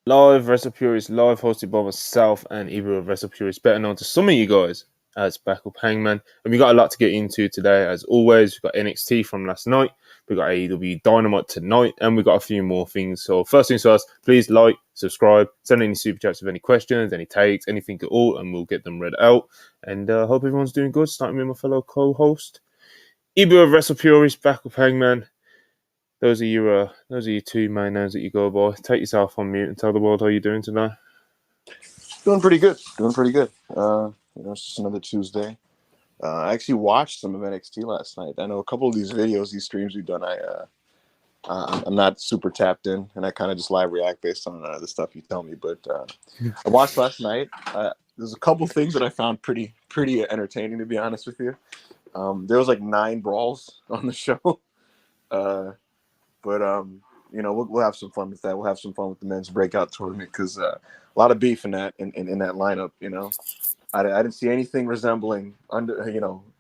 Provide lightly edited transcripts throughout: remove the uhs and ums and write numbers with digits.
Live Wrestle Purist, live hosted by myself and Ebro of Wrestle Purist, better known to some of you guys as Backup Hangman. And we got a lot to get into today. As always, we've got NXT from last night, we got AEW Dynamite tonight, and we got a few more things. So first things first, please like, subscribe, send any super chats with any questions, any takes, anything at all, and we'll get them read out. And hope everyone's doing good. Starting with my fellow co-host, Ebro of Wrestle Purist, Backup Hangman. Those are your two main names that you go by. Take yourself on mute and tell the world how you're doing today. Doing pretty good. It's just another Tuesday. I actually watched some of NXT last night. I know a couple of these videos, these streams we've done. I'm not super tapped in, and I kind of just live react based on the stuff you tell me. But I watched last night. There's a couple things that I found pretty entertaining, to be honest with you. There was like 9 brawls on the show. But we'll have some fun with that. We'll have some fun with the men's breakout tournament because a lot of beef in that lineup. I didn't see anything resembling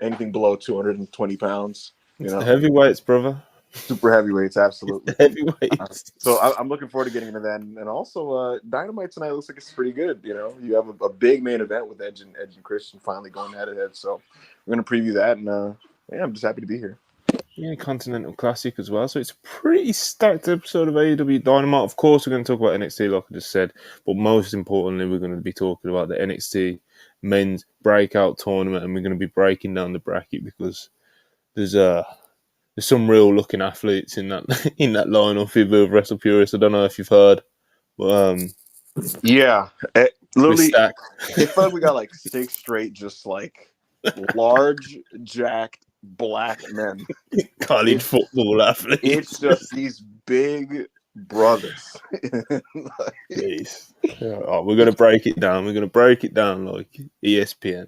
anything below 220 pounds. It's the heavyweights, brother. Super heavyweights, absolutely. Heavyweights. So I'm looking forward to getting into that, and also Dynamite tonight looks like it's pretty good. You have a big main event with Edge and Christian finally going head to head. So we're gonna preview that, and I'm just happy to be here. Yeah, Continental Classic as well. So it's a pretty stacked episode of AEW Dynamite. Of course, we're going to talk about NXT, like I just said. But most importantly, we're going to be talking about the NXT Men's Breakout Tournament. And we're going to be breaking down the bracket because there's some real looking athletes in that lineup. If you're Wrestle Purist, I don't know if you've heard. But, yeah. Literally, it felt like we got like 6 straight, just like large, jacked, black men. College football athletes. It's just these big brothers. We're gonna break it down. We're gonna break it down like ESPN.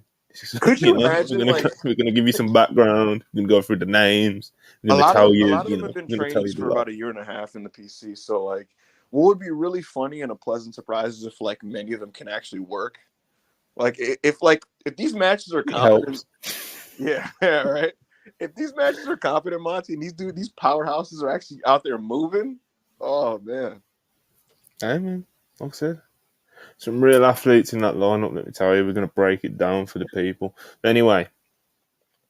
Could you imagine? We're gonna give you some background. We're gonna go through the names. We're gonna tell you. A lot of them have been trained for about a year and a half in the PC. So, like, what would be really funny and a pleasant surprise is if like many of them can actually work. Like, if these matches are competent. Yeah, right. If these matches are competent, Monty, and these powerhouses are actually out there moving, oh man. Hey man, like I said, some real athletes in that lineup. Let me tell you, we're gonna break it down for the people. But anyway.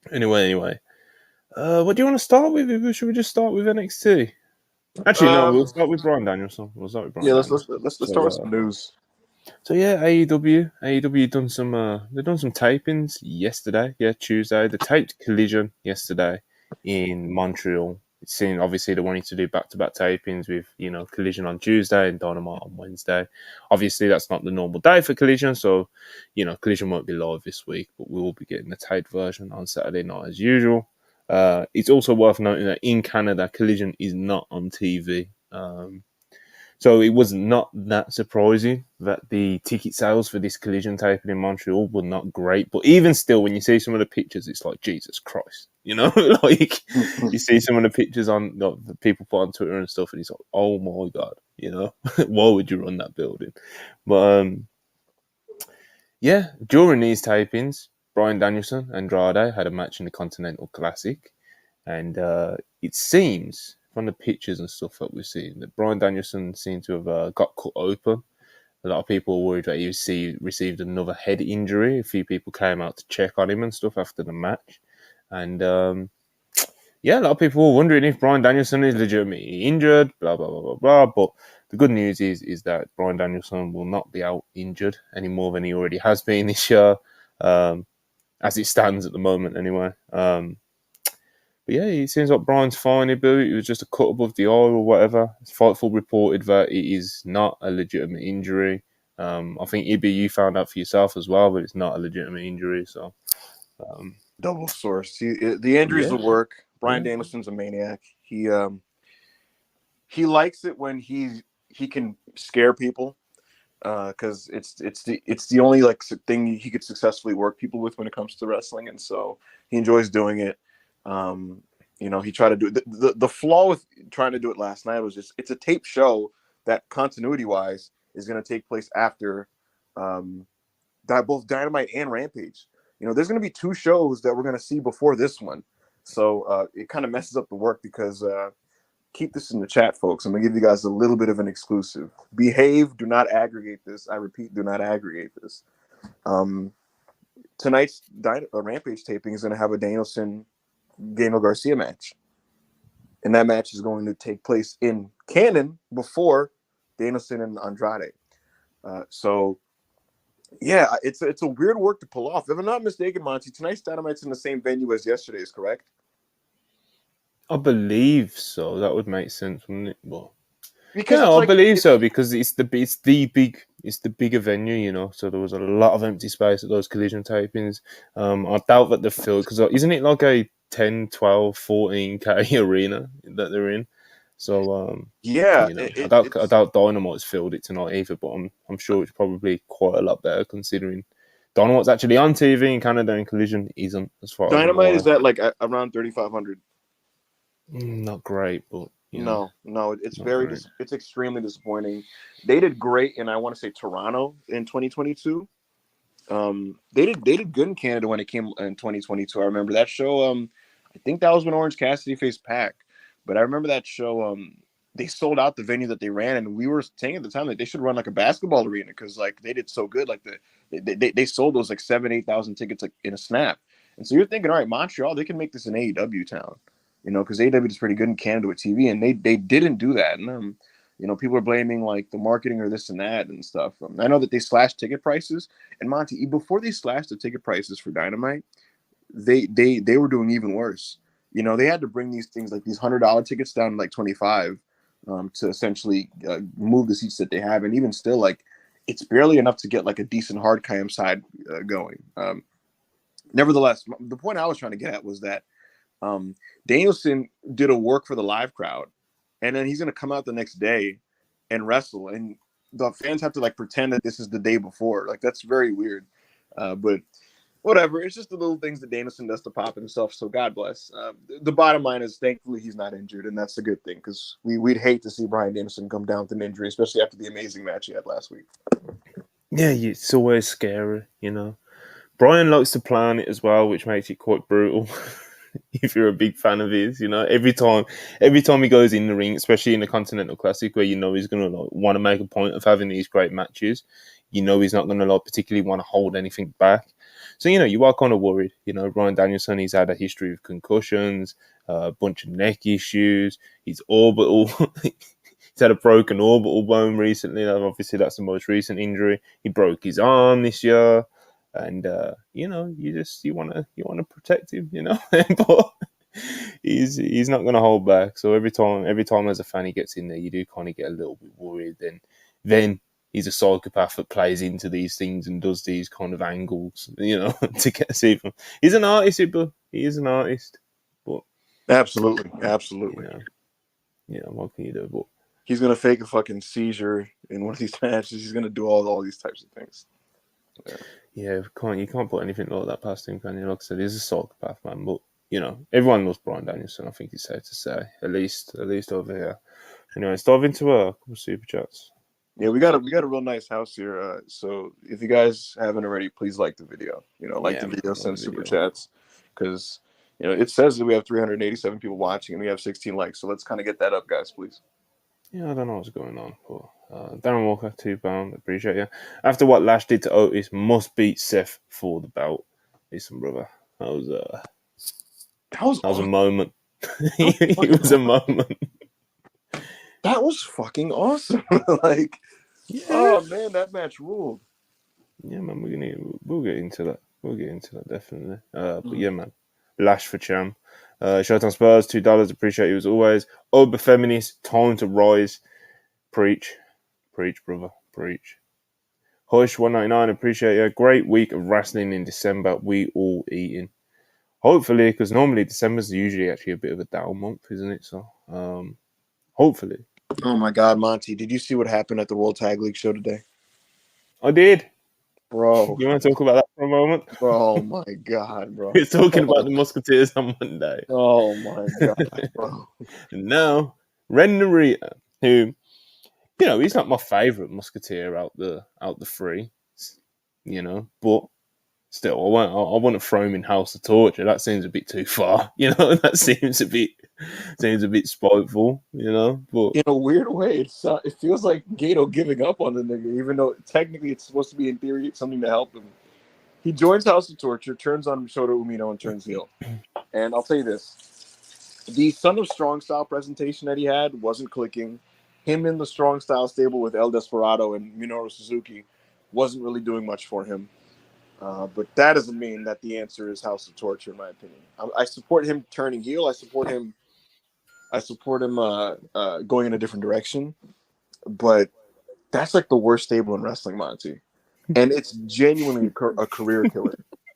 What do you want to start with? Should we just start with NXT? Actually, no. We'll start with Bryan Danielson. Let's start with some news. So yeah, AEW done some tapings yesterday. Yeah, Tuesday. They taped Collision yesterday in Montreal. It seemed obviously they wanted to do back-to-back tapings with Collision on Tuesday and Dynamite on Wednesday. Obviously, that's not the normal day for Collision, so Collision won't be live this week, but we will be getting the taped version on Saturday night as usual. It's also worth noting that in Canada, Collision is not on TV. So it was not that surprising that the ticket sales for this Collision taping in Montreal were not great. But even still, when you see some of the pictures, it's like, Jesus Christ, like you see some of the pictures on that people put on Twitter and stuff, and it's like, oh my God, why would you run that building? But during these tapings, Bryan Danielson and Andrade had a match in the Continental Classic, and it seems from the pictures and stuff that we've seen, that Bryan Danielson seemed to have got cut open. A lot of people were worried that he received another head injury. A few people came out to check on him and stuff after the match. And, a lot of people were wondering if Bryan Danielson is legitimately injured, blah, blah, blah, blah, blah. But the good news is that Bryan Danielson will not be out injured any more than he already has been this year, as it stands at the moment anyway. But yeah, it seems like Bryan's fine. It was just a cut above the eye or whatever. Fightful reported that it is not a legitimate injury. I think Ibi, you found out for yourself as well, but it's not a legitimate injury. So, double source. The injuries will work. Bryan Danielson's a maniac. He likes it when he can scare people, because it's the only thing he could successfully work people with when it comes to wrestling, and so he enjoys doing it. He tried to do it. The flaw with trying to do it last night was just it's a tape show that continuity wise is going to take place after both Dynamite and Rampage. There's going to be 2 shows that we're going to see before this one, so it kind of messes up the work because keep this in the chat, folks. I'm gonna give you guys a little bit of an exclusive. Behave. Do not aggregate this. I repeat, do not aggregate this. Tonight's Rampage taping is gonna have a Danielson Daniel Garcia match, and that match is going to take place in canon before Danielson and Andrade. So yeah, it's a weird work to pull off. If I'm not mistaken, Monty, tonight's Dynamite's in the same venue as yesterday's, correct? I believe so. That would make sense, wouldn't it? But Because yeah, it's I like believe so because it's the bigger venue, you know. So there was a lot of empty space at those collision tapings. I doubt that the field because isn't it like a 10, 12, 14K arena that they're in? So yeah, you know, I doubt Dynamite's filled it tonight either. But I'm sure it's probably quite a lot better considering Dynamite's actually on TV in Canada and Collision isn't, as far as I'm Dynamite aware. is at like around 3,500. Not great, but you know, No, it's not great. it's extremely disappointing. They did great in, I want to say, Toronto in 2022. They did good in Canada when it came in 2022. I remember that show. I think that was when Orange Cassidy faced Pac, but I remember that show. They sold out the venue that they ran, and we were saying at the time that they should run like a basketball arena because like they did so good. Like they sold those like 7,000-8,000 tickets like in a snap. And so you're thinking, all right, Montreal, they can make this an AEW town, you know, because AEW is pretty good in Canada with TV, and they didn't do that. And you know, people are blaming like the marketing or this and that and stuff. I know that they slashed ticket prices, and Monty, before they slashed the ticket prices for Dynamite, they were doing even worse. You know, they had to bring these things like these $100 tickets down to like 25 to essentially move the seats that they have, and even still, like it's barely enough to get like a decent hard cam side going. Nevertheless, the point I was trying to get at was that Danielson did a work for the live crowd, and then he's going to come out the next day and wrestle, and the fans have to like pretend that this is the day before. Like that's very weird, but whatever. It's just the little things that Danielson does to pop himself. So God bless. The bottom line is, thankfully, he's not injured, and that's a good thing because we'd hate to see Bryan Danielson come down with an injury, especially after the amazing match he had last week. Yeah, it's always scary, you know. Brian likes to plan it as well, which makes it quite brutal. If you're a big fan of his, you know, every time he goes in the ring, especially in the Continental Classic, where you know he's gonna like, want to make a point of having these great matches, you know he's not gonna like particularly want to hold anything back. So you know you are kind of worried. You know, Bryan Danielson, he's had a history of concussions, a bunch of neck issues. He's orbital. He's had a broken orbital bone recently. Obviously, that's the most recent injury. He broke his arm this year. And you know, you want to protect him, you know, but he's not going to hold back. So every time as a fan he gets in there, you do kind of get a little bit worried. Then he's a psychopath that plays into these things and does these kind of angles, you know, to get see him. He's an artist, but he is an artist. But Absolutely. you know, what can you do? But He's gonna fake a fucking seizure in one of these matches. He's gonna do all these types of things. yeah, you can't put anything like that past him, can you? Like I said, he's a psychopath, man. But you know, everyone loves Bryan Danielson. I think it's safe to say, at least over here. Anyway, let's dive into a couple of super chats. Yeah, we got a real nice house here. So if you guys haven't already, please like the video. You know, like the video, send super chats, because you know it says that we have 387 people watching and we have 16 likes. So let's kind of get that up, guys, please. Yeah, I don't know what's going on, but Darren Walker, £2, appreciate you. After what Lash did to Otis, must beat Seth for the belt. Listen, brother, that was awesome. a moment. It was a moment. That was fucking awesome. Like, yeah. Oh man, that match ruled. Yeah, man, we'll get into that. We'll get into that definitely. But yeah, man, Lash for Cham. Showtime Spurs, $2. Appreciate you as always. Ober Feminist, time to rise. Preach, brother, preach. Hush 199, appreciate you. Great week of wrestling in December. We all eating. Hopefully, because normally December's usually actually a bit of a down month, isn't it? So, hopefully. Oh my God, Monty, did you see what happened at the World Tag League show today? I did. Bro. You want to talk about that for a moment? Oh my God, bro. We were talking about the Musketeers on Monday. Oh my God, bro. And now, Ren Narita, who, you know, he's not my favourite Musketeer out the three, you know, but still, I wouldn't throw him in House of Torture. That seems a bit too far, you know. That seems a bit spiteful, you know. But In a weird way, it feels like Gato giving up on the nigga, even though technically it's supposed to be in theory something to help him. He joins House of Torture, turns on Shota Umino, and turns heel. And I'll tell you this: the Son of Strong Style presentation that he had wasn't clicking. Him in the Strong Style stable with El Desperado and Minoru Suzuki wasn't really doing much for him. But that doesn't mean that the answer is House of Torture, in my opinion. I support him turning heel. I support him going in a different direction. But that's like the worst stable in wrestling, Monty. And it's genuinely a career killer.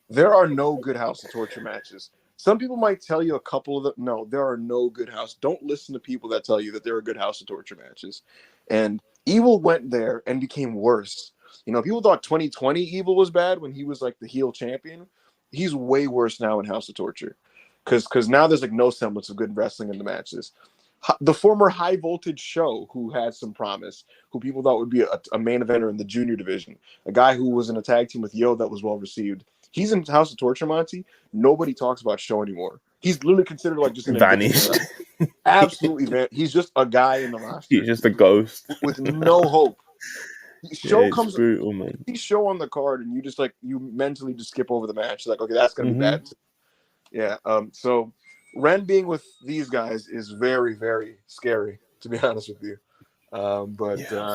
There are no good House of Torture matches. Some people might tell you a couple of them. No, there are no good House. Don't listen to people that tell you that there are good House of Torture matches. And Evil went there and became worse. You know, people thought 2020 Evil was bad when he was like the heel champion. He's way worse now in House of Torture. Because now there's like no semblance of good wrestling in the matches. The former High Voltage Show, who had some promise, who people thought would be a main eventer in the junior division, a guy who was in a tag team with Yo that was well received. He's in House of Torture, Monty. Nobody talks about Show anymore. He's literally considered like just an vanished. Absolutely, he's just a guy in the roster. He's just a ghost with no hope. Show comes brutal, man. He's Show on the card, and you mentally just skip over the match. Like, okay, that's gonna be bad. Yeah. So Ren being with these guys is very, very scary, to be honest with you.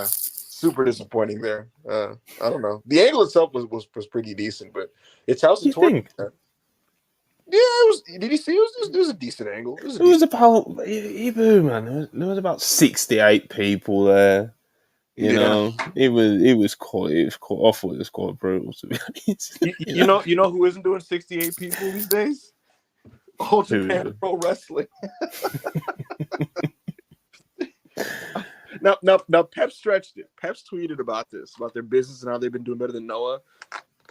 Super disappointing there. I don't know. The angle itself was pretty decent, but it's House of Torture. Yeah, it was. Did you see? It was a decent angle. It was about man. There was about 68 people there. You know, it was quite. I thought it was quite brutal, to be honest. You know who isn't doing 68 people these days? All Japan Pro Wrestling. Now, Pep stretched it. Pep's tweeted about their business and how they've been doing better than Noah.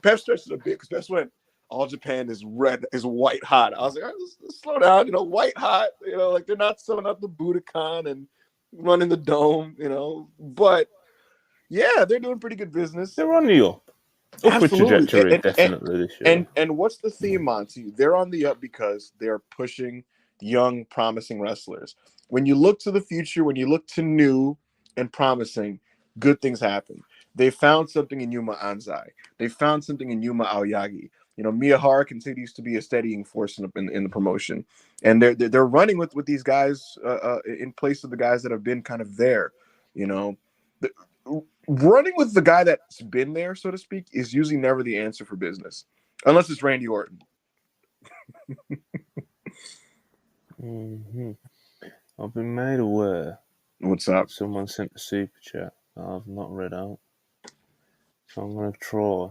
Pep stretched it a bit because Pep went, All Japan is white hot. I was like, all right, let's slow down, white hot. Like they're not selling out the Budokan and running the dome, But yeah, they're doing pretty good business. They're on the up. Upward trajectory, definitely this year. And what's the theme, Monty? They're on the up because they're pushing young, promising wrestlers. When you look to the future, when you look to new and promising, good things happen. They found something in Yuma Anzai. They found something in Yuma Aoyagi. Miyahara continues to be a steadying force in the promotion, and they're running with these guys in place of the guys that have been kind of there. Running with the guy that's been there, so to speak, is usually never the answer for business, unless it's Randy Orton. I've been made aware. What's up? Someone sent a super chat that I've not read out, so I'm going to try.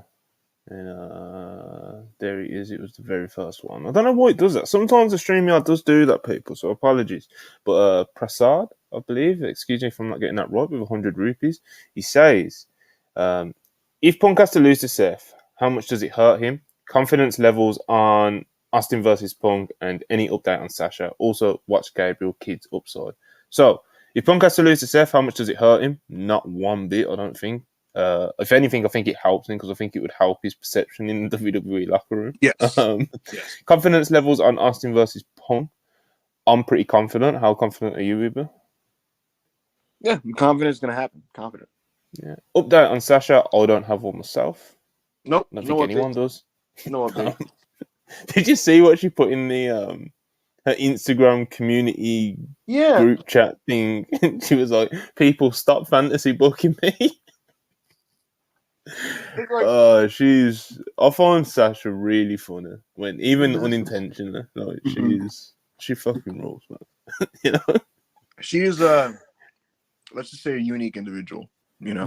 And there it is. It was the very first one. I don't know why it does that. Sometimes the StreamYard does do that, people, so apologies. But Prasad, I believe, excuse me if I'm not getting that right, with 100 rupees, he says, if Punk has to lose to Seth, how much does it hurt him? Confidence levels on Austin versus Punk and any update on Sasha. Also, watch Gabriel Kidd's upside. So, if Punk has to lose to Seth, how much does it hurt him? Not one bit, I don't think. If anything, I think it helps him because I think it would help his perception in the WWE locker room. Yes. Yes. Confidence levels on Austin versus Punk. I'm pretty confident. How confident are you, Uber? Yeah, I'm confident it's going to happen. Confident. Yeah. Update on Sasha. I don't have one myself. Nope. I don't think anyone does. No update. Did you see what she put in the her Instagram community group chat thing? She was like, "People, stop fantasy booking me." I find Sasha really funny when even unintentionally. Like she fucking rules, man. She's let's just say a unique individual.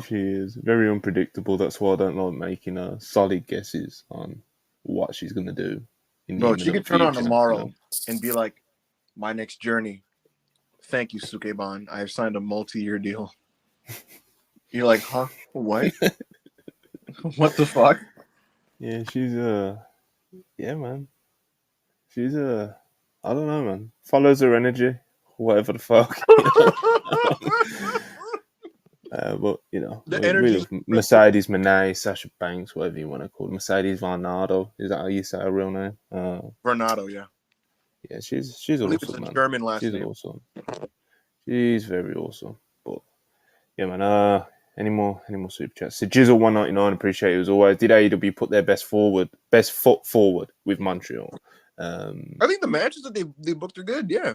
She is very unpredictable. That's why I don't like making solid guesses on what she's gonna do. No, she could turn on tomorrow and be like, "My next journey. Thank you, Sukeban. I have signed a multi-year deal." You're like, huh? What? What the fuck? Yeah, she's man. She's I don't know, man. Follows her energy, whatever the fuck. But the energy Mercedes Moné, Sasha Banks, whatever you want to call it. Mercedes Varnado. Is that how you say her real name? Bernardo, yeah. Yeah, she's I believe it's awesome, a man. German last She's name. awesome. She's very awesome. But yeah, man. Any more super chats? So Jizzle 199, appreciate it as always. Did AEW put their best foot forward with Montreal? I think the matches that they booked are good. Yeah,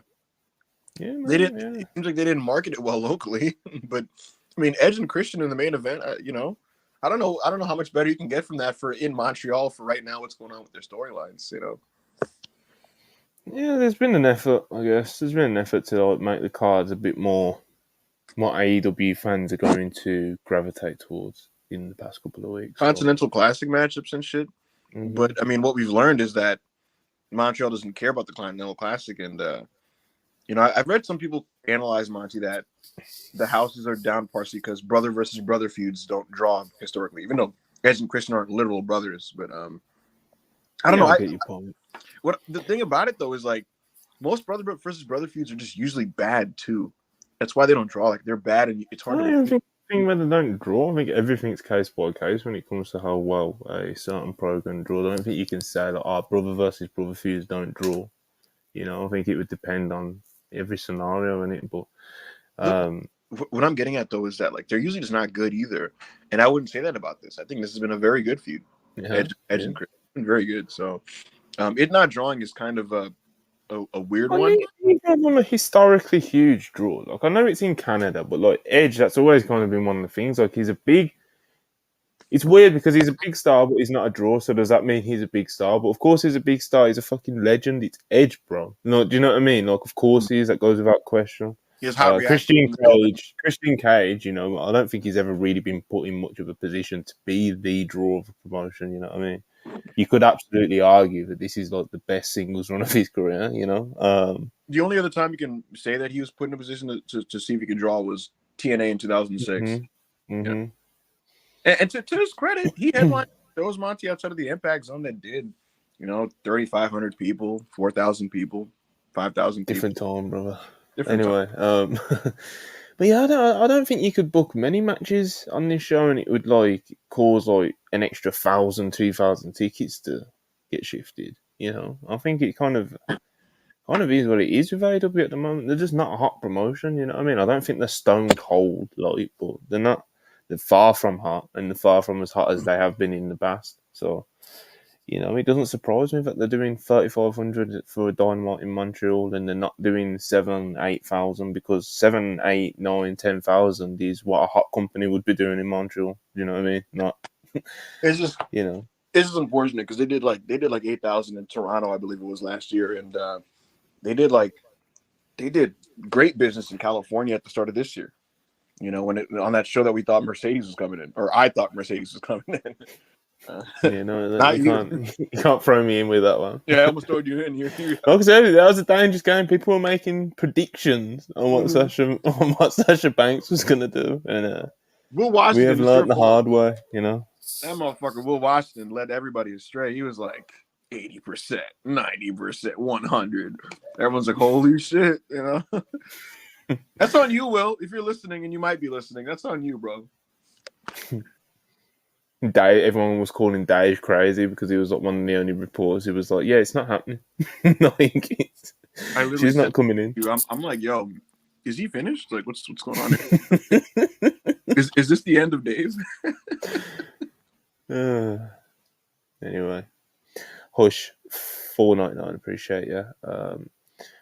Yeah, man, they didn't. yeah. It seems like they didn't market it well locally, but I mean, Edge and Christian in the main event. I don't know how much better you can get from that for in Montreal for right now. What's going on with their storylines? Yeah, there's been an effort, I guess. There's been an effort to make the cards a bit more what AEW fans are going to gravitate towards in the past couple of weeks. Continental Classic matchups and shit. Mm-hmm. But I mean, what we've learned is that Montreal doesn't care about the Continental Classic, and I've read some people analyze Monty that the houses are down partially because brother versus brother feuds don't draw historically, even though Edge and Christian aren't literal brothers. But I don't know. I get your point. What the thing about it though is like most brother versus brother feuds are just usually bad too. That's why they don't draw. Like they're bad, and it's hard. I don't think when they don't draw. I think everything's case by case when it comes to how well a certain program draws. I don't think you can say that our brother versus brother feuds don't draw. I think it would depend on every scenario in it. But what I'm getting at though is that like they're usually just not good either, and I wouldn't say that about this. I think this has been a very good feud. Edge and Chris been very good. So it not drawing is kind of a weird one. You have a historically huge draw. Like I know it's in Canada, but like Edge, that's always kind of been one of the things. Like it's weird because he's a big star, but he's not a draw. So does that mean he's a big star? But of course he's a big star. He's a fucking legend. It's Edge, bro. No, do you know what I mean? Like of course he is. That goes without question. Christian Cage. I don't think he's ever really been put in much of a position to be the draw of a promotion. You know what I mean? You could absolutely argue that this is like the best singles run of his career. The only other time you can say that he was put in a position to see if he could draw was TNA in 2006. Mm-hmm. Yeah. And to his credit, he headlined shows Monty outside of the Impact Zone that did, 3,500 people, 4,000 people, 5,000 people. Different time, brother. Anyway, but yeah, I don't think you could book many matches on this show and it would cause an extra 1,000, 2,000 tickets to get shifted. I think it kind of is what it is with AEW at the moment. They're just not a hot promotion. You know what I mean? I don't think they're stone cold, but they're not. They're far from hot, and they're far from as hot as they have been in the past. So, it doesn't surprise me that they're doing 3,500 for a Dynamite in Montreal, and they're not doing 7,000, 8,000 because 7, 8, 9, 10,000 is what a hot company would be doing in Montreal. You know what I mean? Not. It's just It's just unfortunate because they did like 8,000 in Toronto, I believe it was last year, and they did great business in California at the start of this year. When on that show that we thought Mercedes was coming in, or I thought Mercedes was coming in. You can't throw me in with that one. Yeah, I almost throwed you in here. Like I said, that was a dangerous game. People were making predictions on what Sasha Banks was going to do, and Will Washington, we have learned the hard way. That motherfucker Will Washington led everybody astray. He was like 80%, 90%, 100. Everyone's like, holy shit, That's on you, Will. If you're listening, and you might be listening, that's on you, bro. Everyone was calling Dave crazy because he was like one of the only reporters who was like, yeah, it's not happening. She's not coming in. I'm like, yo, is he finished? Like, what's going on here? Is this the end of days? Anyway, Hush 499, appreciate you.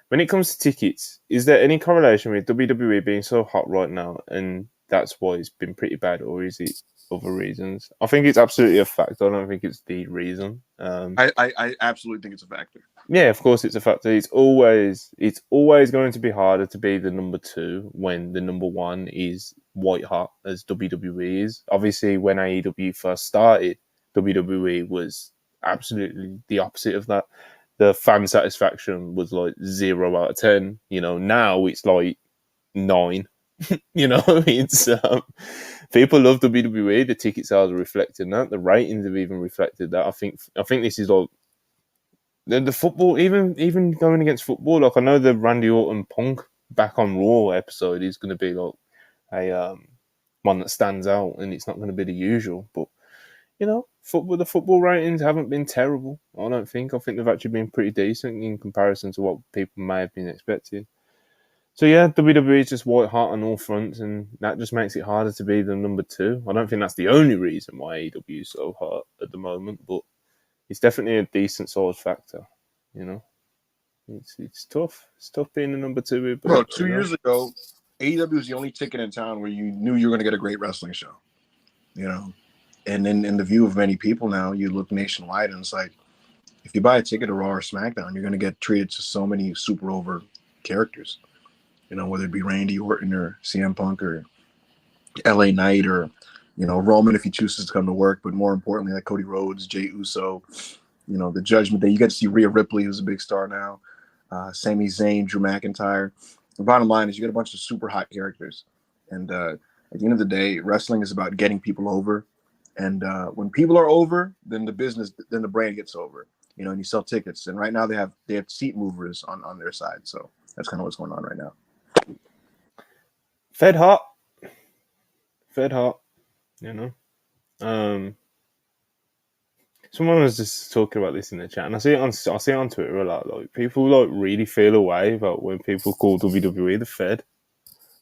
When it comes to tickets, is there any correlation with WWE being so hot right now and that's why it's been pretty bad, or is it other reasons? I think it's absolutely a factor. I don't think it's the reason. I absolutely think it's a factor. Yeah, of course it's a factor. It's always going to be harder to be the number 2 when the number 1 is white hot as WWE is. Obviously, when AEW first started, WWE was absolutely the opposite of that. The fan satisfaction was like 0 out of 10. Now it's like 9. It's people love WWE. The ticket sales are reflecting that. The ratings have even reflected that. I think this is like the football. Even going against football, like I know the Randy Orton Punk back on Raw episode is going to be like one that stands out, and it's not going to be the usual. But the football ratings haven't been terrible. I don't think. I think they've actually been pretty decent in comparison to what people may have been expecting. So yeah, WWE is just white hot on all fronts, and that just makes it harder to be the number 2. I don't think that's the only reason why AEW is so hot at the moment, but it's definitely a decent sort of factor. It's tough. It's tough being the number 2. Bro, 2 years ago, AEW was the only ticket in town where you knew you were going to get a great wrestling show. And in the view of many people now, you look nationwide, and it's like, if you buy a ticket to Raw or SmackDown, you're going to get treated to so many super over characters. Whether it be Randy Orton or CM Punk or LA Knight or, Roman if he chooses to come to work. But more importantly, like Cody Rhodes, Jey Uso, the Judgment Day. You get to see Rhea Ripley, who's a big star now. Sami Zayn, Drew McIntyre. The bottom line is you get a bunch of super hot characters. And at the end of the day, wrestling is about getting people over. And when people are over, then the brand gets over. And you sell tickets. And right now they have seat movers on their side. So that's kind of what's going on right now. Fed hot. Someone was just talking about this in the chat, and I see it on Twitter a lot. Like, people really feel away about when people call WWE the Fed.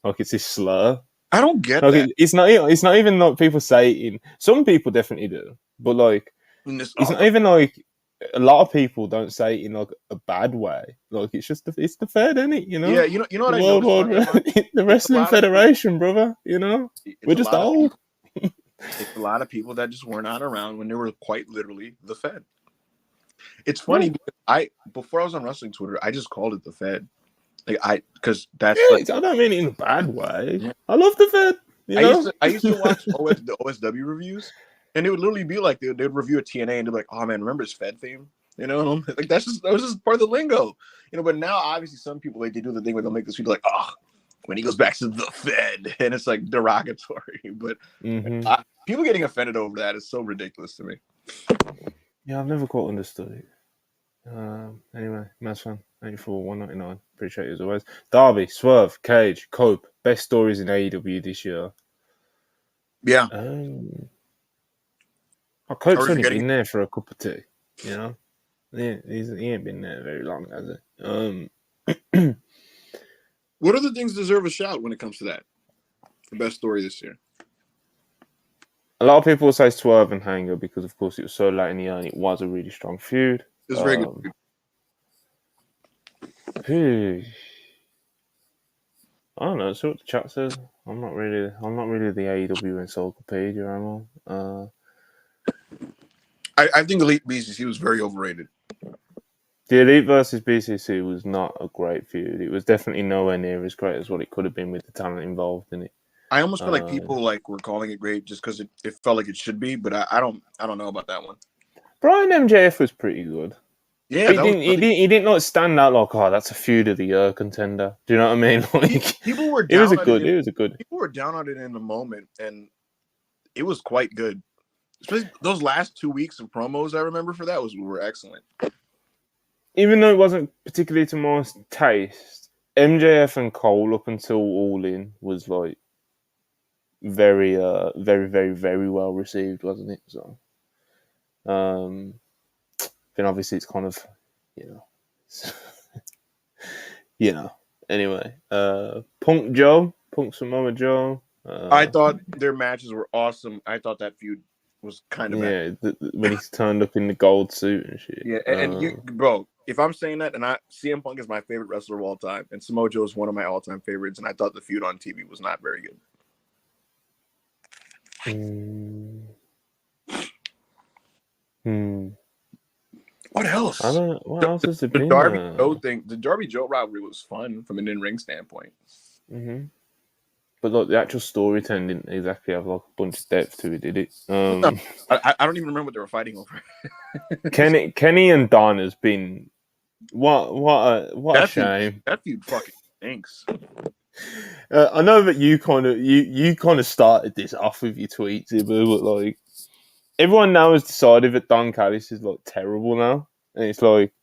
Like, it's this slur. I don't get that. It's not even like people say it in. Some people definitely do, but like it's not even like a lot of people don't say it in like a bad way. Like, it's just it's the Fed, isn't it? Yeah, you know what I noticed? The Wrestling Federation, brother. We're just old. It's a lot of people that just were not around when they were quite literally the Fed. It's funny because before I was on wrestling Twitter, I just called it the Fed. Because that's I don't mean it in a bad way. Yeah. I love the Fed. I used to watch the OSW reviews, and it would literally be like they'd review a TNA and they'd be like, "Oh man, remember his Fed theme?" Like that was just part of the lingo. But now obviously some people they do the thing where they'll make this people like, "Oh, when he goes back to the Fed," and it's like derogatory. But people getting offended over that is so ridiculous to me. Yeah, I've never quite understood it. Anyway, nice fun. Thank you for $1.99. Appreciate it as always. Darby, Swerve, Cage, Cope. Best stories in AEW this year. Yeah. Cope's only been there for a cup of tea. Yeah, he ain't been there very long, has he? What other things deserve a shout when it comes to that? The best story this year. A lot of people will say Swerve and Hanger because, of course, it was so late in the year and it was a really strong feud. It was very good. I don't know. See what the chat says. I'm not really the AEW encyclopedia, am I? I think Elite BCC was very overrated. The Elite versus BCC was not a great feud. It was definitely nowhere near as great as what it could have been with the talent involved in it. I almost feel like people were calling it great just because it felt like it should be, but I don't know about that one. Bryan MJF was pretty good. Yeah, he didn't like stand out like, oh, that's a feud of the year contender. Do you know what I mean? Like, people were down it was a good. People were down on it in the moment, and it was quite good. Especially those last 2 weeks of promos I remember for that were excellent. Even though it wasn't particularly to my taste, MJF and Cole up until All In was like very, very, very, very well received, wasn't it? So, then obviously it's kind of, Anyway, Punk Samoa Joe. I thought their matches were awesome. I thought that feud was kind of bad. When he turned up in the gold suit and shit. Yeah, and bro, if I'm saying that, and CM Punk is my favorite wrestler of all time, and Samoa Joe is one of my all-time favorites, and I thought the feud on TV was not very good. What else? What else has it been? The Darby Joe rivalry was fun from an in-ring standpoint. Mm-hmm. But like the actual storytelling didn't exactly have like a bunch of depth to it, did it? I don't even remember what they were fighting over. Kenny and Don has been what a shame. That feud fucking stinks. I know that you kind of started this off with your tweets, but like everyone now has decided that Don Callis is like terrible now, and it's like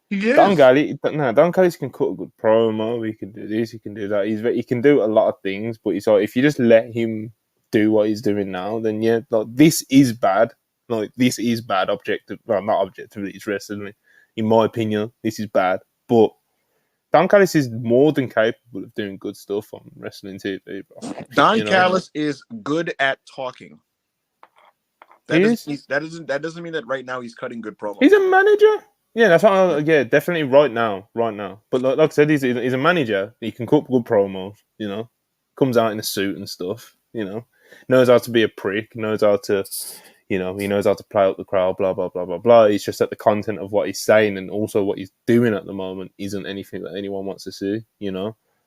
Don Callis can cut a good promo. He can do this, he can do that. He can do a lot of things, but it's like if you just let him do what he's doing now, then yeah, like this is bad. Like this is bad. Not objectively, it's wrestling. In my opinion, this is bad. But Don Callis is more than capable of doing good stuff on wrestling TV, bro. Don Callis is good at talking. That doesn't mean that right now he's cutting good promos. He's a manager. Yeah, that's what. Definitely right now. But like I said, he's a manager. He can cut good promos. Comes out in a suit and stuff. Knows how to be a prick. Knows how to. He knows how to play up the crowd, blah, blah, blah, blah, blah. It's just that the content of what he's saying and also what he's doing at the moment isn't anything that anyone wants to see,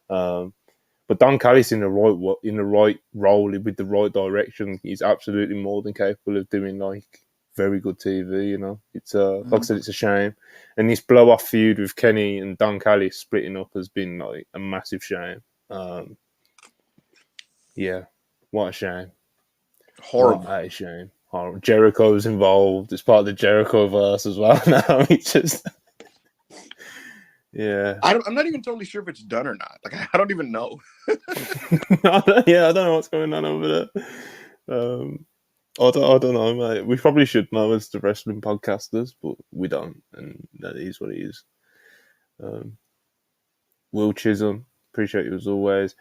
But Don Callis in the right role with the right direction, he's absolutely more than capable of doing, like, very good TV, It's, like I said, it's a shame. And this blow-off feud with Kenny and Don Callis splitting up has been, like, a massive shame. Yeah, what a shame. Horrible. What a shame. Jericho's involved. It's part of the Jericho-verse as well now. It's just... Yeah. I'm not even totally sure if it's done or not. Like, I don't even know. I don't know what's going on over there. I don't know, mate. We probably should know as the wrestling podcasters, but we don't. And that is what it is. Will Chisholm, appreciate you as always.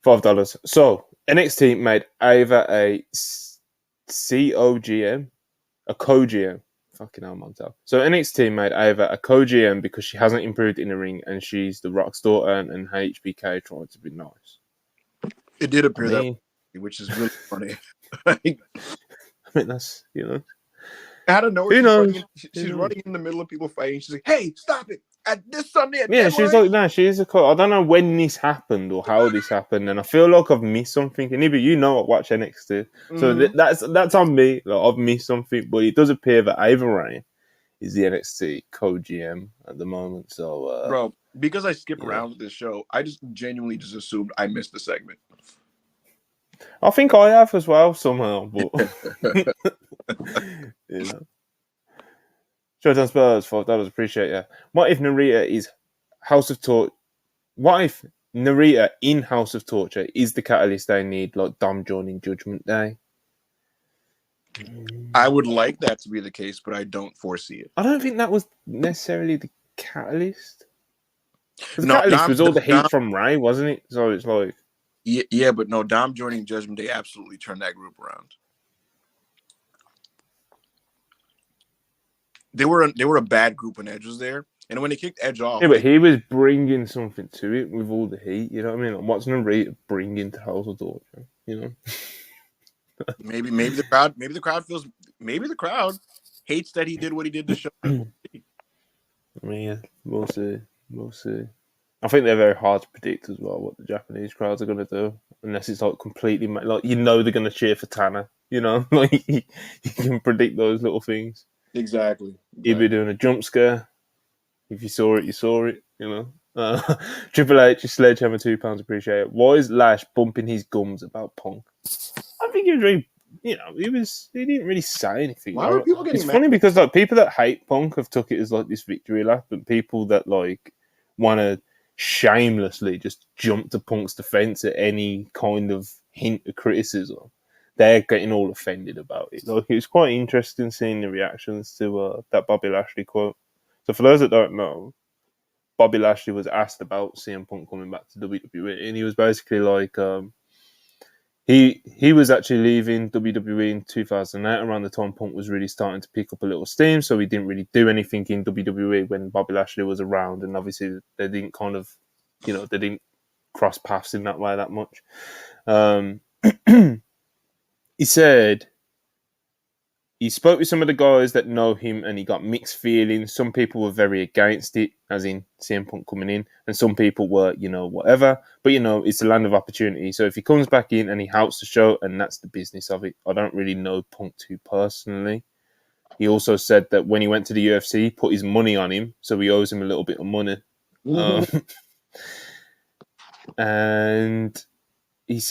$5. So, NXT made Ava a COGM, a co-GM. Fucking hell, Montel. So NXT made Ava a co-GM because she hasn't improved in the ring and she's the Rock's daughter and HBK trying to be nice. It did appear that way, which is really funny. I mean, that's, Out of nowhere, she's running in the middle of people fighting. She's like, hey, stop it. At this Sunday she's like, no, she's a co. I don't know when this happened or how this happened, and I feel like I've missed something. And even I watch NXT, so that's on me. Like, I've missed something, but it does appear that Ava Raine is the NXT co-GM at the moment. So, bro, because I skip around with this show, I just genuinely just assumed I missed the segment. I think I have as well somehow, but Showtime Spurs, $5, appreciate you. What if Narita is House of Torture? What if Narita in House of Torture is the catalyst they need, like Dom joining Judgment Day? I would like that to be the case, but I don't foresee it. I don't think that was necessarily the catalyst. The catalyst was all the heat from Ray, wasn't it? So it's like... Yeah, but no, Dom joining Judgment Day absolutely turned that group around. They were a bad group when Edge was there, and when they kicked Edge off, but he was bringing something to it with all the heat. You know what I mean? Like, what's Narita bringing to House of Torture? maybe the crowd hates that he did what he did to show. Yeah, we'll see. I think they're very hard to predict as well what the Japanese crowds are going to do, unless it's like completely like they're going to cheer for Tanner. Like you can predict those little things. Exactly. He'd be doing a jump scare. If you saw it, you saw it. Triple H, Sledgehammer, £2, appreciate it. Why is Lash bumping his gums about Punk? I think he was really, he didn't really say anything. Why were people getting It's mad? funny because like people that hate Punk have took it as like this victory lap, and people that like want to shamelessly just jump to Punk's defense at any kind of hint of criticism, they're getting all offended about it. Like, it was quite interesting seeing the reactions to that Bobby Lashley quote. So for those that don't know, Bobby Lashley was asked about CM Punk coming back to WWE, and he was basically like, he was actually leaving WWE in 2008, around the time Punk was really starting to pick up a little steam, so he didn't really do anything in WWE when Bobby Lashley was around, and obviously they didn't kind of, they didn't cross paths in that way that much. He said he spoke with some of the guys that know him and he got mixed feelings. Some people were very against it, as in CM Punk coming in, and some people were, whatever. But, it's the land of opportunity. So if he comes back in and he helps the show, and that's the business of it. I don't really know Punk too personally. He also said that when he went to the UFC, he put his money on him, so he owes him a little bit of money. And... this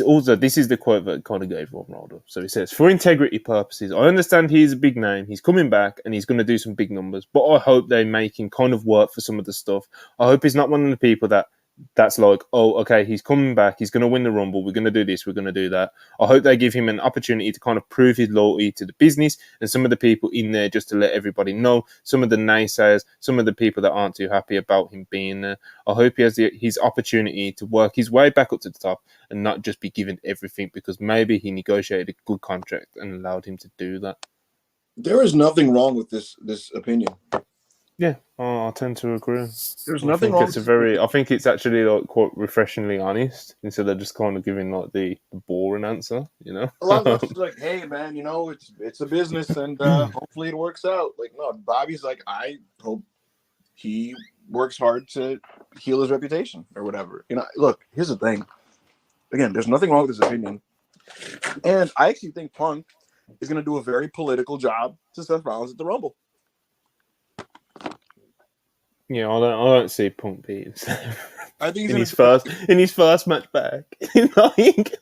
is the quote that kind of gave everyone rolled up. So he says, for integrity purposes, I understand he's a big name. He's coming back and he's going to do some big numbers, but I hope they make him kind of work for some of the stuff. I hope he's not one of the people that that's like, oh, okay, he's coming back. He's going to win the Rumble. We're going to do this. We're going to do that. I hope they give him an opportunity to kind of prove his loyalty to the business and some of the people in there just to let everybody know, some of the naysayers, some of the people that aren't too happy about him being there. I hope he has his opportunity to work his way back up to the top and not just be given everything because maybe he negotiated a good contract and allowed him to do that. There is nothing wrong with this opinion. Yeah, I tend to agree. There's nothing wrong. I think it's actually like quite refreshingly honest instead of just kind of giving like the boring answer. You know, a lot of us is like, hey man, you know, it's a business and hopefully it works out. Like, no, Bobby's like, I hope he works hard to heal his reputation or whatever. You know, look, here's the thing. Again, there's nothing wrong with this opinion, and I actually think Punk is going to do a very political job to Seth Rollins at the Rumble. Yeah, I don't see Punk beating Seth. I think in his first match back. Like,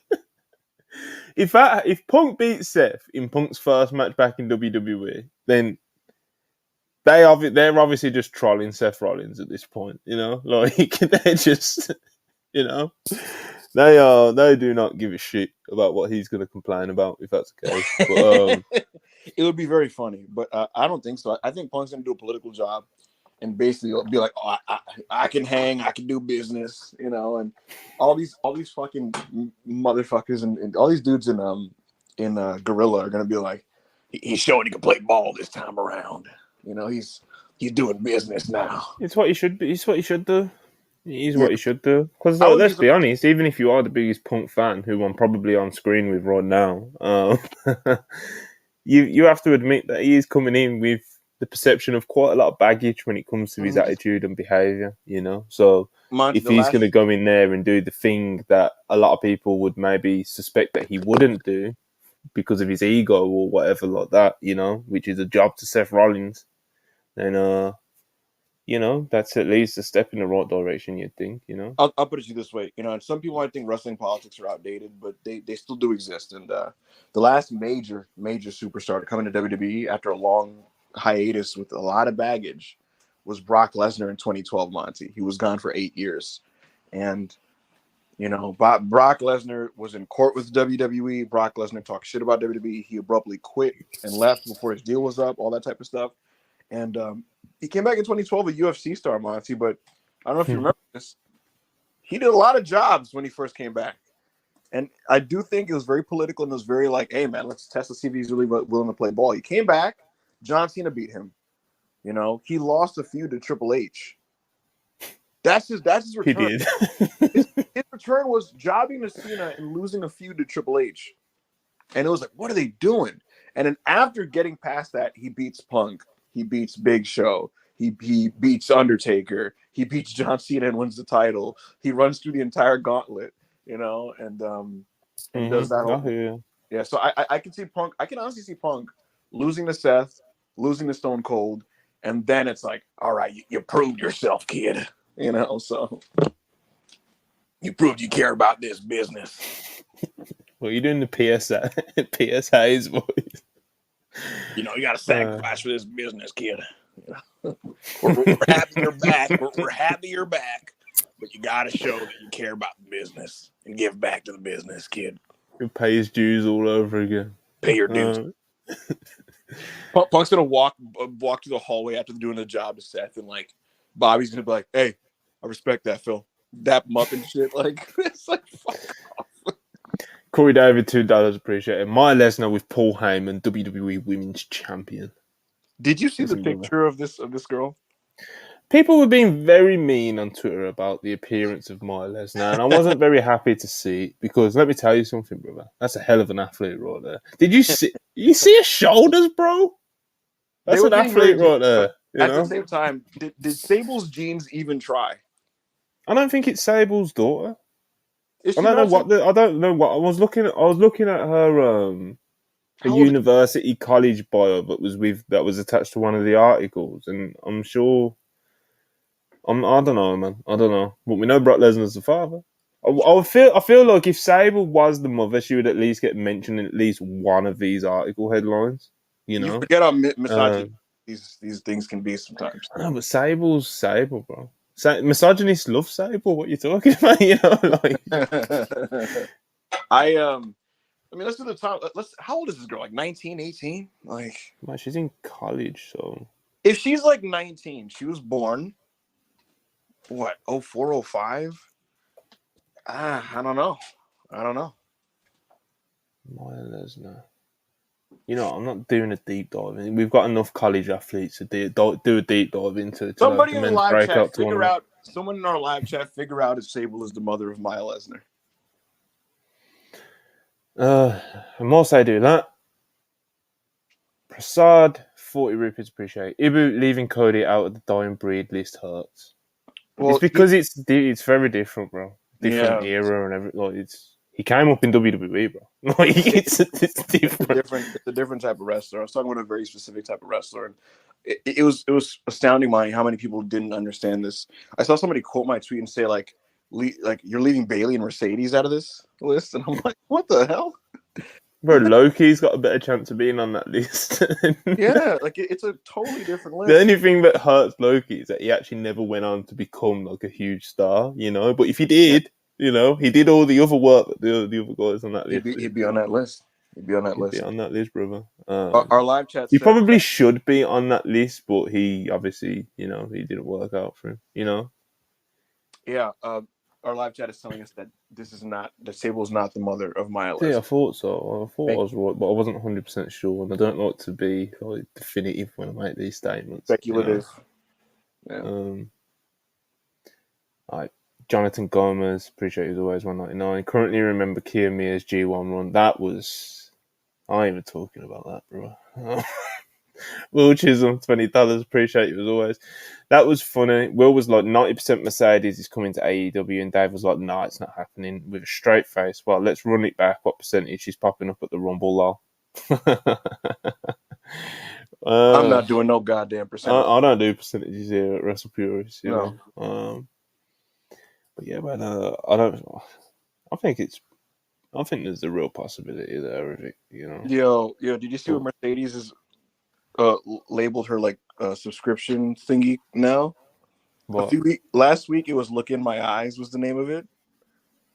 if Punk beats Seth in Punk's first match back in WWE, then they're obviously just trolling Seth Rollins at this point. You know, like they're just, you know, they do not give a shit about what he's going to complain about if that's the case. But, it would be very funny, but I don't think so. I think Punk's going to do a political job. And basically be like, oh, I can hang, I can do business, you know, and all these fucking motherfuckers and all these dudes in Gorilla are gonna be like, he's showing he can play ball this time around, you know, he's doing business now. It's what he should be. It's what he should do. He's what he should do. Because let's be honest, even if you are the biggest Punk fan, who I'm probably on screen with right now, you have to admit that he is coming in with the perception of quite a lot of baggage when it comes to his attitude and behaviour, you know? So if he's going to go in there and do the thing that a lot of people would maybe suspect that he wouldn't do because of his ego or whatever like that, you know, which is a job to Seth Rollins, then, you know, that's at least a step in the right direction, you'd think, you know? I'll put it to you this way. You know, some people might think wrestling politics are outdated, but they still do exist. And the last major superstar to come into WWE after a long hiatus with a lot of baggage was Brock Lesnar in 2012. Monty, he was gone for 8 years, and you know, Brock Lesnar was in court with WWE. Brock Lesnar talked shit about WWE. He abruptly quit and left before his deal was up, all that type of stuff. And he came back in 2012, a UFC star, Monty. But I don't know if you remember this. He did a lot of jobs when he first came back, and I do think it was very political and it was very like, hey man, let's test to see if he's really willing to play ball. He came back. John Cena beat him. You know, he lost a feud to Triple H. That's his return. He did. his return was jobbing to Cena and losing a feud to Triple H. And it was like, what are they doing? And then after getting past that, he beats Punk. He beats Big Show. He beats Undertaker. He beats John Cena and wins the title. He runs through the entire gauntlet, you know, and does that whole yeah. So I can see Punk. I can honestly see Punk losing to Seth, losing to Stone Cold, and then it's like, all right, you proved yourself, kid. You know, so you proved you care about this business. Well, you're doing the PSA's voice. You know, you got to sacrifice for this business, kid. You know? we're happy you're back. We're happy you're back, but you got to show that you care about the business and give back to the business, kid. You pay his dues all over again. Pay your dues. Punk's gonna walk through the hallway after doing the job to Seth, and like Bobby's gonna be like, "Hey, I respect that, Phil. Dap him up and shit." Like it's like fuck off. Corey David, $2, appreciate it. My Lesnar with Paul Heyman, WWE Women's Champion. Did you see the picture of this girl? People were being very mean on Twitter about the appearance of my Lesnar, and I wasn't very happy to see it because let me tell you something, brother. That's a hell of an athlete right there. Did you see? You see his shoulders, bro? That's an athlete right there. At the same time, did Sable's genes even try? I don't think it's Sable's daughter. I don't know what I was looking at. I was looking at her university college bio that was attached to one of the articles, and I'm sure. I don't know, man. I don't know, but we know Brock Lesnar's the father. I feel like if Sable was the mother, she would at least get mentioned in at least one of these article headlines. You know, you forget how misogyny these things can be sometimes. I know, but Sable's Sable, bro. Misogynists love Sable. What are you talking about? You know, like I mean, let's do the top. How old is this girl? Like 19, 18? Like, man, she's in college, so if she's like 19, she was born what, 04, 05? I don't know. Maya Lesnar. You know, I'm not doing a deep dive. We've got enough college athletes to do a deep dive into to Somebody the in the men's live breakout chat figure tournament. out. Someone in our live chat figure out if Sable is the mother of Maya Lesnar. And whilst I do that, Prasad, 40 rupees, appreciate. Ibu leaving Cody out of the dying breed list hurts. Well, It's because it's very different, bro. Different yeah, era and everything. Like he came up in WWE, bro. Like it's different. It's a different type of wrestler. I was talking about a very specific type of wrestler, and it was astounding how many people didn't understand this. I saw somebody quote my tweet and say like you're leaving Bayley and Mercedes out of this list, and I'm like, what the hell? Bro, Loki's got a better chance of being on that list. Yeah, like it's a totally different list. The only thing that hurts Loki is that he actually never went on to become like a huge star, you know. But if he did, you know, he did all the other work that the other guys on that list. He'd be on that list. He'd be on that list. Be on that list, brother. Our live chat. He probably should be on that list, but he obviously, you know, he didn't work out for him. You know. Yeah. Our live chat is telling us that Sable is not the mother of Maya Lesnar. Yeah, I thought so. I thought I was right, but I wasn't 100% sure, and I don't like to be like definitive when I make these statements. Speculative. You know? Yeah. Like Jonathan Gomez, appreciate you always 199. Currently remember Kiyomiya's G1 run. That was I ain't even talking about that, bro. Will Chisholm, $20, appreciate you as always. That was funny. Will was like 90% Mercedes is coming to AEW, and Dave was like, "No, it's not happening." With a straight face. Well, let's run it back. What percentage she's popping up at the Rumble, lol? I'm not doing no goddamn percentage. I don't do percentages here at Wrestle Purists, you know. But yeah, man, I don't. I think there's a real possibility there of it, you know. Yo, did you see what Mercedes is labeled her like subscription thingy now? What? Last week it was "Look in My Eyes" was the name of it,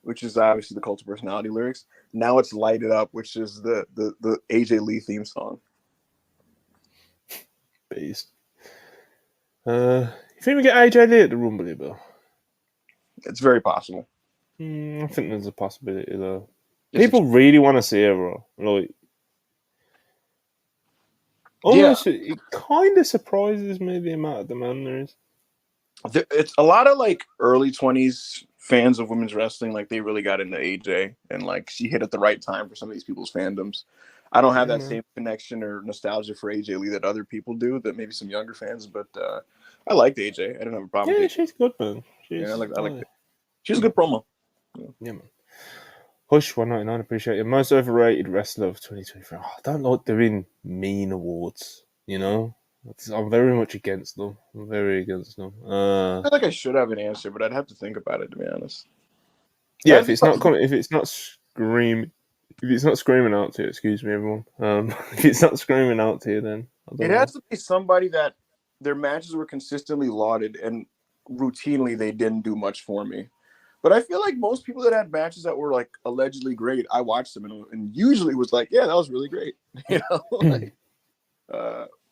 which is obviously the Cult of Personality lyrics. Now it's "Light It Up," which is the AJ Lee theme song. Beast. You think we get AJ Lee at the Rumble, Bill? It's very possible. I think there's a possibility though. People really want to see her, bro. Like, almost, it kind of surprises me the amount of demand there is. It's a lot of like early 20s fans of women's wrestling. Like they really got into AJ, and like she hit at the right time for some of these people's fandoms. I don't have that same connection or nostalgia for AJ Lee that other people do, that maybe some younger fans, but I liked AJ. I didn't have a problem with it. She's good, man. I like it. She's a good promo. Yeah, man. Hush 199, appreciate you. Most overrated wrestler of 2023. I don't like doing mean awards, you know? I'm very much against them. I'm very against them. I feel like I should have an answer, but I'd have to think about it, to be honest. Yeah, if it's not screaming out to you, excuse me, everyone. If it's not screaming out to you, then it has to be somebody that their matches were consistently lauded, and routinely they didn't do much for me. But I feel like most people that had matches that were like allegedly great, I watched them and usually was like, yeah, that was really great. You know,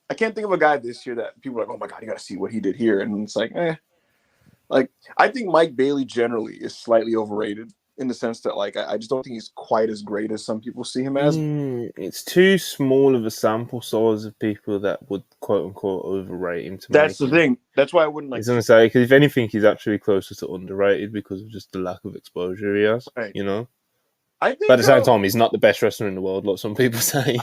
I can't think of a guy this year that people are like, oh my god, you got to see what he did here, and it's like, Like I think Mike Bailey generally is slightly overrated in the sense that like I just don't think he's quite as great as some people see him as. It's too small of a sample size of people that would quote unquote overrate him. That's the thing. That's why I wouldn't like. I was gonna say, because if anything, he's actually closer to underrated because of just the lack of exposure he has. Right. You know. I think, but at the same time, he's not the best wrestler in the world, like some people say.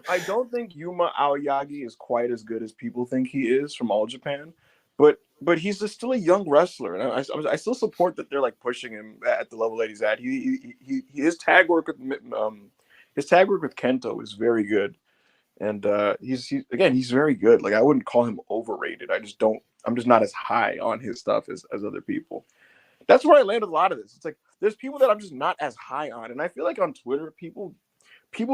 I don't think Yuma Aoyagi is quite as good as people think he is from All Japan, but he's just still a young wrestler, and I still support that they're like pushing him at the level that he's at. His tag work with Kento is very good, and he's very good. Like I wouldn't call him overrated. I'm just not as high on his stuff as other people. That's where I land with a lot of this. It's like there's people that I'm just not as high on, and I feel like on Twitter people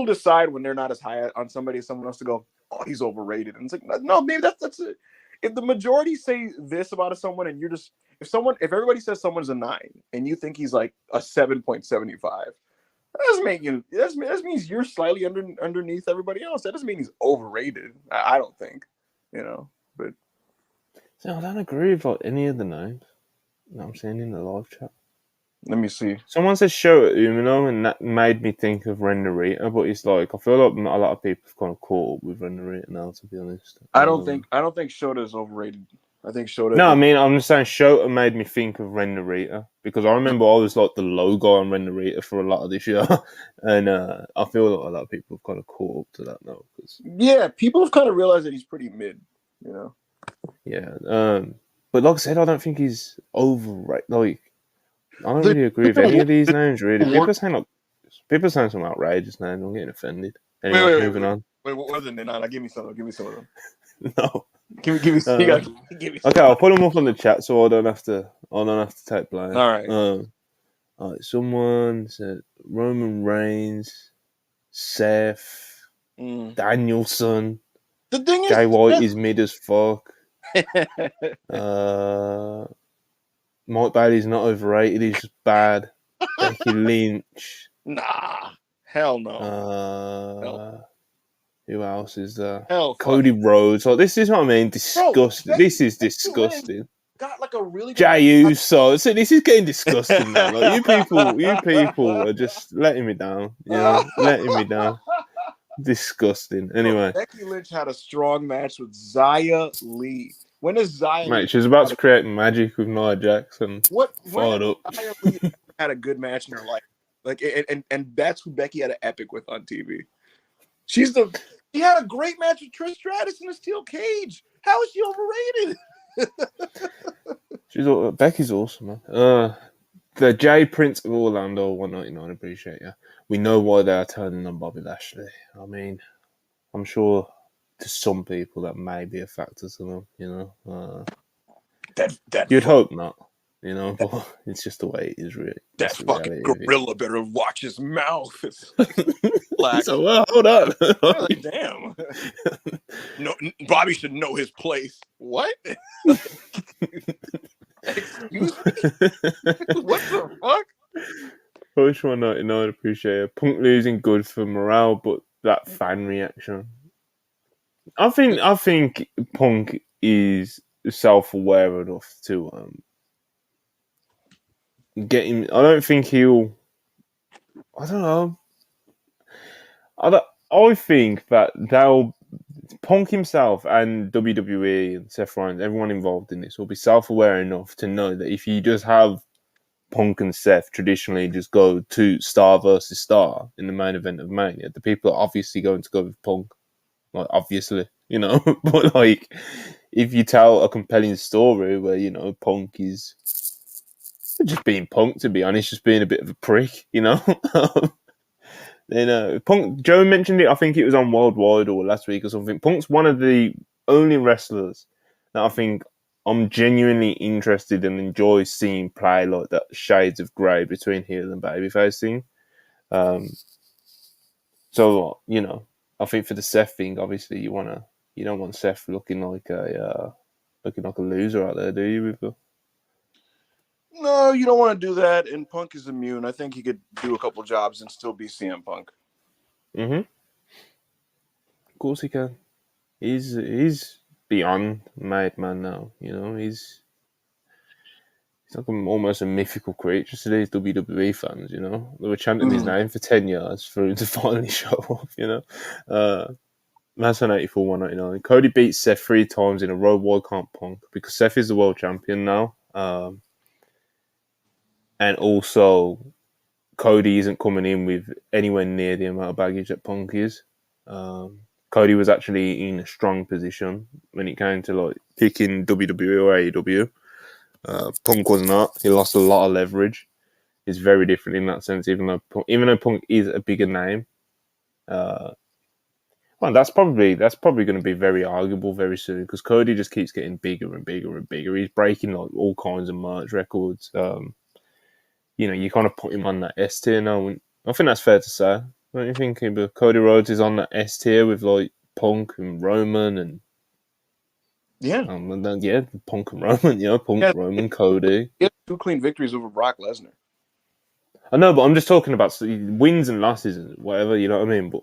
decide when they're not as high on somebody as someone else to go, oh, he's overrated, and it's like no, maybe that's it. If the majority say this about someone and if everybody says someone's a 9 and you think he's like a 7.75, that doesn't make you. That means you're slightly underneath everybody else. That doesn't mean he's overrated. I don't think, But So I don't agree with like any of the names that I'm seeing in the live chat. let me see. Someone says Shota Umino, and that made me think of Ren Narita, but it's like I feel like a lot of people have kind of caught up with Ren Narita now, to be honest. I don't think Shota is overrated. I think Shota. No, I mean I'm just saying Shota made me think of Ren Narita because I remember I was like the low guy on Ren Narita for a lot of this year, and I feel like a lot of people have kind of caught up to that now. Yeah, people have kind of realized that he's pretty mid. Yeah, but like I said, I don't think he's overrated. Like I don't really agree with any of these names. Really, people saying some outrageous names. I'm getting offended. Anyway, moving on. Wait, what was it? Nana, give me some of them. No. Give me some. Give me some. Okay, I'll put them up on the chat so I don't have to take blame. All right. All right. Someone said Roman Reigns, Seth, Danielson. The thing is, Jay White is mid as fuck. Mike Bailey's not overrated. He's just bad. Becky Lynch. Nah, hell no. Who else is there? Cody Rhodes. Like, this is what I mean. Disgusting. Bro, this is disgusting. Got like a really Jey Uso. So this is getting disgusting now. Like, you people are just letting me down. Letting me down. Disgusting. Anyway, Becky Lynch had a strong match with Xia Li. When is Xia? Mate, she was about to create magic with Nia Jax and fired up. Xia Li had a good match in her life. Like, and that's who Becky had an epic with on TV. She had a great match with Trish Stratus in a steel cage. How is she overrated? Becky's awesome, man. The J Prince of Orlando 199, appreciate you. We know why they are turning on Bobby Lashley. I mean, I'm sure to some people that may be a factor to them, You'd hope not, but it's just the way it is, really. That fucking gorilla better watch his mouth. Like, so, well, hold on. Like, damn. No, Bobby should know his place. What? Excuse me? What the fuck? Push 199, appreciate it. Punk losing good for morale, but that fan reaction. I think Punk is self-aware enough to get him. I don't think he'll. I don't know. I think that they'll Punk himself and WWE and Seth Rollins, everyone involved in this, will be self-aware enough to know that if you just have Punk and Seth traditionally just go to star versus star in the main event of Mania, the people are obviously going to go with Punk. Like, obviously, but like, if you tell a compelling story where, Punk is just being Punk, to be honest, just being a bit of a prick, Then Punk, Joe mentioned it, I think it was on Worldwide or last week or something. Punk's one of the only wrestlers that I think I'm genuinely interested and enjoy seeing play like that shades of grey between heel and babyface thing. So, I think for the Seth thing, obviously you don't want Seth looking like a loser out there, do you? No, you don't want to do that. And Punk is immune. I think he could do a couple jobs and still be CM Punk. Of course he can. He's beyond made man now. He's like almost a mythical creature to these WWE fans. They were chanting his name for 10 years for him to finally show up. That's an 84 199. Cody beats Seth 3 times in a row. Why can't Punk? Because Seth is the world champion now. And also, Cody isn't coming in with anywhere near the amount of baggage that Punk is. Cody was actually in a strong position when it came to like picking WWE or AEW. Punk was not. He lost a lot of leverage. He's very different in that sense, even though Punk is a bigger name. That's probably going to be very arguable very soon because Cody just keeps getting bigger and bigger and bigger. He's breaking like all kinds of merch records. You kind of put him on that S tier now. I think that's fair to say. Don't you think? But Cody Rhodes is on that S tier with like Punk and Roman and Yeah. And then, yeah, Punk and Roman, Punk, Yeah. Roman, Cody. He had 2 clean victories over Brock Lesnar. I know, but I'm just talking about wins and losses and whatever, you know what I mean? But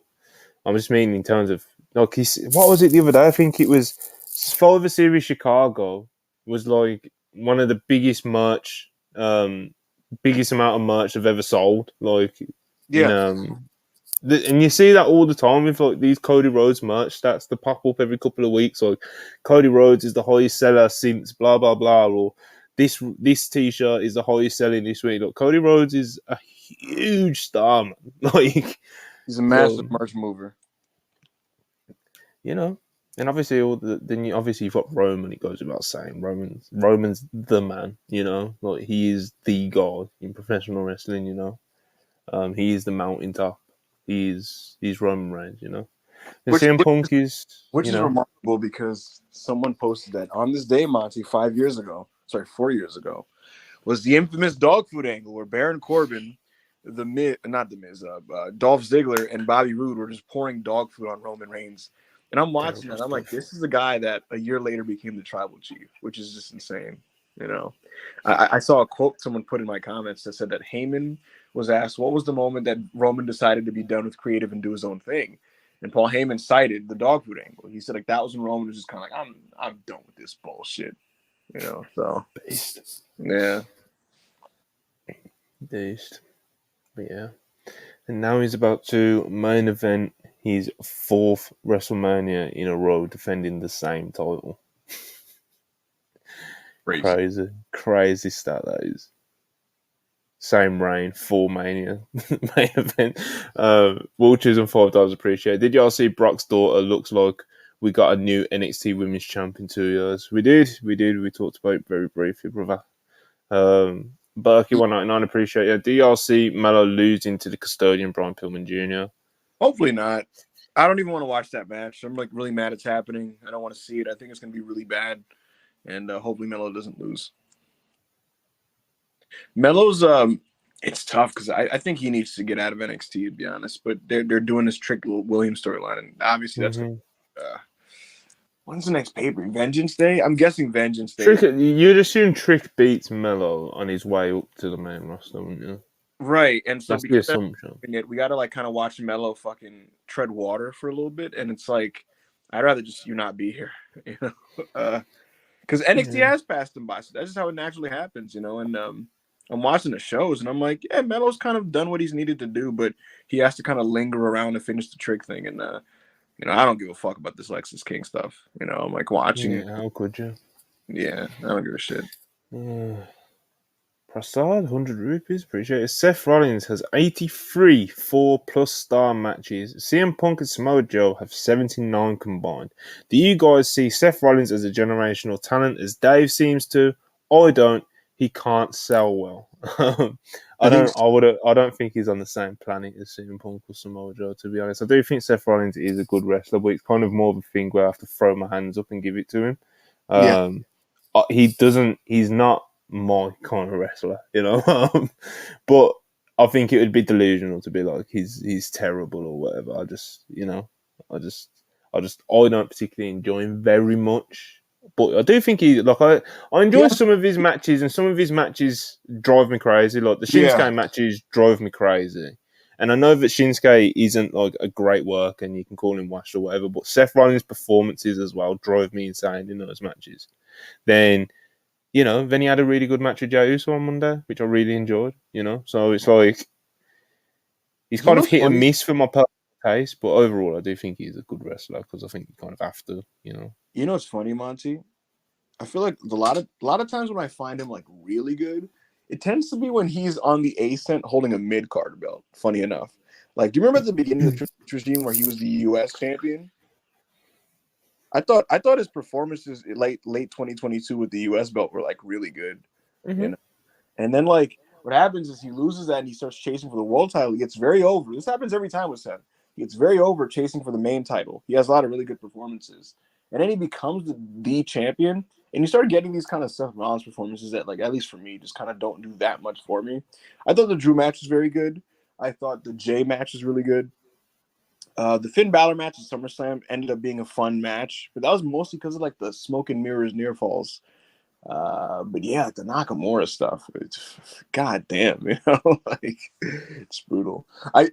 I'm just meaning in terms of, like, what was it the other day? I think it was Survivor Series Chicago was like one of the biggest amount of merch I've ever sold. Like, in Yeah. and you see that all the time with like these Cody Rhodes merch stats that pop up every couple of weeks. Like Cody Rhodes is the highest seller since blah blah blah, or this T-shirt is the highest selling this week. Look, Cody Rhodes is a huge star, man. Like, He's a massive so merch mover. you know, and obviously then obviously you've got Roman. It goes without saying, Roman's the man. You know, like he is the god in professional wrestling. You know, he is the mountaintop. He's Roman Reigns. You know. And Which CM Punk is, which is remarkable because someone posted that on this day, Monty, 4 years ago, was the infamous dog food angle where Baron Corbin, Dolph Ziggler and Bobby Roode were just pouring dog food on Roman Reigns. And I'm watching that. I'm like, this is the guy that a year later became the tribal chief, which is just insane. You know, I saw a quote someone put in my comments that said that Heyman was asked, what was the moment that Roman decided to be done with creative and do his own thing? And Paul Heyman cited the dog food angle. He said, like, that was when Roman was just kind of like, I'm done with this bullshit. You know, so beast. yeah. Beast. But yeah. And now he's about to main event his 4th WrestleMania in a row, defending the same title. Crazy stat that is. Same reign, 4 Mania main event. We'll choose on $5 appreciate. Did y'all see Brock's daughter? Looks like we got a new NXT Women's Champ in 2 years. We did. We talked about it very briefly, brother. Berkey 199 appreciate you. Do y'all see Mello losing to the custodian Brian Pillman Jr.? Hopefully not. I don't even want to watch that match. I'm like really mad it's happening. I don't want to see it. I think it's going to be really bad, and hopefully Mello doesn't lose. Mello's it's tough because I think he needs to get out of NXT, to be honest. But they're doing this Trick Williams storyline, and obviously that's when's the next paper? Vengeance Day? I'm guessing Vengeance Day. You'd assume Trick beats Mello on his way up to the main roster, wouldn't you? Right, and so that's the assumption. We got to like kind of watch Mello fucking tread water for a little bit, and it's like I'd rather just you not be here, you know, because NXT has passed him by. So that's just how it naturally happens, you know. And I'm watching the shows, and I'm like, yeah, Mello's kind of done what he's needed to do, but he has to kind of linger around and finish the Trick thing. And you know, I don't give a fuck about this Lexus King stuff. You know, I'm like watching. Yeah, how could you? Yeah, I don't give a shit. Prasad, 100 rupees, appreciate it. Seth Rollins has 83 4+ star matches. CM Punk and Samoa Joe have 79 combined. Do you guys see Seth Rollins as a generational talent, as Dave seems to? I don't. He can't sell well. I don't think he's on the same planet as CM Punk or Samoa Joe, to be honest. I do think Seth Rollins is a good wrestler, but it's kind of more of a thing where I have to throw my hands up and give it to him. He's not my kind of wrestler, you know. But I think it would be delusional to be like he's terrible or whatever. I don't particularly enjoy him very much. But I do think I enjoy some of his matches, and some of his matches drive me crazy. Like the Shinsuke matches drive me crazy. And I know that Shinsuke isn't like a great worker, and you can call him washed or whatever, but Seth Rollins' performances as well drive me insane in those matches. Then he had a really good match with Jey Uso on Monday, which I really enjoyed, So it's like he's kind of hit and miss for my personal taste, but overall I do think he's a good wrestler because I think you kind of have to, You know what's funny, Monty? I feel like a lot of times when I find him like really good, it tends to be when he's on the ascent holding a mid-card belt, funny enough. Like, do you remember at the beginning of the regime where he was the US champion? I thought his performances late 2022 with the US belt were like really good. You know? And then like what happens is he loses that and he starts chasing for the world title. He gets very over. This happens every time with Seth. He gets very over chasing for the main title. He has a lot of really good performances. And then he becomes the champion. And you start getting these kind of Seth Rollins performances that, like, at least for me, just kind of don't do that much for me. I thought the Drew match was very good. I thought the Jay match was really good. The Finn Balor match at SummerSlam ended up being a fun match, but that was mostly because of like the smoke and mirrors near falls. But yeah, the Nakamura stuff, it's goddamn, like it's brutal. I'm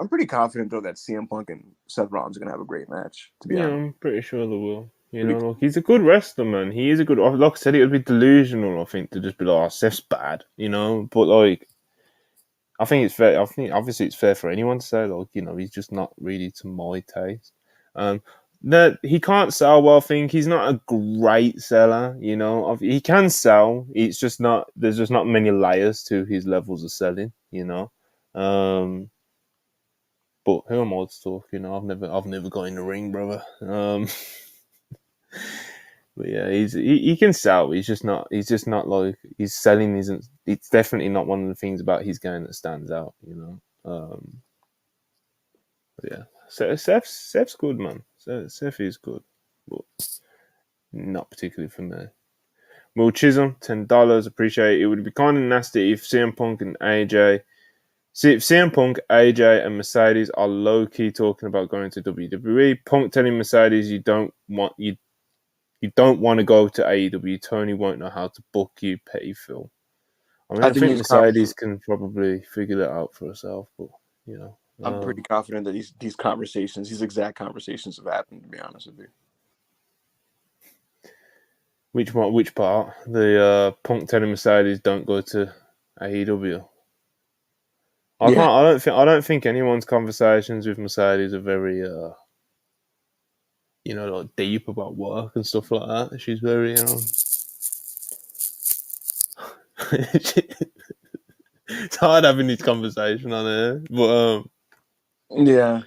pretty confident though that CM Punk and Seth Rollins are gonna have a great match. To be Yeah, honest, I'm pretty sure they will. pretty. Like, he's a good wrestler, man. He is a good. Like I said, it would be delusional, I think, to just be like, "Oh, Seth's bad," But like, I think it's fair. I think obviously it's fair for anyone to say, like, he's just not really to my taste. Um, that he can't sell well. I think he's not a great seller. He can sell. It's just not. There's just not many layers to his levels of selling. Um, but who am I to talk? I've never got in the ring, brother. But yeah, he can sell. He's just not. He's just not like his selling isn't. It's definitely not one of the things about his game that stands out. But yeah, Seth's good, man. Seth is good, but not particularly for me. Will Chisholm, $10. Appreciate it. It would be kind of nasty if CM Punk and AJ. See, if CM Punk, AJ, and Mercedes are low key talking about going to WWE, Punk telling Mercedes you don't want to go to AEW. Tony won't know how to book you, petty Phil. I mean, I I think think he's confident. Mercedes can probably figure that out for herself, but you know, I'm pretty confident that these exact conversations have happened. To be honest with you. which one? Which part? The Punk telling Mercedes don't go to AEW. I can't. Yeah. I don't think. I don't think anyone's conversations with Mercedes are very, like deep about work and stuff like that. She's very, it's hard having this conversation on her, but Yeah.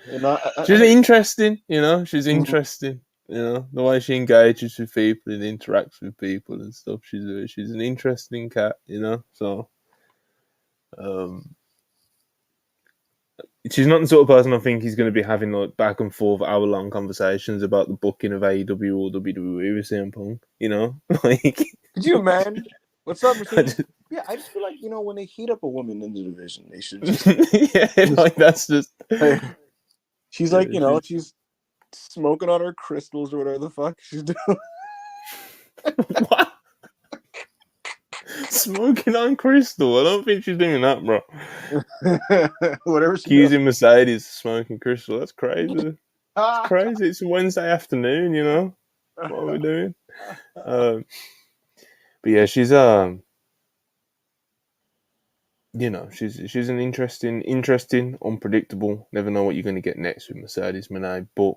she's interesting. She's Mhm. interesting. The way she engages with people and interacts with people and stuff. She's an interesting cat. So um, she's not the sort of person I think he's going to be having like back and forth hour-long conversations about the booking of AEW or WWE with CM Punk. Like Could you imagine? What's up, I Mercedes? just, Yeah, I just feel like when they heat up a woman in the division, they should just. yeah, like that's just She's like, yeah, she's she's smoking on her crystals or whatever the fuck she's doing. what? Smoking on Crystal. I don't think she's doing that, bro. Whatever she does. Accusing Mercedes of smoking Crystal. That's crazy. It's Ah. crazy. It's a Wednesday afternoon, What are we doing? Um, but yeah, she's an interesting, unpredictable. Never know what you're going to get next with Mercedes Moné, but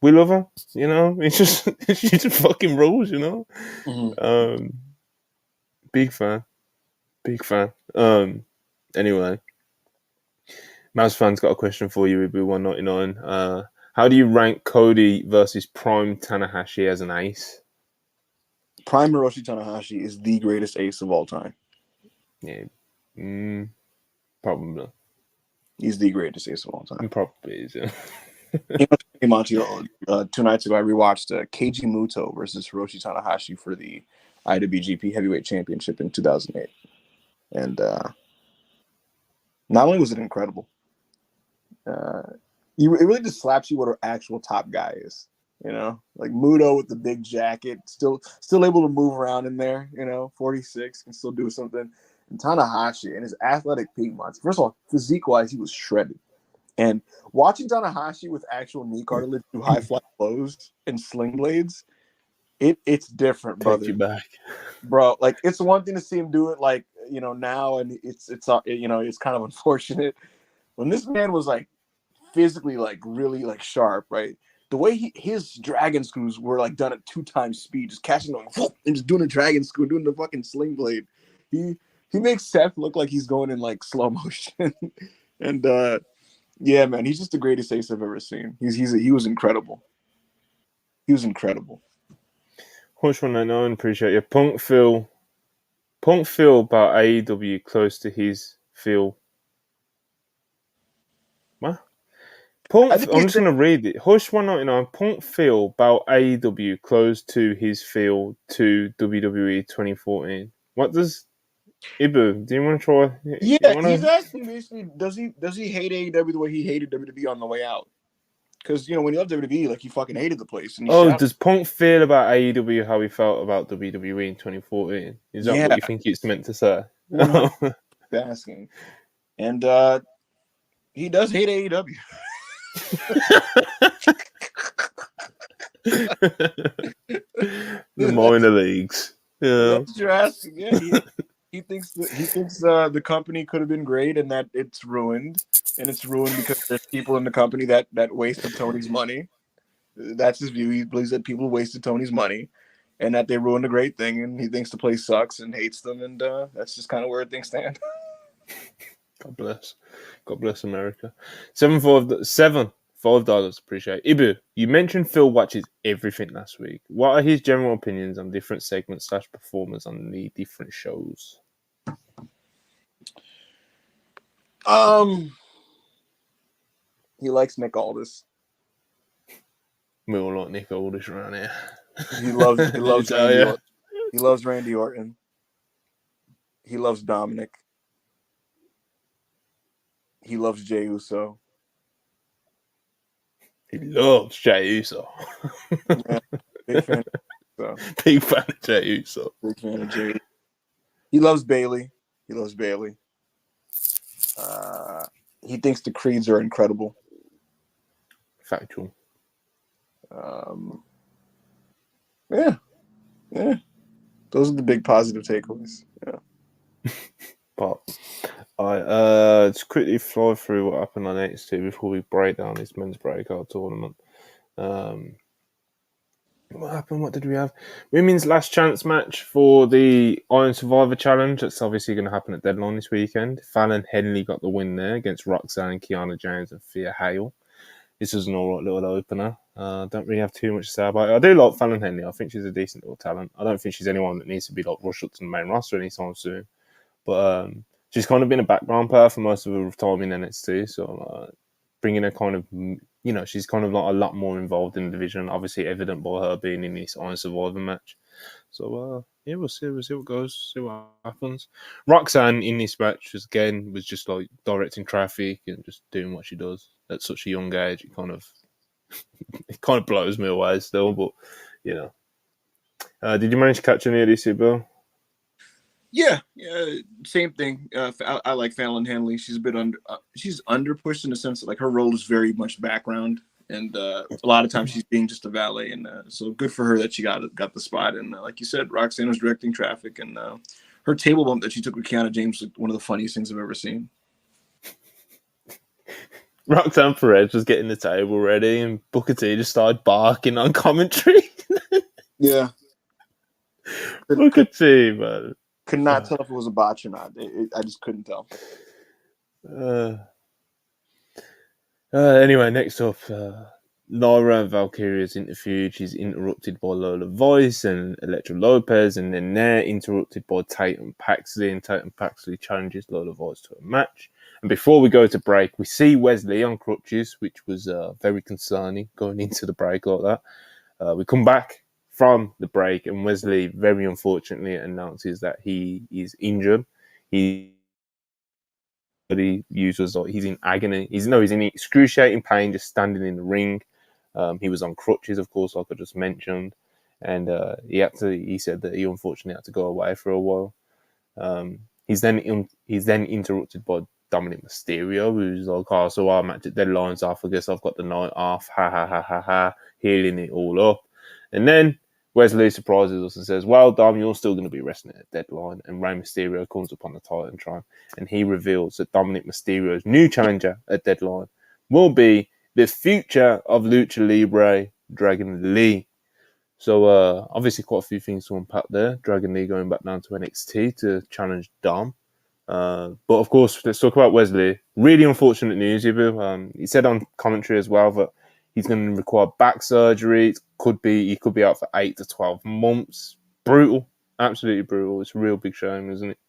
we love her. It's just she just fucking rules. Mhm. Um, big fan, big fan. Anyway, Mouse fan's got a question for you. Ibu 199. How do you rank Cody versus Prime Tanahashi as an ace? Prime Hiroshi Tanahashi is the greatest ace of all time. Yeah, probably. He's the greatest ace of all time. Probably is. Yeah. Monty, 2 nights ago, I rewatched Keiji Muto versus Hiroshi Tanahashi for the IWGP Heavyweight Championship in 2008. And not only was it incredible, it really just slaps you what an actual top guy is. Like Muto with the big jacket, still able to move around in there. 46 can still do something. And Tanahashi and his athletic peak months. First of all, physique wise, he was shredded. And watching Tanahashi with actual knee cartilage do high fly blows and sling blades, it's different, Take you brother. back. Bro, like it's one thing to see him do it like now, and it's it's kind of unfortunate when this man was like physically like really like sharp, right? The way his dragon screws were like done at 2 times speed, just catching them and just doing a dragon screw, doing the fucking sling blade. He makes Seth look like he's going in like slow motion, and yeah, man, he's just the greatest ace I've ever seen. He was incredible. He was incredible. Hush 199, appreciate you. Punk feel about AEW close to his feel. What? I think I'm he's just going to read it. Hush 199. Punk feel about AEW close to his feel to WWE 2014. What does Ibu? Do you want to try? You yeah, want he's to? asking basically, does he hate AEW the way he hated WWE on the way out? Because when he left WWE, like he fucking hated the place and he Oh, shouted. does Punk feel about AEW how he felt about WWE in 2014? Is that what Yeah, you think it's meant to say? 100 asking. And he does hate AEW. The minor leagues. Yeah. That's what you're asking. Yeah, he thinks the company could have been great and that it's ruined, and it's ruined because there's people in the company that wasted Tony's money. That's his view. He believes that people wasted Tony's money, and that they ruined a great thing. And he thinks the place sucks and hates them. And that's just kind of where things stand. God bless. God bless America. $7.5. Appreciate it. Ibu, you mentioned Phil watches everything last week. What are his general opinions on different segments / performers on the different shows? He likes Nick Aldis. We all like Nick Aldis around here. He loves Randy you? Orton. He loves Randy Orton. He loves Dominic. He loves Jey Uso. He loves Jey Uso. Yeah, big fan. So Big fan of Jey Uso. big fan of Jey. He loves Bailey. He loves Bailey. He thinks the Creeds are incredible. Factual. Yeah. Those are the big positive takeaways. Yeah. But let's quickly fly through what happened on NXT before we break down this men's breakout tournament. What happened? What did we have? Women's last chance match for the Iron Survivor Challenge. That's obviously going to happen at Deadline this weekend. Fallon Henley got the win there against Roxanne, Kiana James, and Thea Hale. This was an alright little opener. Don't really have too much to say about it. I do like Fallon Henley. I think she's a decent little talent. I don't think she's anyone that needs to be like rushed up to the main roster anytime soon. But she's kind of been a background player for most of her time in NXT. So bringing her kind of, she's kind of like a lot more involved in the division. Obviously evident by her being in this Iron Survivor match. So we'll see what goes, see what happens. Roxanne in this match was just like directing traffic and just doing what she does at such a young age. It kind of blows me away still, but did you manage to catch any of this, Bill? Yeah, same thing. I like Fallon Henley. She's a bit she's underpushed in the sense that like her role is very much background, and a lot of times she's being just a valet. And so good for her that she got the spot. And like you said, Roxanne was directing traffic, and her table bump that she took with Kiana James was one of the funniest things I've ever seen. Roxanne Perez was getting the table ready, and Booker T just started barking on commentary. Yeah, Booker T, man. Could not tell if it was a botch or not. I just couldn't tell. Anyway, next up, Lyra Valkyria is interviewed. She's interrupted by Lola Voice and Elektra Lopez, and then they're interrupted by Tatum Paxley, and Tatum Paxley challenges Lola Voice to a match. And before we go to break, we see Wesley on crutches, which was very concerning going into the break like that. We come back from the break, and Wesley very unfortunately announces that he is injured. He uses like he's in agony. He's in excruciating pain just standing in the ring. He was on crutches, of course, like I just mentioned, and he said that he unfortunately had to go away for a while. He's then interrupted by Dominic Mysterio, who's like, "Oh, so our match at Deadline's off. I guess I've got the night off. Ha ha ha ha ha." Healing it all up, and then Wesley surprises us and says, "Well, Dom, you're still going to be wrestling at Deadline." And Rey Mysterio comes up on the Titantron, and he reveals that Dominic Mysterio's new challenger at Deadline will be the future of Lucha Libre, Dragon Lee. So, obviously, quite a few things to unpack there. Dragon Lee going back down to NXT to challenge Dom. But of course, let's talk about Wesley. Really unfortunate news, Ibu. He said on commentary as well that he's going to require back surgery. He could be out for 8 to 12 months. Brutal, absolutely brutal. It's a real big shame, isn't it?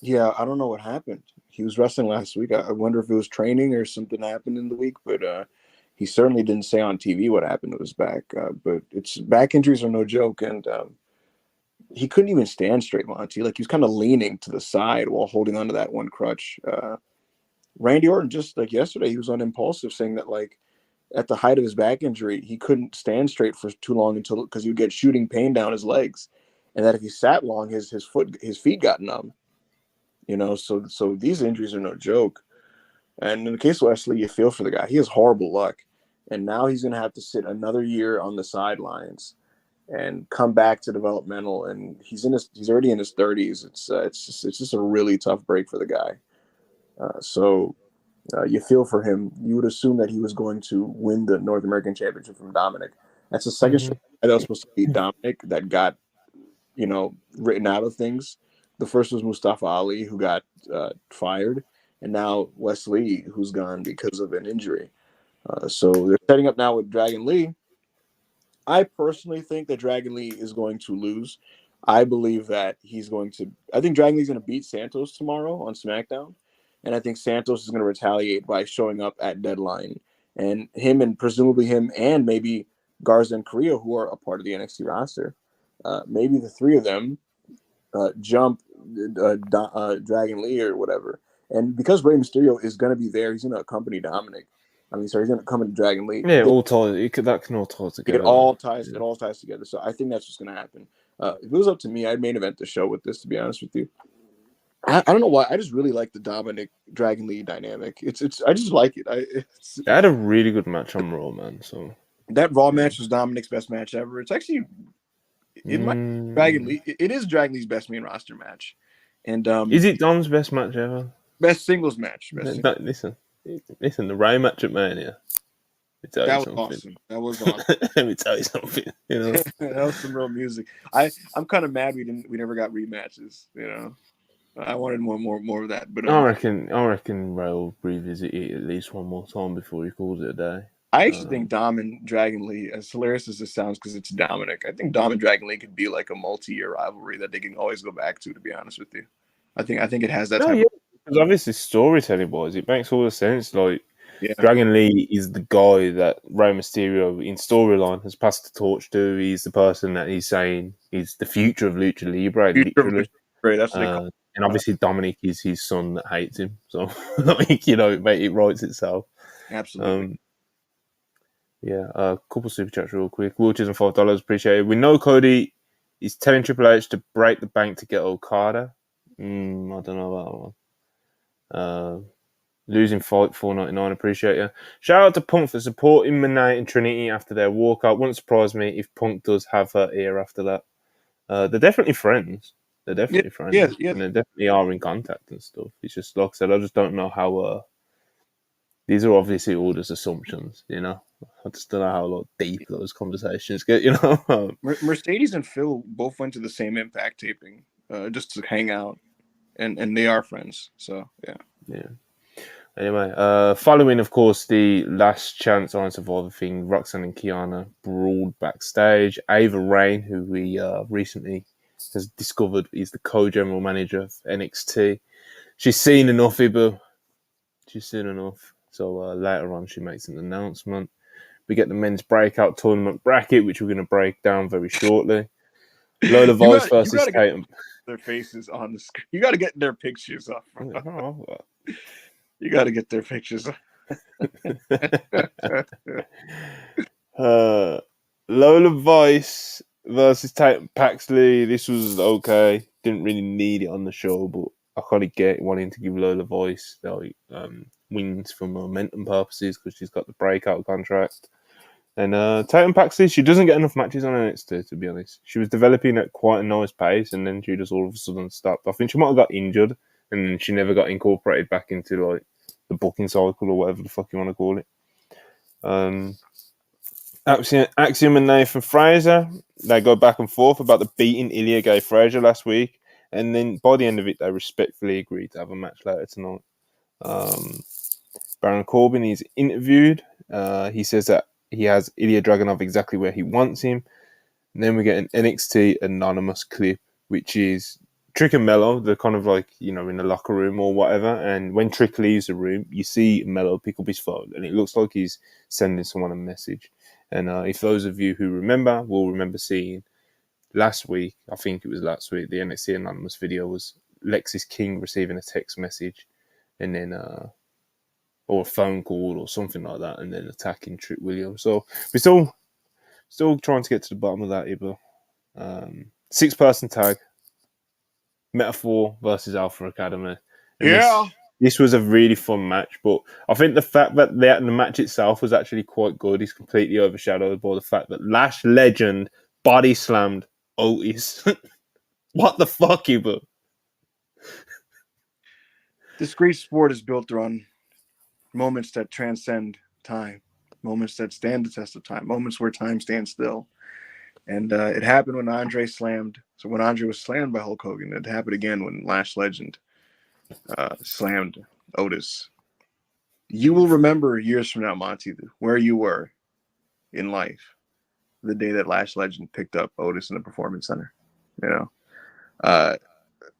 Yeah, I don't know what happened. He was wrestling last week. I wonder if it was training or something happened in the week, but he certainly didn't say on TV what happened to his back. But back injuries are no joke, and he couldn't even stand straight, Monty. Like he was kind of leaning to the side while holding onto that one crutch. Randy Orton just like yesterday, he was on Impulsive saying that like at the height of his back injury, he couldn't stand straight for too long because he would get shooting pain down his legs, and that if he sat long, his feet got numb. So these injuries are no joke. And in the case of Wesley, you feel for the guy. He has horrible luck, and now he's going to have to sit another year on the sidelines and come back to developmental. And he's already in his 30s. It's just a really tough break for the guy. So you feel for him. You would assume that he was going to win the North American Championship from Dominic. That's the second Mm-hmm. straight that was supposed to be Dominic that got written out of things. The first was Mustafa Ali, who got fired, and now Wesley, who's gone because of an injury. So they're setting up now with Dragon Lee. I personally think that Dragon Lee is going to lose. I believe that I think Dragon Lee's going to beat Santos tomorrow on SmackDown. And I think Santos is going to retaliate by showing up at Deadline. And presumably him and maybe Garza and Carrillo, who are a part of the NXT roster, maybe the three of them jump Dragon Lee or whatever. And because Rey Mysterio is going to be there, he's going to accompany Dominic. He's going to come into Dragon Lee. Yeah, all ties. That can all tie together. It all ties together. So I think that's what's going to happen. If it was up to me, I'd main event the show with this. To be honest with you, I don't know why. I just really like the Dominic Dragon Lee dynamic. I just like it. They had a really good match on Raw, man. So that Raw match was Dominic's best match ever. It's actually Dragon Lee. It is Dragon Lee's best main roster match. And is it Dom's best match ever? Best singles match. Listen, the Ray match at Mania. That was awesome. That was awesome. Let me tell you something. That was some real music. I'm kind of mad we never got rematches. I wanted more of that. But I reckon Ray will revisit it at least one more time before he calls it a day. I actually think Dom and Dragon Lee, as hilarious as it sounds, because it's Dominic, I think Dom and Dragon Lee could be like a multi-year rivalry that they can always go back to be honest with you, I think it has that. Because obviously storytelling wise, it makes all the sense. Like Dragon Lee is the guy that Rey Mysterio in storyline has passed the torch to. He's the person that he's saying is the future of Lucha Libre, literally. That's what and obviously Dominic is his son that hates him. So it writes itself. Absolutely. A couple super chats real quick. Wheelchairs and $5, appreciate it. We know Cody is telling Triple H to break the bank to get Okada. I don't know about that one. Losing fight $4.99, appreciate you. Shout out to Punk for supporting Monet and Trinity after their walkout. Wouldn't surprise me if Punk does have her ear after that. They're definitely friends. They're definitely friends. Yeah. And they definitely are in contact and stuff. It's just, like I said, I just don't know how... these are obviously all just assumptions, I just don't know how deep those conversations get, Mercedes and Phil both went to the same Impact taping just to hang out, and they are friends. So, yeah. Anyway, following, of course, the Last Chance Iron Survivor thing, Roxanne and Kiana brawled backstage. Ava Raine, who we recently has discovered is the co-general manager of NXT. She's seen enough, Ibu. She's seen enough. So later on, she makes an announcement. We get the men's breakout tournament bracket, which we're going to break down very shortly. Lola Vice versus Tatum. Their faces on the screen. You got to get their pictures up. You got to get their pictures up. Lola Vice versus Tatum Paxley. This was okay. Didn't really need it on the show, but I kind of get wanting to give Lola Vice wins for momentum purposes because she's got the breakout contract. And Tatum Paxley, she doesn't get enough matches on NXT, to be honest. She was developing at quite a nice pace, and then she just all of a sudden stopped. I think she might have got injured, and then she never got incorporated back into the booking cycle or whatever the fuck you want to call it. Axiom and Nathan Fraser, they go back and forth about the beating Ilya gave Fraser last week, and then by the end of it, they respectfully agreed to have a match later tonight. Baron Corbin is interviewed. He says that he has Ilya Dragunov exactly where he wants him. And then we get an NXT anonymous clip, which is Trick and Mello. They're kind of in the locker room or whatever. And when Trick leaves the room, you see Mello pick up his phone, and it looks like he's sending someone a message. And if those of you who remember will remember seeing last week, I think it was last week, the NXT anonymous video was Lexis King receiving a text message, and then or a phone call or something like that, and then attacking Trick Williams. So we're still trying to get to the bottom of that, Ibu. 6-person tag, Metaphor versus Alpha Academy, and Yeah. this was a really fun match. But I think the fact that the match itself was actually quite good is completely overshadowed by the fact that Lash Legend body slammed Otis. What the fuck, Ibu? This great sport is built around moments that transcend time, moments that stand the test of time, moments where time stands still. And it happened when Andre slammed. So when Andre was slammed by Hulk Hogan, it happened again when Lash Legend slammed Otis. You will remember years from now, Monty, where you were in life the day that Lash Legend picked up Otis in the Performance Center. You know, uh,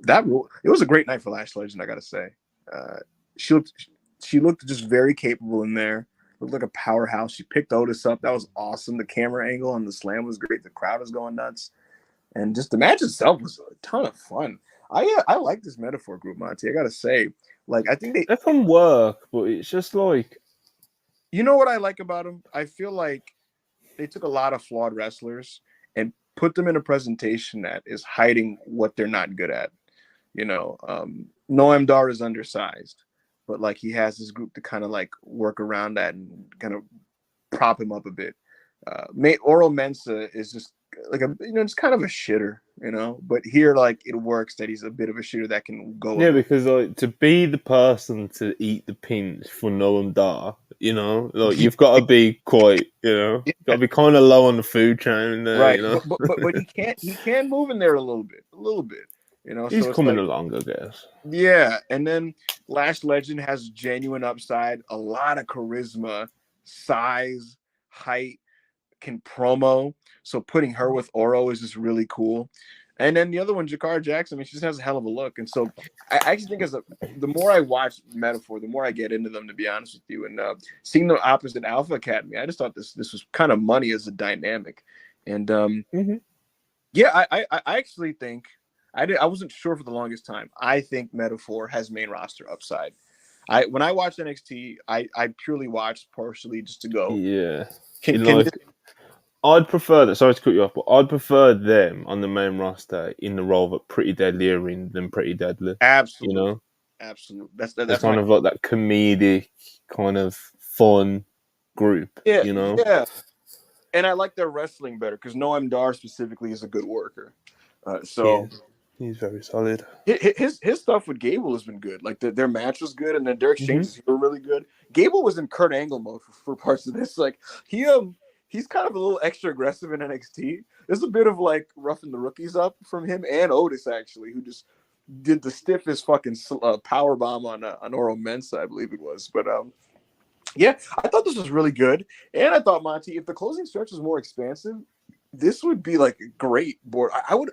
it was a great night for Lash Legend. I gotta say, uh, she looked just very capable in there. Looked like a powerhouse. She picked Otis up. That was awesome. The camera angle on the slam was great. The crowd was going nuts, and just the match itself was a ton of fun. I like this Metaphor group, Monty. I gotta say, like I think They can work, but it's just like, you know what I like about them? I feel like they took a lot of flawed wrestlers and put them in a presentation that is hiding what they're not good at. You know, Noam Dar is undersized, but like he has this group to kind of like work around that and kind of prop him up a bit. Oro Mensa is just like it's kind of a shitter, but here like it works that he's a bit of a shitter that can go. yeah, because like to be the person to eat the pinch for Noam Dar, like you've got to be quite, got to be kind of low on the food chain there, right? But he can move in there a little bit. He's So it's coming like, along, I guess. yeah, and then Lash Legend has genuine upside, a lot of charisma, size, height, can promo. So putting her with Oro is just really cool. And then the other one, Jakar Jackson, I mean, she just has a hell of a look. And so I actually think the more I watch Metaphor, the more I get into them, to be honest with you. And seeing the opposite Alpha Academy, I just thought this was kind of money as a dynamic. And yeah, I actually think I wasn't sure for the longest time. I think Metaphor has main roster upside. When I watched NXT, I purely watched partially just to go. Yeah. Can I'd prefer that. Sorry to cut you off, but I'd prefer them on the main roster in the role that Pretty Deadly are in than Pretty Deadly. absolutely, absolutely. That's kind of like that comedic, kind of fun group. Yeah, yeah. And I like their wrestling better because Noam Dar specifically is a good worker. So he's very solid. His stuff with Gable has been good. Like their match was good, and then their exchanges were really good. Gable was in Kurt Angle mode for parts of this. Like he's kind of a little extra aggressive in NXT. There's a bit of like roughing the rookies up from him and Otis actually, who just did the stiffest fucking power bomb on Oro Mensa, I believe it was. But yeah, I thought this was really good, and I thought, Monty, if the closing stretch was more expansive, this would be like a great board. I would.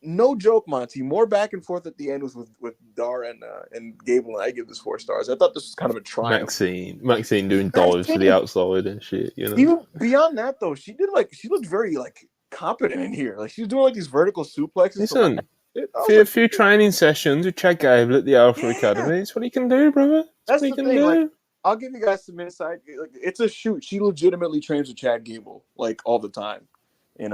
No joke, Monty. More back and forth at the end was with Dar and Gable, and I give this 4 stars. I thought this was kind of a triumph. Maxine doing dives to the outside and shit. Even beyond that, though, she looked very like competent in here. Like she was doing like these vertical suplexes. Listen, a few training sessions with Chad Gable at the Alpha Academy. It's what he can do, brother. That's the thing. Like, I'll give you guys some insight. Like, it's a shoot. She legitimately trains with Chad Gable like all the time, and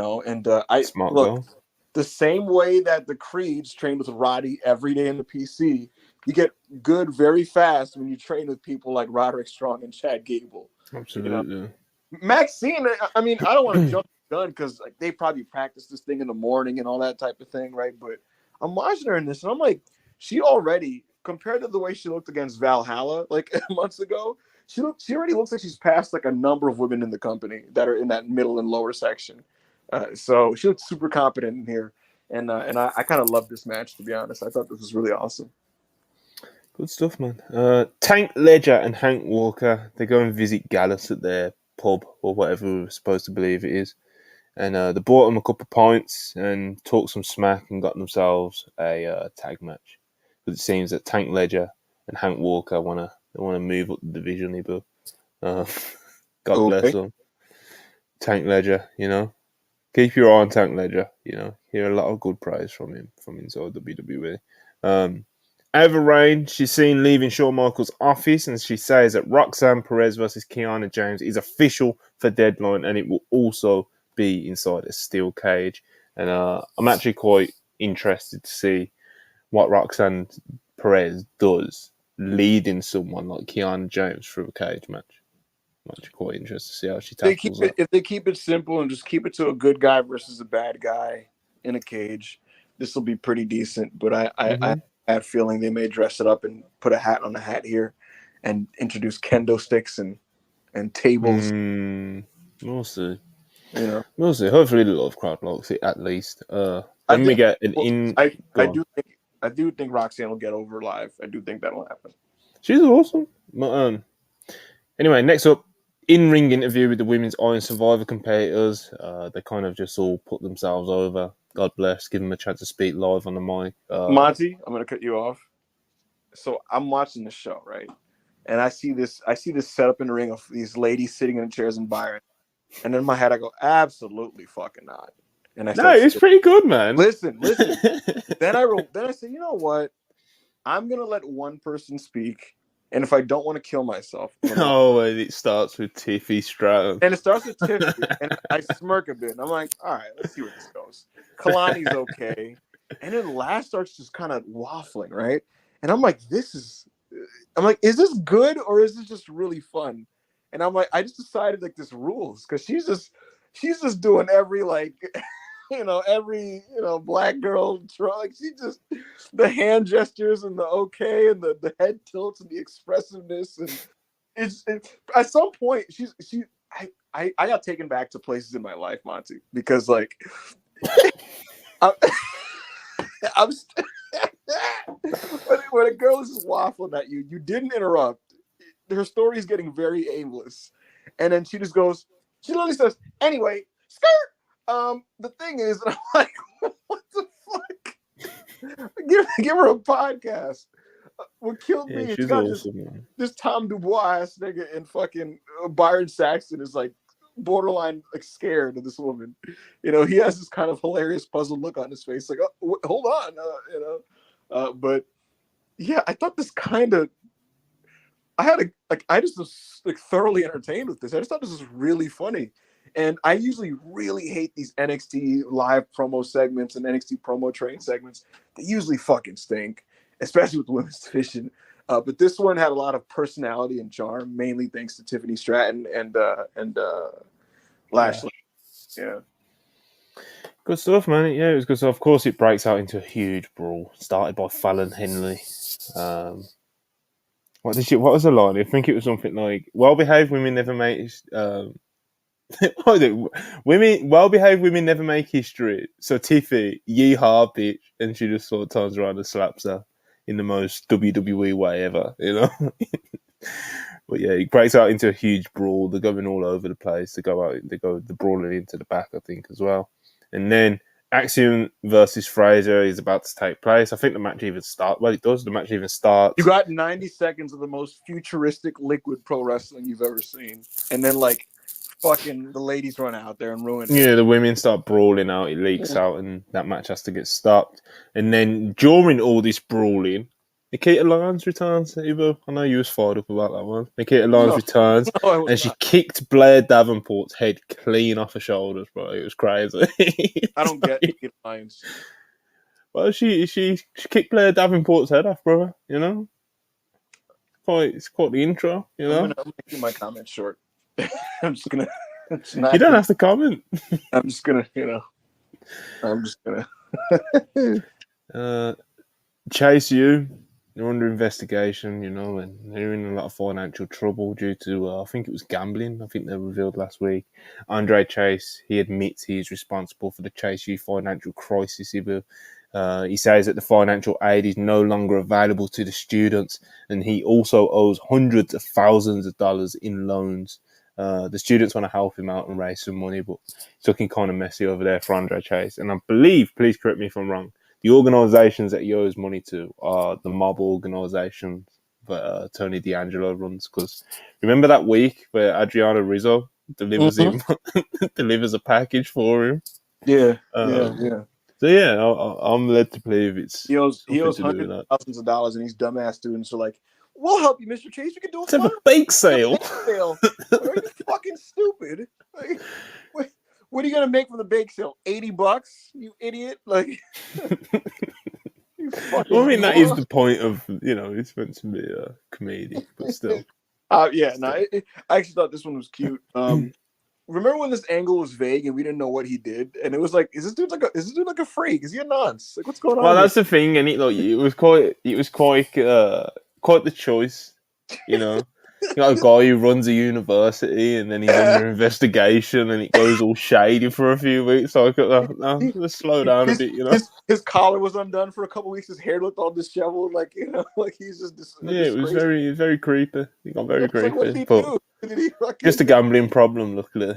Smart girl. The same way that the Creeds train with Roddy every day in the PC, you get good very fast when you train with people like Roderick Strong and Chad Gable. Absolutely. Maxine, I mean, I don't want to jump the gun because like they probably practice this thing in the morning and all that type of thing, right? But I'm watching her in this, and I'm like, she already, compared to the way she looked against Valhalla like months ago, she already looks like she's passed like a number of women in the company that are in that middle and lower section. So she looks super competent in here, and I kind of love this match, to be honest. I thought this was really awesome. Good stuff, man. Tank Ledger and Hank Walker, they go and visit Gallus at their pub or whatever we're supposed to believe it is, and they bought them a couple of pints and talked some smack and got themselves a tag match. But it seems that Tank Ledger and Hank Walker wanna move up the division, but God bless them. Tank Ledger, keep your eye on Tank Ledger. Hear a lot of good praise from him from inside WWE. Ava Rain, she's seen leaving Shawn Michaels' office, and she says that Roxanne Perez versus Kiana James is official for Deadline, and it will also be inside a steel cage. And I'm actually quite interested to see what Roxanne Perez does leading someone like Kiana James through a cage match. I'm actually quite interested to see how she tackles that. If they keep it simple and just keep it to a good guy versus a bad guy in a cage, this will be pretty decent. But I have a feeling they may dress it up and put a hat on the hat here and introduce kendo sticks and tables. We'll see. You know, we'll see. Hopefully, the love crowd likes it at least. Then we get an in. I do think Roxanne will get over live. I do think that'll happen. She's awesome. But, anyway, next up, in-ring interview with the Women's Iron Survivor competitors. They kind of just all put themselves over. God bless. Give them a chance to speak live on the mic. Monty, I'm going to cut you off. So I'm watching the show, right? And I see this setup in the ring of these ladies sitting in the chairs and Byron. And in my head, I go, absolutely fucking not. And it's pretty good, man. Listen. Then I say, you know what? I'm going to let one person speak. And if I don't want to kill myself. And it starts with Tiffy Stratton. And it starts with Tiffy. And I smirk a bit. And I'm like, all right, let's see where this goes. Kalani's okay. And then Lash starts just kind of waffling, right? And I'm like, is this good or is this just really fun? And I'm like, I just decided like this rules because she's just doing every like every black girl like she just the hand gestures and the okay and the head tilts and the expressiveness and it's at some point I got taken back to places in my life, Monty, because like I'm when a girl is just waffling at you didn't interrupt. Her story is getting very aimless, and then she literally says, "Anyway, skirt." The thing is, and I'm like, what the fuck? Give her a podcast. What killed me is awesome, this Tom Dubois ass nigga and fucking Byron Saxton is like borderline like scared of this woman. He has this kind of hilarious puzzled look on his face, like, oh, hold on, but yeah, I thought this kind of. I just was like thoroughly entertained with this. I just thought this was really funny. And I usually really hate these NXT live promo segments and NXT promo train segments. They usually fucking stink, especially with the women's division. But this one had a lot of personality and charm, mainly thanks to Tiffany Stratton and Lashley. Yeah. Good stuff, man. Yeah, it was good stuff. Of course, it breaks out into a huge brawl, started by Fallon Henley. What was the line? I think it was something like, well-behaved women never make... well-behaved women never make history. So Tiffy, yeehaw, bitch. And she just sort of turns around and slaps her in the most WWE way ever, But yeah, it breaks out into a huge brawl. They're going all over the place. They're brawling into the back, I think, as well. And then Axiom versus Fraser is about to take place. I think the match even starts. Well, it does. The match even starts. You got 90 seconds of the most futuristic liquid pro wrestling you've ever seen. And then, like, fucking the ladies run out there and ruin it. Yeah, the women start brawling out. It leaks out, and that match has to get stopped. And then during all this brawling, Nikita Lyons returns. Ivo, I know you was fired up about that one. Nikita Lyons returns, and she kicked Blair Davenport's head clean off her shoulders, bro. It was crazy. I don't get Nikita Lyons. Well, she kicked Blair Davenport's head off, brother. It's quite the intro. I'm gonna keep my comments short. I'm just gonna. You don't have to comment. I'm just gonna. Chase you. They're under investigation, and they're in a lot of financial trouble due to, I think it was gambling. I think they revealed last week. Andre Chase, he admits he's responsible for the Chase U financial crisis. He says that the financial aid is no longer available to the students, and he also owes hundreds of thousands of dollars in loans. The students want to help him out and raise some money, but it's looking kind of messy over there for Andre Chase. And I believe, please correct me if I'm wrong, the organisations that he owes money to are the mob organisations that Tony D'Angelo runs. Because remember that week where Adriano Rizzo delivers a package for him? Yeah, yeah. So yeah, I'm led to believe it's He owes something to do with hundreds that. of thousands of dollars, and these dumbass students are like, "We'll help you, Mr. Chase. We can do a Let's have a fundraiser. bake A sale. bake sale." Like, are you fucking stupid? Like, what are you gonna make from the bake sale? $80, you idiot! Like, you Well, I fucking mean, that is moron. the point of, it's meant to be a comedy, but still. Yeah, no, I actually thought this one was cute. Remember when this angle was vague and we didn't know what he did, and it was like, is this dude like a freak? Is he a nonce? Like, what's going Well, on here? that's the thing, and it was quite the choice, you know. You got a guy who runs a university, and then he's under investigation, and it goes all shady for a few weeks. So I thought, no, let's slow down a bit, you know. His collar was undone for a couple weeks. His hair looked all disheveled, like like he's just a Yeah, it was disgrace. very creepy. It got very It's like, what creepy, did he but do? Did he fucking? just a gambling problem, luckily,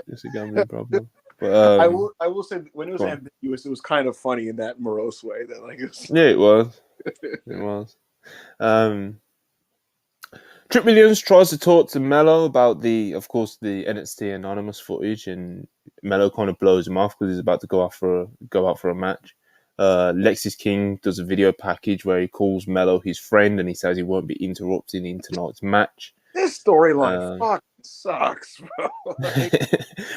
just a gambling problem. But I will say when it was go on. ambiguous, it was kind of funny in that morose way. That like it was. Yeah, it was. It was. Trick Williams tries to talk to Mello about the NXT Anonymous footage, and Mello kind of blows him off because he's about to go out for a match. Lexis King does a video package where he calls Mello his friend, and he says he won't be interrupting in tonight's match. This storyline fucking sucks, bro.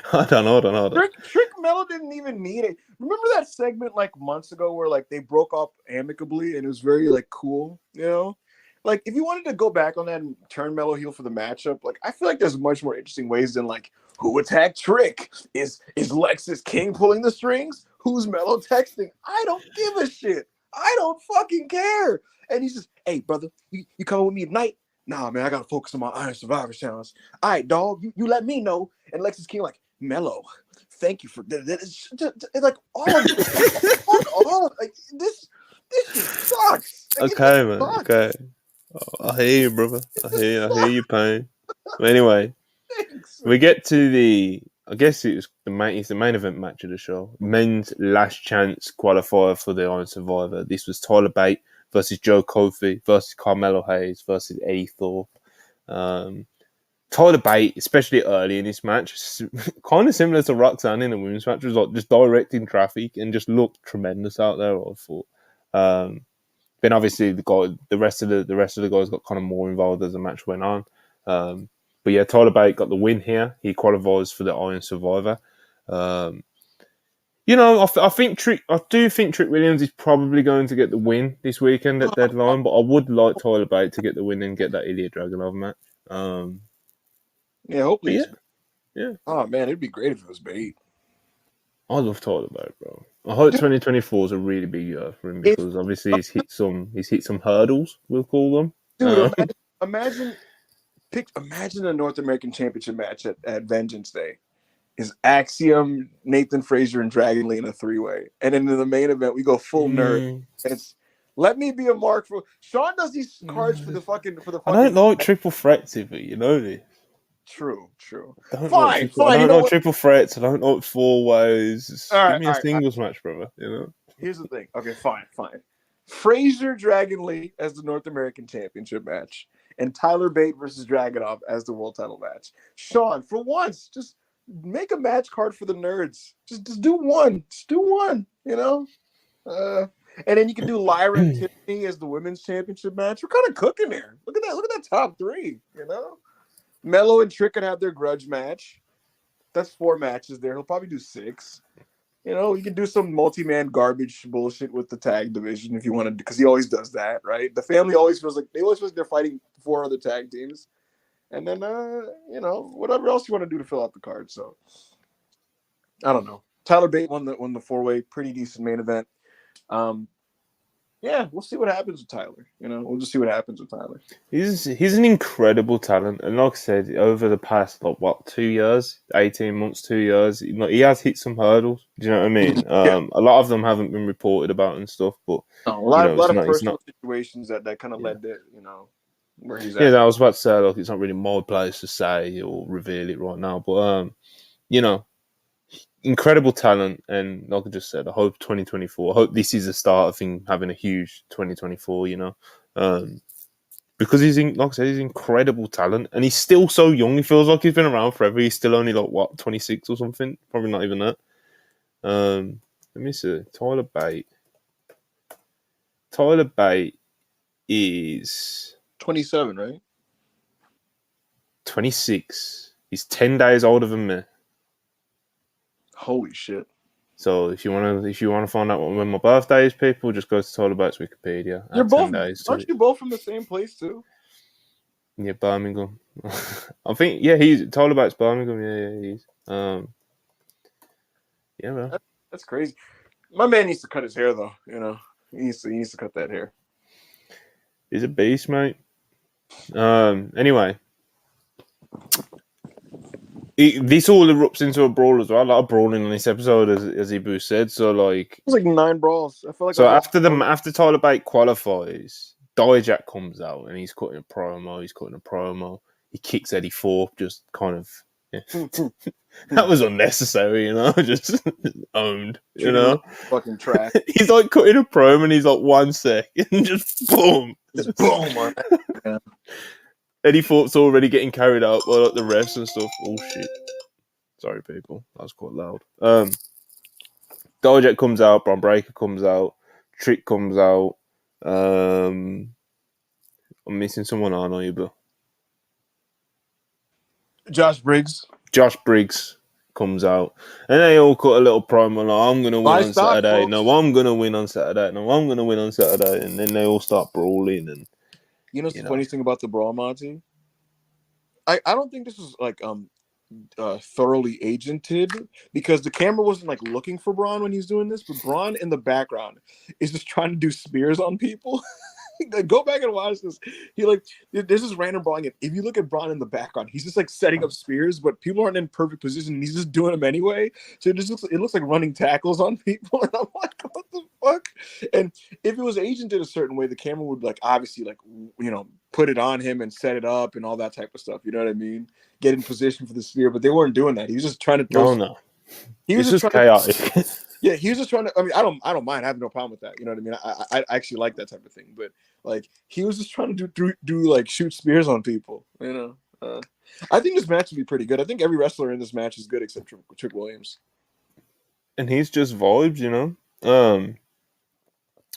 Hold on. Trick Mello didn't even need it. Remember that segment like months ago where like they broke up amicably and it was very like cool, you know? Like if you wanted to go back on that and turn Mello heel for the matchup, like I feel like there's much more interesting ways than like who attacked Trick? Is Lexis King pulling the strings? Who's Mello texting? I don't give a shit. I don't fucking care. And he's just, hey brother, you coming with me tonight? Nah, man, I gotta focus on my Iron Survivor challenge. All right, dog, you let me know. And Lexis King like, Mello, thank you for it's like all of it. all of like this shit sucks. Like, Okay, man. Sucks. Okay. I hear you, brother. I hear your pain. But anyway, Thanks. we get to I guess it's the main event match of the show. Men's last chance qualifier for the Iron Survivor. This was Tyler Bate versus Joe Kofi versus Carmelo Hayes versus Eddie Thorpe. Tyler Bate, especially early in this match, kind of similar to Roxanne in the women's match, was like just directing traffic and just looked tremendous out there. I thought. Then obviously the rest of the guys got kind of more involved as the match went on. But yeah, Tyler Bate got the win here. He qualifies for the Iron Survivor. I do think Trick Williams is probably going to get the win this weekend at Deadline, but I would like Tyler Bate to get the win and get that Ilya Dragunov match. Yeah, hopefully. Yeah. Oh man, it'd be great if it was Bate. I love Tyler Bate, bro. I hope 2024 is a really big year for him because obviously he's hit some hurdles, we'll call them. Dude, imagine a North American Championship match at Vengeance Day. Is Axiom, Nathan Frazier, and Dragon Lee in a 3-way, and then in the main event we go full nerd. It's let me be a mark for Sean does these cards for the fucking. I don't like triple threats, you know this. True. Fine. I don't like triple threats. I don't like 4-ways. Give me a singles match, brother. Here's the thing. Okay, fine. Frazier, Dragon Lee as the North American Championship match, and Tyler Bate versus Dragunov as the world title match. Sean, for once, just make a match card for the nerds. Just do one. And then you can do Lyra and Tiffany as the women's championship match. We're kind of cooking there. Look at that top 3, Mello and Trick could have their grudge match. That's 4 matches there. He'll probably do 6. You can do some multi-man garbage bullshit with the tag division if you want to, because he always does that, right? The family always feels like they're fighting 4 other tag teams. And then, whatever else you want to do to fill out the card. So, I don't know. Tyler Bate won the 4-way, pretty decent main event. Yeah, we'll see what happens with Tyler. We'll just see what happens with Tyler. He's an incredible talent, and like I said, over the past 2 years, 18 months, 2 years, he has hit some hurdles. Do you know what I mean? A lot of them haven't been reported about and stuff, but a lot of personal situations that kind of led to where he's at. Yeah, I was about to say, it's not really my place to say or reveal it right now, but incredible talent, and like I just said, I hope 2024. I hope this is the start of him having a huge 2024. Because he's incredible talent, and he's still so young. He feels like he's been around forever. He's still only 26 or something. Probably not even that. Let me see. Tyler Bate. Tyler Bate is 27, right? 26. He's 10 days older than me. Holy shit. So if you wanna find out when my birthday is, people just go to Tyler Bates Wikipedia. You're both 10 days to aren't it. you both from the same place too? Yeah, Birmingham. I think he's Tyler Bates Birmingham. Yeah, he's. Yeah, man. That's crazy. My man needs to cut his hair though. You know, he needs to cut that hair. He's a beast, mate. Anyway, this all erupts into a brawl as well. A lot of brawling on this episode, as Ibu said. So like, It was like 9 brawls. I feel like so after Tyler Bate qualifies, Dijak comes out and he's cutting a promo. He kicks Eddie Thorpe, just kind of. Yeah. That was unnecessary, you know. Just owned, you know. Fucking trash. He's like cutting a promo and he's like 1 second, just boom, Just boom. Yeah. Eddie Thorpe's already getting carried out by like the refs and stuff. Oh shit! Sorry, people. That was quite loud. Dijak comes out. Bron Breakker comes out. Trick comes out. I'm missing someone, aren't I? But Josh Briggs. Josh Briggs comes out, and they all cut a little promo. Like, I'm gonna win on Saturday. Folks. No, I'm gonna win on Saturday. No, I'm gonna win on Saturday. And then they all start brawling. And you know the funniest thing about the brawl, Monty? I don't think this was like thoroughly agented, because the camera wasn't like looking for Braun when he's doing this, but Braun in the background is just trying to do spears on people. Like, go back and watch this. He like there's this random brawling. If you look at Braun in the background, he's just like setting up spears, but people aren't in perfect position, and he's just doing them anyway. So it looks like running tackles on people, and I'm like, what the fuck? And if it was agented a certain way, the camera would like obviously like, you know, put it on him and set it up and all that type of stuff. You know what I mean? Get in position for the spear, but they weren't doing that. He was just trying to throw. Oh no, he was just chaotic. Yeah, he was just trying to. I mean, I don't mind. I have no problem with that. You know what I mean? I actually like that type of thing. But like, he was just trying to do like shoot spears on people. You know, I think this match would be pretty good. I think every wrestler in this match is good except Trick Williams. And he's just vibes, you know.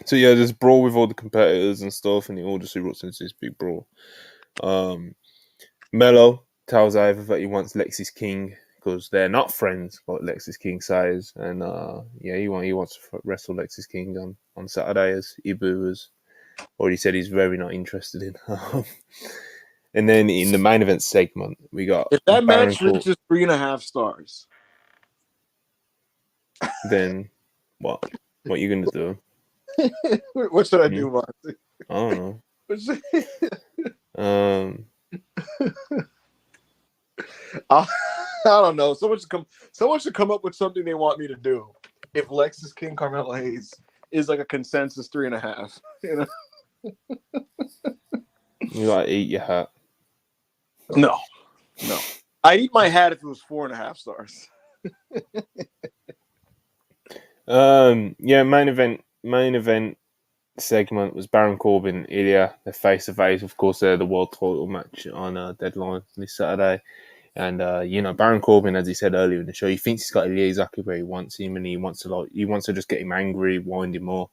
So yeah, there's brawl with all the competitors and stuff, and it all just erupts into this big brawl. Mello tells Ava that he wants Lexis King because they're not friends, like Lexis King says, and yeah, he wants to wrestle Lexis King on Saturday, as Ibu has already said he's very not interested in. And then in the main event segment, we got if that match reaches 3.5 stars, then what? What are you gonna do? What should I do, Monty? I don't know. I don't know. Someone should come up with something they want me to do. If Lexis King Carmelo Hayes is like a consensus 3.5, you know. You gotta eat your hat. No. I eat my hat if it was 4.5 stars. Yeah, main event segment was Baron Corbin, Ilya, the face of face. Of course, they're the world title match on Deadline this Saturday. And you know, Baron Corbin, as he said earlier in the show, he thinks he's got Ilya exactly where he wants him, and he wants to just get him angry, wind him up,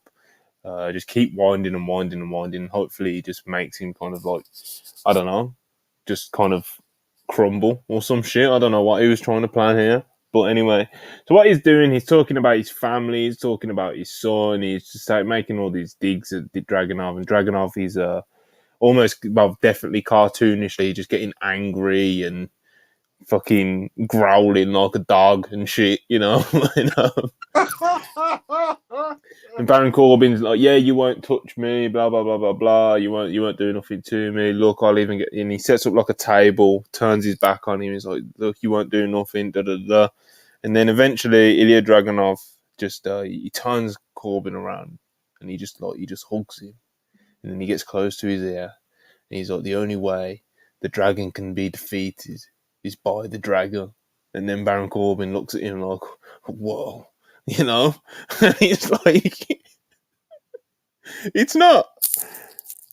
just keep winding. Hopefully, he just makes him kind of like, I don't know, just kind of crumble or some shit. I don't know what he was trying to plan here. But anyway, so what he's doing, he's talking about his family, he's talking about his son, he's just like making all these digs at Dragunov, and Dragunov is almost, well, definitely cartoonishly just getting angry and fucking growling like a dog and shit, you know. And Baron Corbin's like, yeah, you won't touch me, blah blah blah blah blah. You won't do nothing to me. Look, I'll even get. And he sets up like a table, turns his back on him. He's like, look, you won't do nothing. Da da da. And then eventually, Ilya Dragunov just he turns Corbin around, and he just hugs him, and then he gets close to his ear, and he's like, the only way the dragon can be defeated is by the dragon. And then Baron Corbin looks at him like, whoa. You know, and he's like, it's not.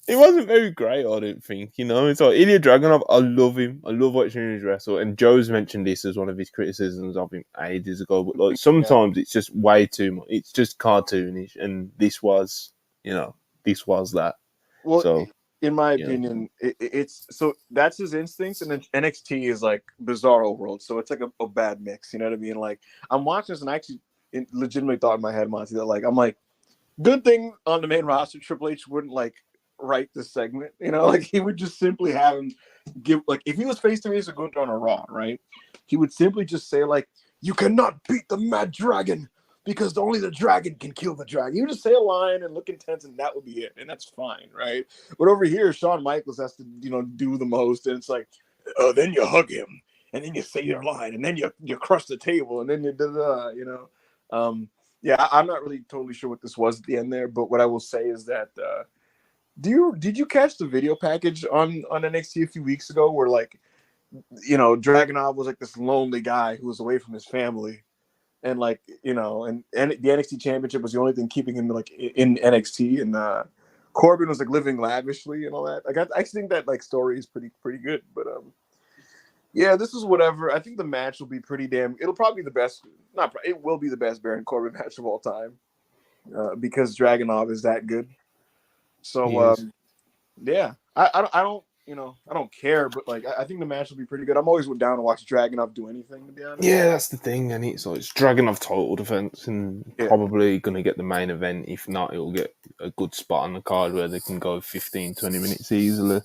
It wasn't very great, I don't think. It's like Ilya Dragunov. I love him. I love watching him wrestle. And Joe's mentioned this as one of his criticisms of him ages ago. But like Yeah. sometimes it's just way too much. It's just cartoonish, and this was that. Well, So in my you know, opinion, it's so that's his instincts, and then NXT is like Bizarro World, so it's like a bad mix. You know what I mean? Like I'm watching this, and I actually legitimately thought in my head, Monty, that like I'm like, good thing on the main roster, Triple H wouldn't like write this segment. Like he would just simply have him give like if he was face to face with Gunther on a Raw, right? He would simply just say like, "You cannot beat the Mad Dragon." Because only the dragon can kill the dragon. You just say a line and look intense, and that would be it, and that's fine, right? But over here, Shawn Michaels has to, do the most, and it's like, then you hug him, and then you say your line, and then you crush the table, and then you yeah, I'm not really totally sure what this was at the end there, but what I will say is that did you catch the video package on NXT a few weeks ago where like Dragunov was like this lonely guy who was away from his family, and like and the NXT Championship was the only thing keeping him like in NXT, and Corbin was like living lavishly and all that. Like I actually think that like story is pretty good, but yeah, this is whatever. I think the match will be pretty damn. It'll probably be the best. Not it will be the best Baron Corbin match of all time because Dragunov is that good. he So is. yeah, I don't care, but like I think the match will be pretty good. I'm always down to watch Dragunov do anything, to be honest. Yeah, that's the thing, and it's dragging off title defense, and Yeah, probably going to get the main event. If not, it'll get a good spot on the card where they can go 15, 20 minutes easily.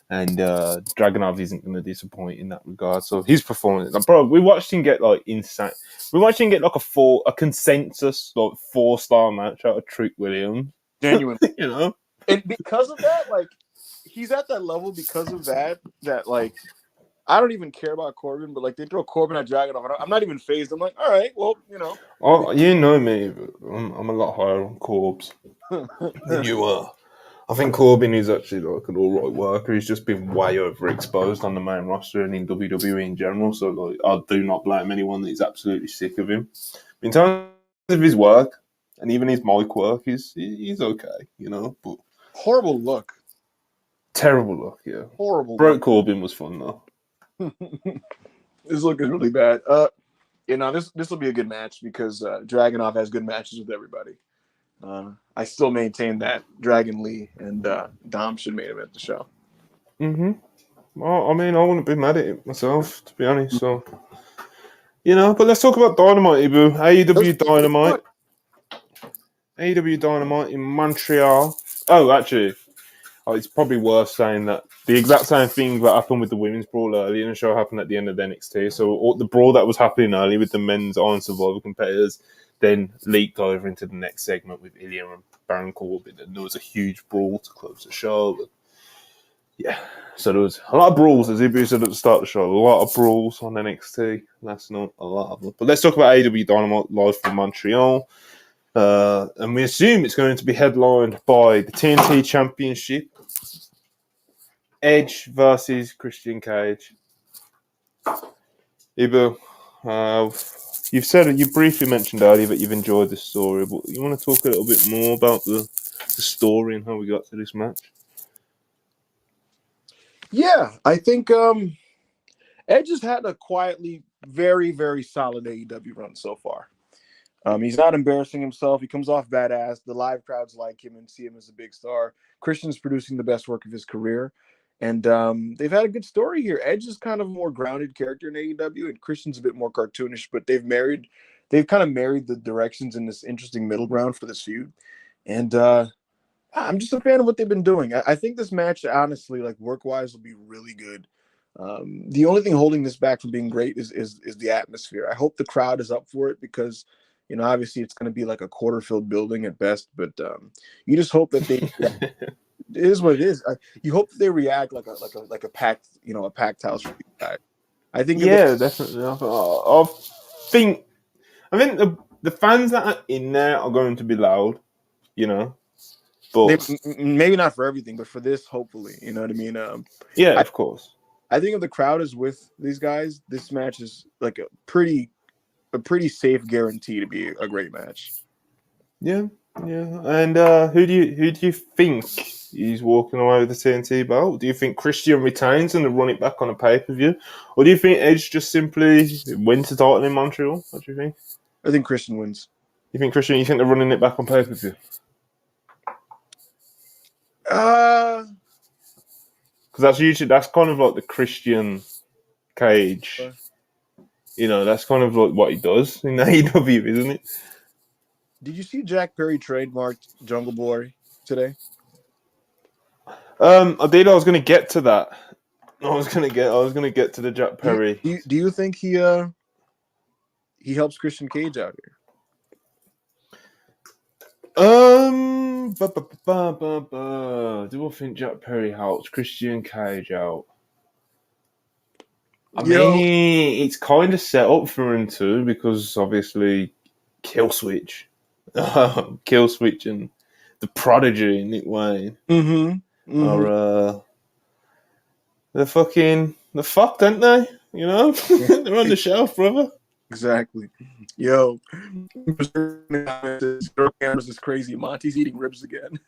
And Dragunov isn't going to disappoint in that regard. So his performance, like, bro, we watched him get like insane. We watched him get like a consensus like 4-star match out of Trick Williams. genuine. you know, And because of that, like he's at that level because of that like I don't even care about Corbin, but like they throw Corbin at Dragunov. I'm not even phased. I'm like, all right, well, oh, you know me, but I'm a lot higher on Corbs than you are. I think Corbin is actually like an all right worker. He's just been way overexposed on the main roster and in WWE in general. So like, I do not blame anyone that is absolutely sick of him. In terms of his work and even his mic work, he's okay, but horrible look. terrible luck. Yeah, Horrible Broke look. Corbin was fun though. This look is really bad. This will be a good match because Dragunov has good matches with everybody. I still maintain that Dragon Lee and Dom should main event the show. Mm-hmm. Well, I mean, I wouldn't be mad at it myself, to be honest. So, but let's talk about Dynamite, Ibu. Let's do it. AEW Dynamite in Montreal. Oh, actually, it's probably worth saying that the exact same thing that happened with the women's brawl earlier in the show happened at the end of the NXT. So the brawl that was happening early with the men's Iron Survivor competitors then leaked over into the next segment with Ilya and Baron Corbin, and there was a huge brawl to close the show. But yeah, so there was a lot of brawls, as Ibu said at the start of the show. A lot of brawls on NXT last night, a lot of them. But let's talk about AEW Dynamite live from Montreal. And we assume it's going to be headlined by the TNT Championship, Edge versus Christian Cage. Ibu, you briefly mentioned earlier that you've enjoyed the story, but you want to talk a little bit more about the story and how we got to this match? Yeah, I think Edge has had a quietly very, very solid AEW run so far. He's not embarrassing himself. He comes off badass. The live crowds like him and see him as a big star. Christian's producing the best work of his career. And they've had a good story here. Edge is kind of a more grounded character in AEW, and Christian's a bit more cartoonish, but they've kind of married the directions in this interesting middle ground for this feud. And I'm just a fan of what they've been doing. I think this match, honestly, like work-wise, will be really good. The only thing holding this back from being great is the atmosphere. I hope the crowd is up for it because obviously it's going to be like a quarter-filled building at best, but you just hope that they. It is what it is. You hope that they react like a packed a packed house for these guys. I think Yeah, definitely. Think I think the fans that are in there are going to be loud, but maybe not for everything, but for this, hopefully, you know what I mean. yeah, I, of course. I think if the crowd is with these guys, this match is like a pretty safe guarantee to be a great match. Yeah, Yeah, and who do you think is walking away with the TNT belt? Do you think Christian retains and they run it back on a pay-per-view, or do you think Edge just simply wins the title in Montreal? What do you think? I think Christian wins. You think Christian? You think they're running it back on pay-per-view? Uh, Because that's kind of like the Christian Cage. You know, that's kind of like what he does in AEW, isn't it? did you see Jack Perry trademarked Jungle Boy today? I did. I was going to get to that. I was going to get to the Jack Perry. Do you think he helps Christian Cage out here? Do I think Jack Perry helps Christian Cage out? I mean, it's kind of set up for him too, because obviously Kill Switch and the Prodigy Nick Wayne are they're fucked, aren't they? You know, they're on the shelf, brother. Exactly. Cameras is crazy. Monty's eating ribs again.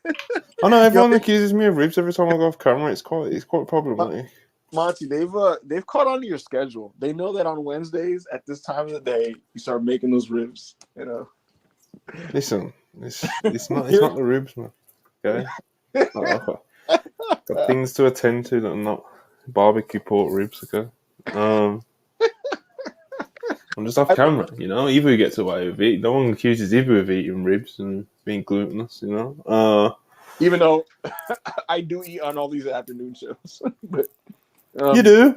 I know everyone accuses me of ribs every time I go off camera. It's quite problematic. Monty, they've caught on to your schedule. They know that on Wednesdays at this time of the day you start making those ribs. You know. Listen, it's not the ribs, man. Okay, got things to attend to that are not barbecue pork ribs. Okay, I'm just off camera. You know, Ibu gets away with it. No one accuses Ibu of eating ribs and being glutinous. You know, even though I do eat on all these afternoon shows, but. You do?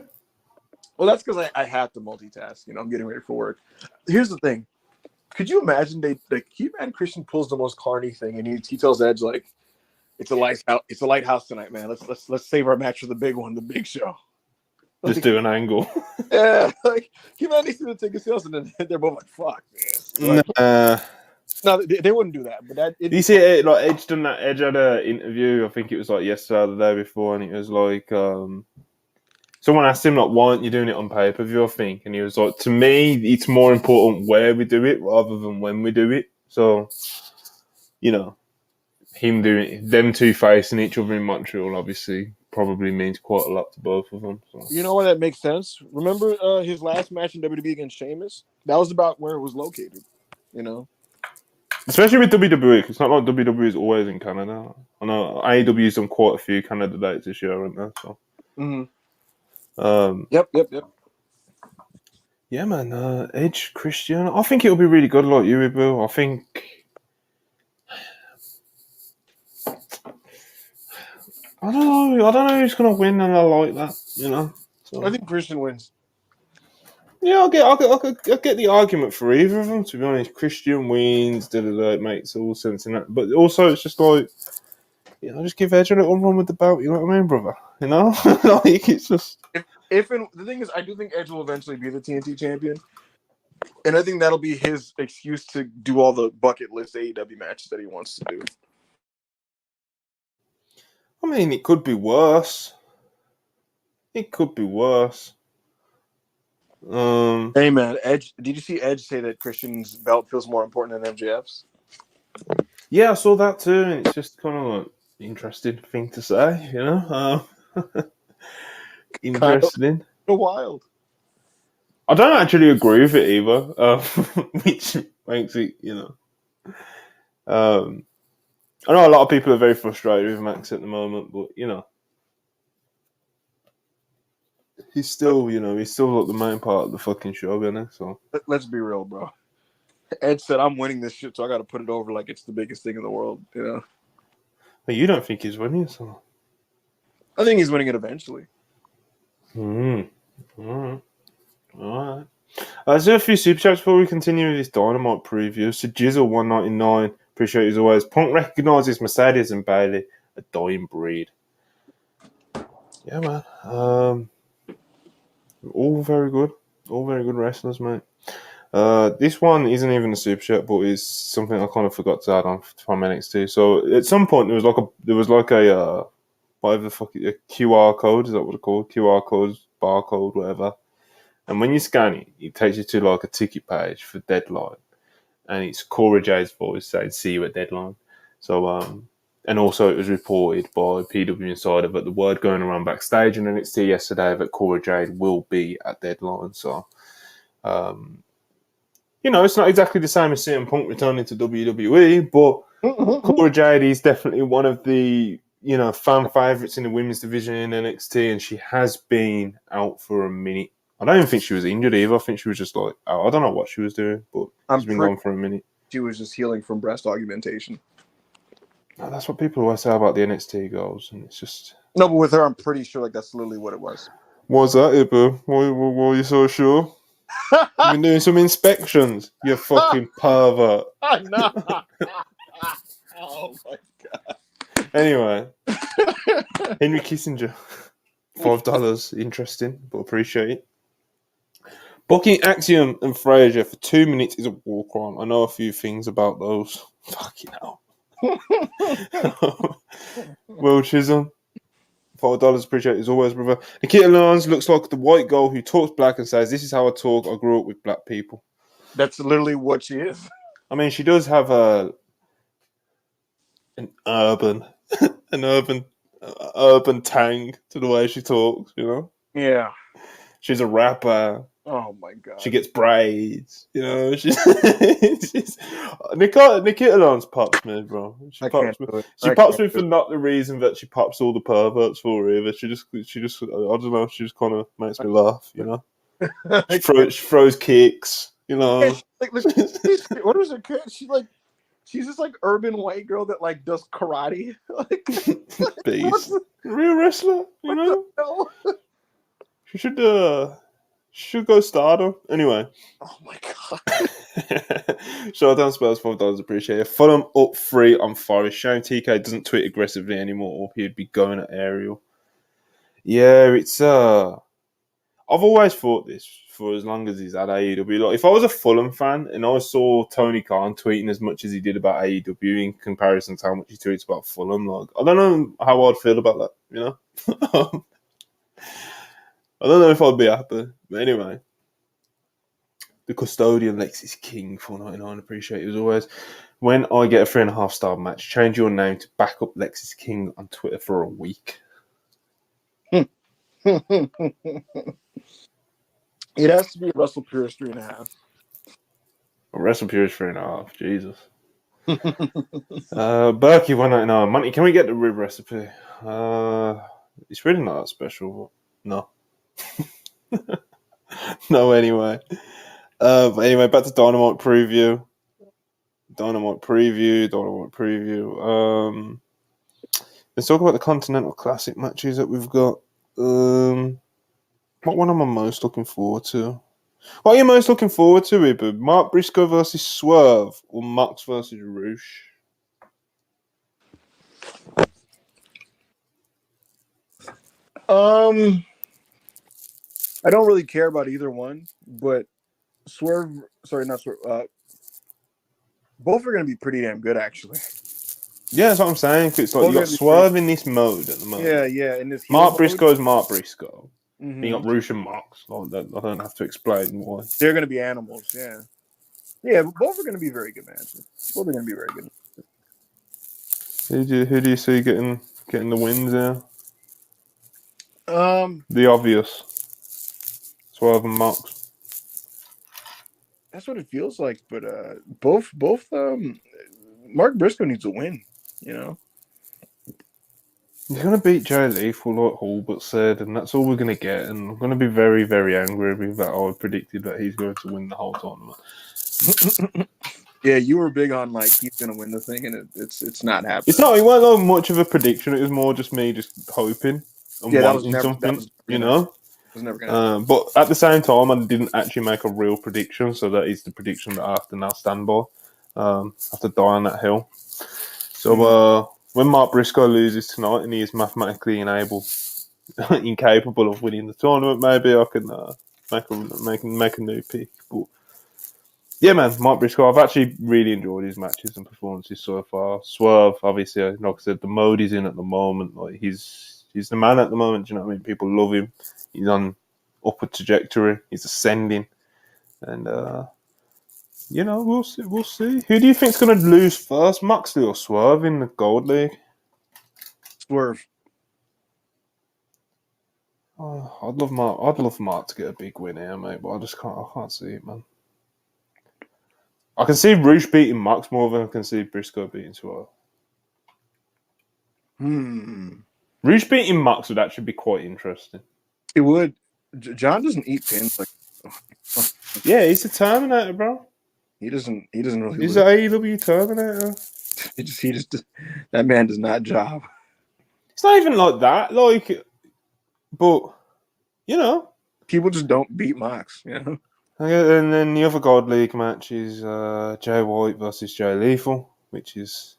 Well, that's because I have to multitask. You know, I'm getting ready for work. Here's the thing. Could you imagine Christian pulls the most Carney thing and he tells Edge like, it's a lighthouse tonight, man. Let's save our match for the big one, the big show. Just do an angle. Yeah, like he might need to take a sales and then they're both like, fuck, man. Like, no, they wouldn't do that. But you see it, like Edge done that. Edge had an interview, I think it was like yesterday or the day before, and it was like someone asked him, like, why aren't you doing it on pay-per-view, I think? And he was like, to me, it's more important where we do it rather than when we do it. So, you know, them two facing each other in Montreal, obviously, probably means quite a lot to both of them. So. You know why that makes sense? Remember his last match in WWE against Sheamus? That was about where it was located, you know? Especially with WWE, it's not like WWE is always in Canada. I know AEW's done quite a few Canada dates this year, haven't they? So. Mm-hmm. Yep. Yeah, man. Edge, Christian. I think it'll be really good, like you, Ibu. I think. I don't know who's gonna win, and I like that. You know. So. I think Christian wins. Yeah, I'll get the argument for either of them. To be honest, Christian wins. It makes all sense in that. But also, it's just like, you know, just give Edge a little run with the belt. You know what I mean, brother? You know, like it's just. The thing is, I do think Edge will eventually be the TNT champion, and I think that'll be his excuse to do all the bucket list AEW matches that he wants to do. I mean, it could be worse. Hey man, Edge. Did you see Edge say that Christian's belt feels more important than MJF's? Yeah, I saw that too, and it's just kind of an interesting thing to say, you know. Interesting. Kind of wild. I don't actually agree with it either, which makes it, you know. I know a lot of people are very frustrated with Max at the moment, but you know, he's still like the main part of the fucking show, isn't he? So let's be real, bro. Edge said, "I'm winning this shit, so I got to put it over like it's the biggest thing in the world." You know. But you don't think he's winning, so? I think he's winning it eventually. All right. Is there a few super chats before we continue with this Dynamite preview? So Jizzle 199, appreciate you as always. Punk recognises Mercedes and Bayley, a dying breed. Yeah, man. All very good wrestlers, mate. This one isn't even a super chat, but is something I kind of forgot to add on from NXT. So at some point there was like a whatever the fuck, a QR code, is that what it's called? QR code, barcode, whatever. And when you scan it, it takes you to like a ticket page for Deadline. And it's Cora J's voice saying, "See you at Deadline." So, and also it was reported by PW Insider that the word going around backstage in NXT yesterday that Cora Jade will be at Deadline. So, it's not exactly the same as CM Punk returning to WWE, but Cora Jade is definitely one of the, fan favourites in the women's division in NXT, and she has been out for a minute. I don't even think she was injured either. I think she was just like, I don't know what she was doing, but she's been gone for a minute. She was just healing from breast augmentation. No, that's what people always say about the NXT girls, and it's just... No, but with her, I'm pretty sure that's literally what it was. What's that, Ibu? Why are you so sure? You've been doing some inspections, you fucking pervert. No. Oh my god. Anyway, Henry Kissinger, $5. Interesting, but appreciate it. Booking Axiom and Frazier for 2 minutes is a war crime. I know a few things about those. Fucking hell. Will Chisholm, $5. Appreciate it as always, brother. Nikita Lyons looks like the white girl who talks black and says, "This is how I talk. I grew up with black people." That's literally what she is. I mean, she does have an urban tang to the way she talks, Yeah. She's a rapper. Oh my god. She gets braids, she's Nikita Lyons pops me, bro. She pops me for not the reason that she pops all the perverts for either. She just I don't know, she just kind of makes me laugh, She throws kicks, Yeah, what was her kid? She's just like urban white girl that like does karate. Beast. Real wrestler, She should go Stardom. Anyway. Oh my god. Showdown Spurs, $5. Appreciate it. Fulham up 3 on Forest. Shame TK doesn't tweet aggressively anymore, or he'd be going at Ariel. Yeah, it's I've always thought this for as long as he's at AEW. Like, if I was a Fulham fan and I saw Tony Khan tweeting as much as he did about AEW in comparison to how much he tweets about Fulham, like, I don't know how I'd feel about that, I don't know if I'd be happy. But anyway. The custodian Lexis King, $4.99. Appreciate it as always. When I get a 3.5-star match, change your name to Backup Lexis King on Twitter for a week. It has to be Russell Purist 3.5. Russell Purist 3.5. Jesus. Berkey $1.99. Monty, can we get the rib recipe? It's really not that special. No. No, anyway. But anyway, back to Dynamite preview. Let's talk about the Continental Classic matches that we've got. What one am I most looking forward to? What are you most looking forward to, Ibu? Mark Briscoe versus Swerve or Mox versus Roosh? I don't really care about either one, but both are going to be pretty damn good, actually. Yeah, that's what I'm saying. It's like you got Swerve in this mode at the moment. Yeah. In this Mark Briscoe is Mark Briscoe. Mm-hmm. You got Roosh and Mox. I don't have to explain why. They're going to be animals, yeah. Yeah, but both are going to be very good matches. Both are going to be very good. Who do you see getting the wins there? The obvious. Swerve and Mox. That's what it feels like, but both Mark Briscoe needs a win, He's going to beat Jay Lethal, like Hulbert said, and that's all we're going to get. And I'm going to be very, very angry with that. I predicted that he's going to win the whole tournament. Yeah, you were big on like he's going to win the thing, and it's not happening. It wasn't much of a prediction. It was more just me just hoping and wanting something, It was never going to happen. But at the same time, I didn't actually make a real prediction, so that is the prediction that I have to now stand by. I have to die on that hill. So when Mark Briscoe loses tonight and he is mathematically incapable of winning the tournament, maybe I can make a new pick. But yeah, man, Mark Briscoe, I've actually really enjoyed his matches and performances so far. Swerve, obviously, like I said, the mode he's in at the moment, like he's the man at the moment. Do you know what I mean? People love him. He's on upward trajectory. He's ascending, and We'll see. We'll see. Who do you think's going to lose first, Moxley or Swerve in the Gold League? Swerve. Oh, I'd love Mark to get a big win here, mate, but I can't see it, man. I can see Roosh beating Mox more than I can see Briscoe beating Swerve. Roosh beating Mox would actually be quite interesting. It would. John doesn't eat pins like. Yeah, he's a Terminator, bro. He doesn't really. He's an AEW Terminator. He just that man does not job. It's not even like that, but people just don't beat Mox, And then the other Gold League match is Jay White versus Jay Lethal, which is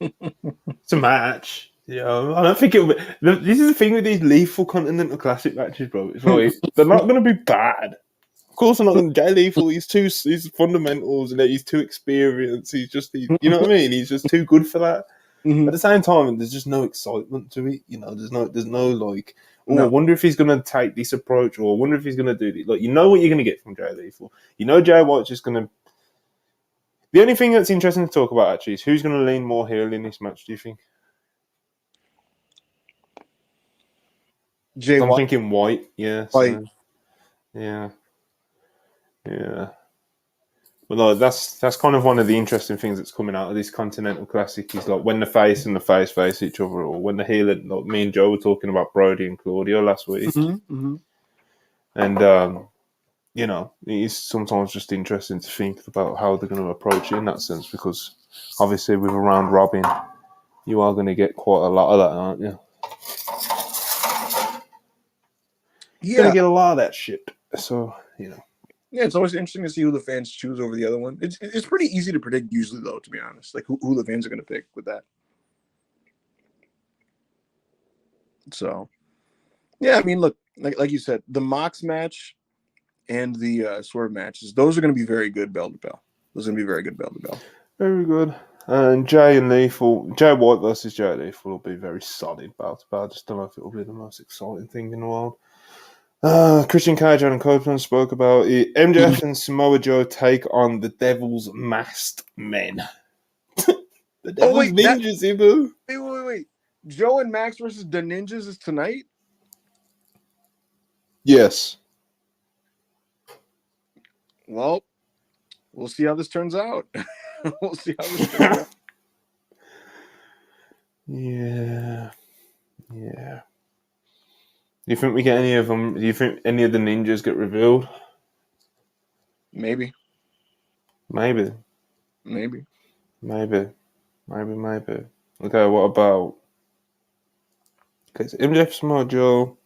it's a match. I don't think it'll be. This is the thing with these Lethal Continental Classic matches, bro. It's like they're not going to be bad. Of course, they're not going to. Jay Lethal, he's fundamentals and he's too experienced. You know what I mean? He's just too good for that. Mm-hmm. At the same time, there's just no excitement to it. There's no like. No. I wonder if he's going to take this approach, or I wonder if he's going to do this. Like, you know what you're going to get from Jay Lethal. Jay White's just going to. The only thing that's interesting to talk about actually is who's going to lean more heel in this match. Do you think? Jay I'm White. thinking White. Yeah. White. Yeah. But no, that's kind of one of the interesting things that's coming out of this Continental Classic is like when the face and the face each other, or when the heel. Like me and Joe were talking about Brody and Claudio last week, and it's sometimes just interesting to think about how they're going to approach it in that sense, because obviously with a round robin, you are going to get quite a lot of that, aren't you? You're going to get a lot of that shit. So Yeah, it's always interesting to see who the fans choose over the other one. It's pretty easy to predict usually, though, to be honest. Like who the fans are going to pick with that. So, yeah, I mean, look, like you said, the Mox match and the Swerve matches, those are going to be very good bell to bell. Those are going to be very good bell to bell. Very good. And Jay White versus Jay Lethal will be very solid bell to bell. I just don't know if it will be the most exciting thing in the world. Christian Cage and Copeland spoke about it. MJF and Samoa Joe take on the Devil's Masked Men. The Devil's Ninjas, Ibu. Wait. Joe and Max versus the Ninjas is tonight? Yes. Well, we'll see how this turns out. Yeah. Do you think we get any of them? Do you think any of the ninjas get revealed? Maybe. Okay, what about... Okay, so MJF, Samoa Joe.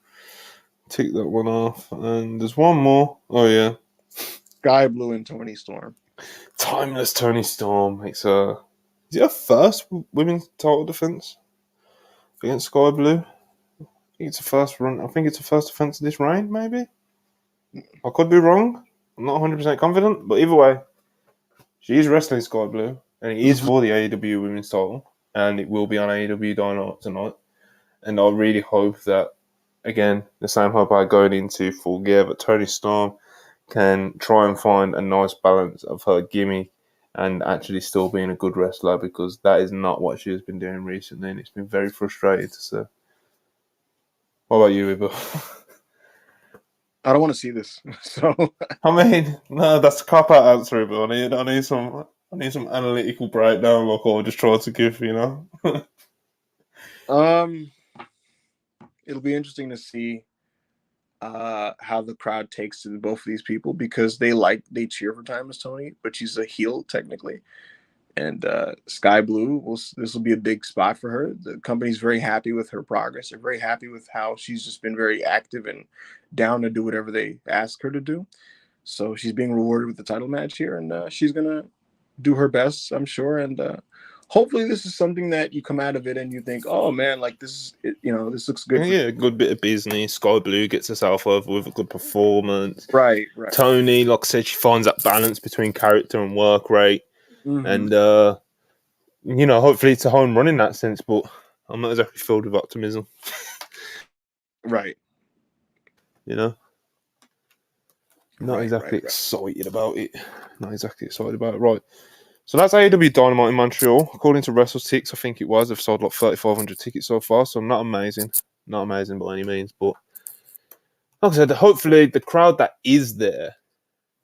Take that one off. And there's one more. Oh, yeah. Sky Blue and Tony Storm. Timeless Tony Storm. Is it a first women's title defense against Sky Blue? I think it's a first defense of this reign, maybe? I could be wrong. I'm not 100% confident, but either way, she is wrestling Sky Blue, and it is for the AEW women's title, and it will be on AEW Dynamite tonight. And I really hope that, again, the same hope I got into Full Gear, but Tony Storm can try and find a nice balance of her gimmick and actually still being a good wrestler, because that is not what she has been doing recently, and it's been very frustrating to see. What about you, Ibo? I don't want to see this. So I mean, no, that's a cop-out answer, Ibo. I need some analytical breakdown, like I just tried to give, It'll be interesting to see how the crowd takes to both of these people, because they cheer for Timeless Tony, but she's a heel technically. And Sky Blue, this will be a big spot for her. The company's very happy with her progress. They're very happy with how she's just been very active and down to do whatever they ask her to do. So she's being rewarded with the title match here, and she's going to do her best, I'm sure. And hopefully this is something that you come out of it and you think, oh, man, like this looks good. Yeah, a good bit of business. Sky Blue gets herself over with a good performance. Right. Tony, like I said, she finds that balance between character and work rate. And, hopefully it's a home run in that sense, but I'm not exactly filled with optimism. Right. Not exactly Right. excited about it. Not exactly excited about it. Right. So that's AEW Dynamite in Montreal. According to WrestleTix, I think it was. They've sold like 3,500 tickets so far, so not amazing. Not amazing by any means, but like I said, hopefully the crowd that is there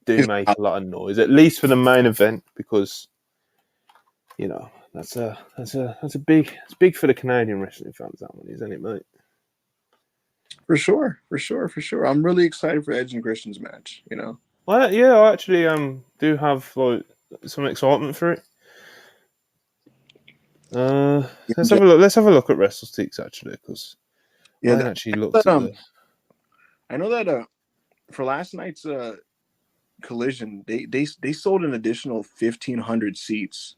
do make a lot of noise, at least for the main event, because you know that's big. It's big for the Canadian wrestling fans, that one, isn't it, mate? For sure. I'm really excited for Edge and Christian's match. Well, yeah, I actually do have like some excitement for it. Let's have a look. Let's have a look at WrestleTix actually, because I haven't actually looked at the. I know that for last night's Collision, they sold an additional 1,500 seats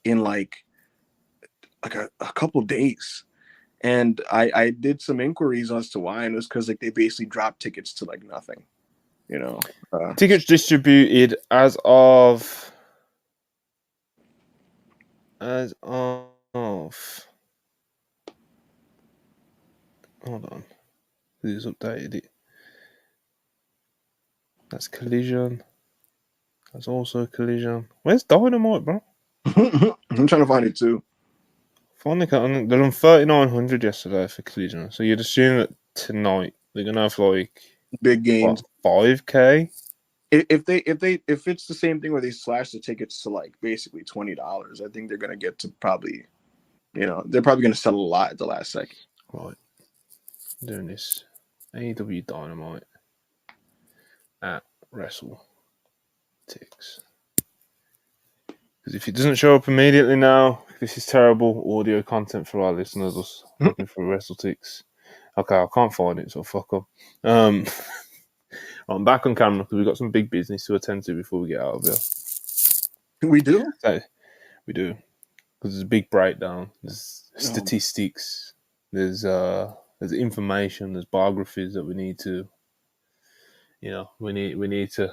in like a couple days, and I did some inquiries as to why, and it was because like they basically dropped tickets to like nothing. Tickets distributed as of hold on, who's updated it? That's Collision. That's also Collision. Where's Dynamite, bro? I'm trying to find it too. Finally, they're on 3,900 yesterday for Collision, so you'd assume that tonight they're gonna have like Big gains. What, 5K? If it's the same thing where they slash the tickets to like basically $20, I think they're gonna get to probably, they're probably gonna sell a lot at the last second. Right, I'm doing this AEW Dynamite at WrestleTix. Because if it doesn't show up immediately now, this is terrible audio content for our listeners. Us looking for WrestleTix. Okay, I can't find it, so fuck up. I'm back on camera because we've got some big business to attend to before we get out of here. We do? We do. Because there's a big breakdown. There's statistics. There's information. There's biographies that we need to. We need to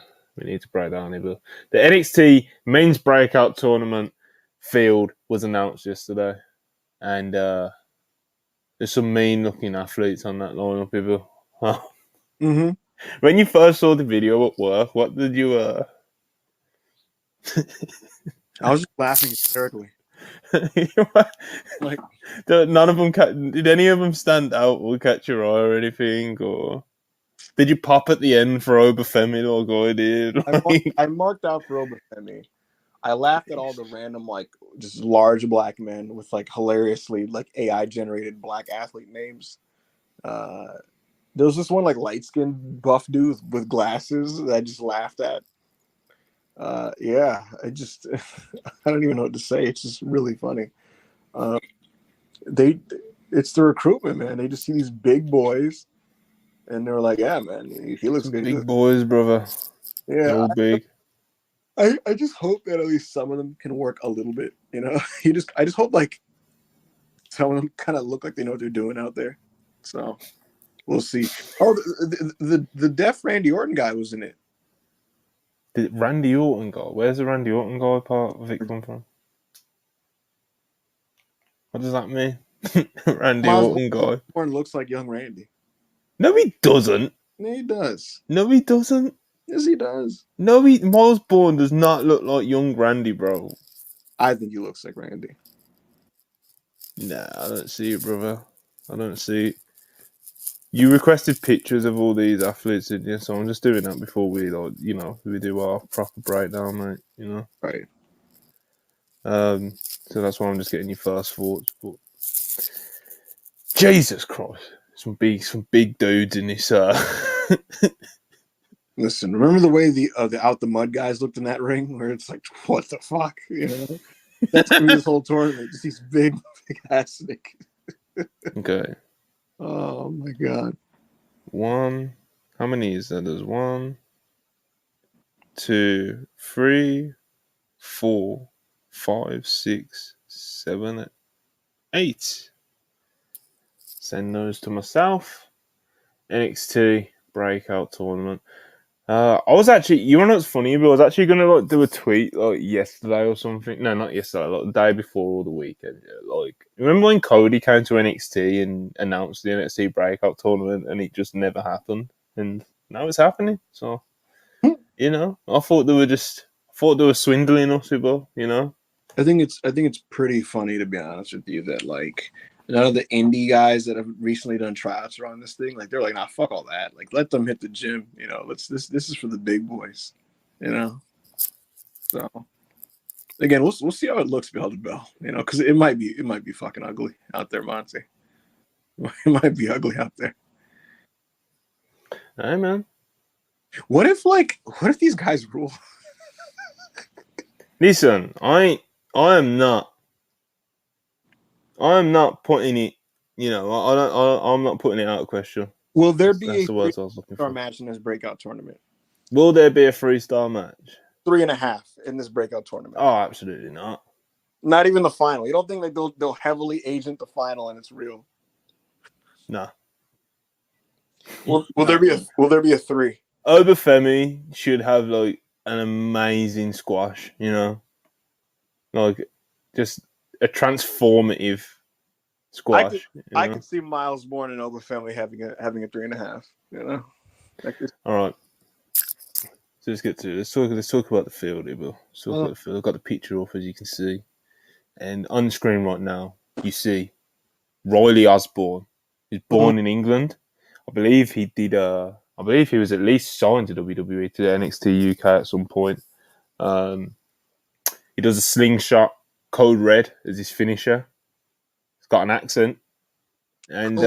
break down here. But the NXT Men's Breakout Tournament field was announced yesterday, and there's some mean-looking athletes on that lineup, people. Mm-hmm. When you first saw the video at work, what did you? I was just laughing hysterically. Like, none of them. Did any of them stand out or catch your eye or anything? Or did you pop at the end for Obafemi like I did? I marked out for Obafemi. I laughed at all the random, like, just large black men with, like, hilariously, like, AI-generated black athlete names. There was this one, like, light-skinned buff dude with glasses that I just laughed at. Yeah, I don't even know what to say. It's just really funny. It's the recruitment, man. They just see these big boys, and they're like, yeah, man, he looks good. Big boys, brother. Yeah. They're all big. I just hope that at least some of them can work a little bit. I just hope like some of them kind of look like they know what they're doing out there. So we'll see. Oh, the deaf Randy Orton guy was in it. The Randy Orton guy? Where's the Randy Orton guy part of it come from? What does that mean? Randy Orton guy. Orton looks like young Randy. No, he doesn't. No, he does. No, he doesn't. Yes, he does. No, Miles Bourne does not look like young Randy, bro. I think he looks like Randy. Nah, I don't see it, brother. I don't see it. You requested pictures of all these athletes, didn't you? So I'm just doing that before we, we do our proper breakdown, mate. Right. So that's why I'm just getting your first thoughts. But Jesus Christ, some big dudes in this. Listen, remember the way the Out the Mud guys looked in that ring, where it's like, what the fuck, That's gonna be this whole tournament. Just these big ass niggas. Okay. Oh my god. How many is there? There's 1, 2, 3, 4, 5, 6, 7, 8. Send those to myself. NXT Breakout Tournament. I was actually, you know what's funny, but I was actually gonna do a tweet yesterday or something. No, not yesterday, the day before or the weekend. Remember when Cody came to NXT and announced the NXT Breakout Tournament, and it just never happened, and now it's happening. So You know, I thought they were swindling us, people. You know. I think it's pretty funny, to be honest with you, that like none of the indie guys that have recently done tryouts are on this thing. Like they're like, nah, fuck all that. Like let them hit the gym. You know, this is for the big boys. You know. So again, we'll see how it looks bell to bell. You know, because it might be fucking ugly out there, Monty. It might be ugly out there. Hey man. What if these guys rule? Listen, I am not putting it. You know, I'm not putting it out of question. Will there be That's a the words I was looking three-star for. match in this breakout tournament? Will there be a 3-star match? 3.5 in this breakout tournament. Oh, absolutely not. Not even the final. You don't think like they'll heavily agent the final and it's real? No. Will there be a 3? Obafemi should have like an amazing squash. You know, like just a transformative squash. I could see Miles Bourne and Obafemi having a 3.5. You know. All right. So let's get to it. Let's talk about the field, Ibo. Let's talk about the field. I've got the picture up, as you can see. And on the screen right now, you see Riley Osborne. He's born in England. I believe he did. I believe he was at least signed to WWE, to NXT UK at some point. He does a slingshot, code red as his finisher. He's got an accent. And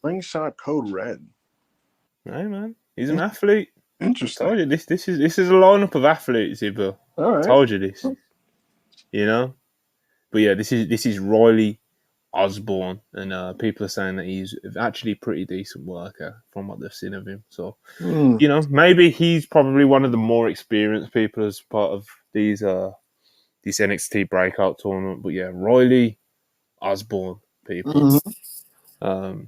slingshot code red. Hey man, he's an athlete. Interesting. I told you this is a lineup of athletes, Ibo. All right. I told you this. You know? But yeah, this is Riley Osborne, and people are saying that he's actually a pretty decent worker from what they've seen of him. So, you know, maybe he's probably one of the more experienced people as part of these this NXT Breakout tournament. But yeah, Riley Osborne, people. No,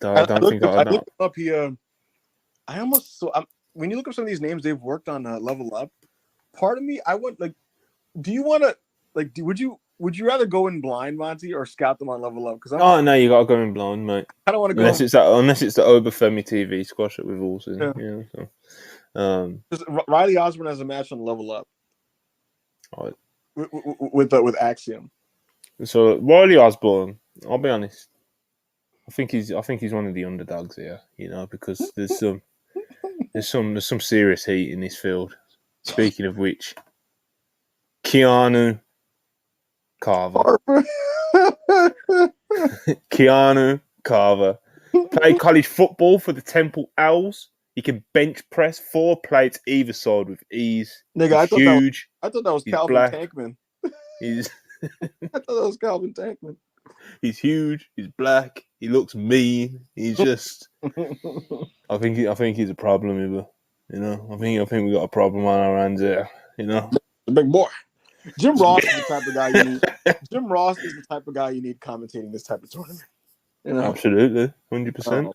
I don't think I looked up here. I almost when you look up some of these names they've worked on Level Up. Part of me, I want like, do you want to like? Would you rather go in blind, Monty, or scout them on Level Up? Because no, you gotta go in blind, mate. I don't want to go unless it's the Obafemi TV squash that we've all seen. Yeah. You know, so, Riley Osborne has a match on Level Up. Right. With Axiom. So Riley Osborne, I'll be honest. I think he's one of the underdogs here, you know, because there's some serious heat in this field. Speaking of which, Keanu Carver. Keanu Carver played college football for the Temple Owls. He can bench press 4 plates either side with ease. Nigga, he's huge. I thought that was Calvin black. Tankman. He's I thought that was Calvin Tankman. He's huge. He's black. He looks mean. He's just. I think he's a problem, Iba. You know, I think we got a problem on our hands here. You know, the big boy. Jim Ross is the type of guy you need. Jim Ross is the type of guy you need commentating this type of tournament. You know? Absolutely, 100%.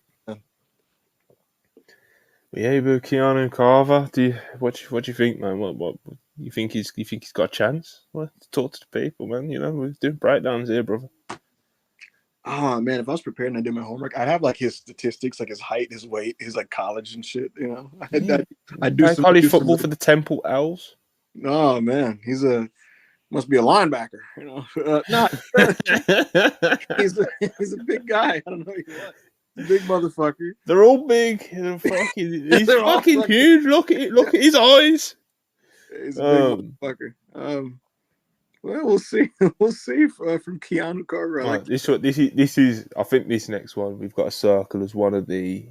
Yeah, but Keanu Carver, what do you think, man? What you think he's got a chance? Well, talk to the people, man. You know, we're doing breakdowns here, brother. Oh man, if I was prepared and I did my homework, I'd have like his statistics, like his height, his weight, his like college and shit. You know, I do college football for the Temple Owls. Oh man, must be a linebacker. You know, he's a big guy. I don't know what. Big motherfucker. They're all big. He's fucking huge. Look at his eyes. He's a big motherfucker. Well, we'll see. We'll see from Keanu Carver. Right, this is. I think this next one we've got a circle as one of the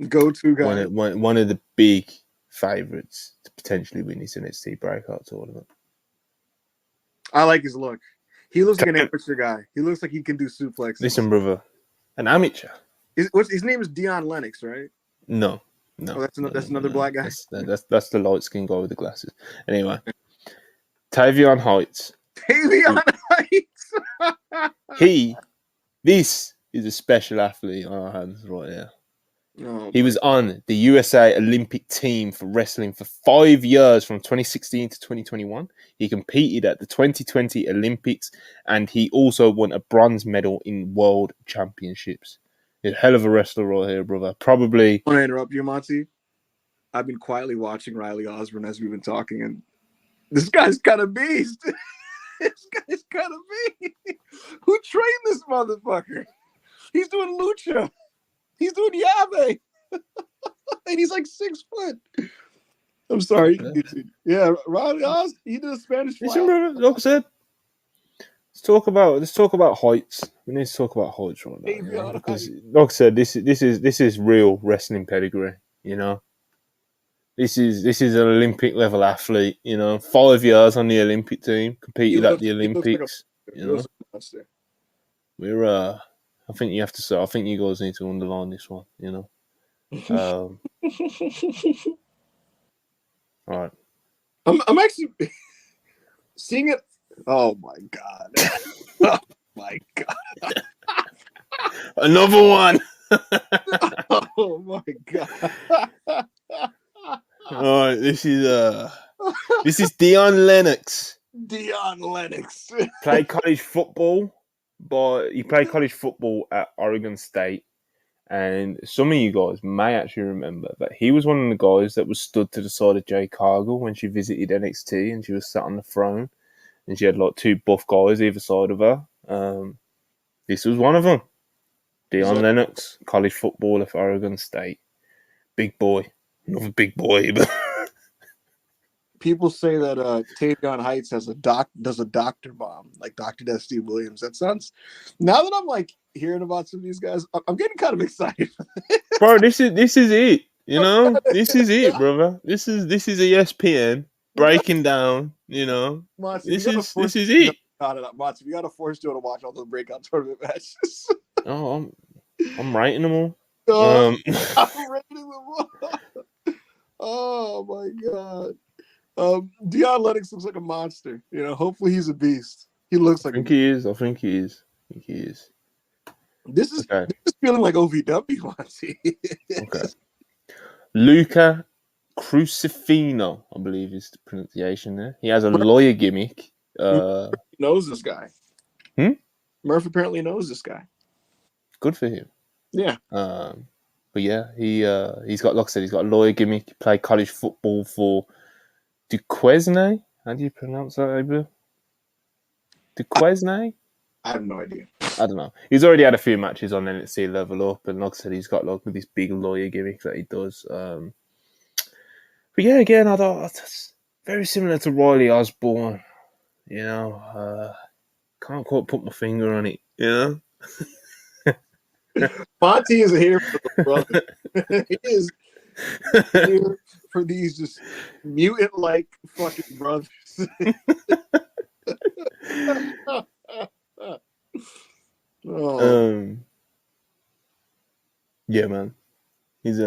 go-to guys. One of the big favourites to potentially win this NXT Breakout tournament. I like his look. He looks like an amateur guy. He looks like he can do suplexes. Listen, brother, an amateur. His name is Dion Lennox, right? No. Oh, that's another black guy. That's the light skinned guy with the glasses. Anyway. Tavion Heights. This is a special athlete on our hands right here. Oh, he was on the USA Olympic team for wrestling for 5 years from 2016 to 2021. He competed at the 2020 Olympics and he also won a bronze medal in World Championships. He's a hell of a wrestler right here, brother. Probably. I want to interrupt you, Monty. I've been quietly watching Riley Osborne as we've been talking, and this guy's kind of beast. This guy's kind of beast. Who trained this motherfucker? He's doing lucha. He's doing yabe. And he's like 6 foot. I'm sorry. Yeah, Riley Oz, he did a Spanish fly. Listen, brother, like I said, let's talk about heights. We need to talk about heights right now, you know? Because, like I said, this is real wrestling pedigree. You know, this is an Olympic level athlete. You know, 5 years on the Olympic team, competed at the Olympics. You know, we're I think you have to say. I think you guys need to underline this one. You know. All right. I'm actually seeing it. Oh my god! Oh my god! Another one. Oh my god! All right, this is Dion Lennox. Dion Lennox Played college football, but he played college football at Oregon State. And some of you guys may actually remember that he was one of the guys that was stood to the side of Jay Cargill when she visited NXT and she was sat on the throne. And she had like two buff guys either side of her. This was one of them. Dion Lennox, college footballer for Oregon State. Big boy. Another big boy. People say that Tavion Heights does a doctor bomb, like Dr. Death Steve Williams. That sounds, now that I'm like hearing about some of these guys, I'm getting kind of excited. Bro, this is it. You know? This is it, brother. This is ESPN breaking down, you know. This is it. Matsu, you gotta force Joe to watch all those breakout tournament matches. Oh, I'm writing them all. I'm rating them all. Oh my god. Dion Lennox looks like a monster. You know, hopefully he's a beast. He looks like I think he is. This is feeling like OVW, Monty. Okay. Luca Crucifino, I believe is the pronunciation there. He has a lawyer gimmick. Murphy knows this guy. Murph apparently knows this guy. Good for him. Yeah. But yeah, he's got, like I said, he's got a lawyer gimmick. He played college football for Duquesne. How do you pronounce that, Abel? Duquesne? I have no idea. I don't know. He's already had a few matches on NXT Level Up, and like I said, he's got like this big lawyer gimmick that he does. But yeah, again, I thought it's very similar to Riley Osborne. You know, can't quite put my finger on it. You know, Monty is here for the brother. He is here for these just mutant-like fucking brothers. Yeah, man. He's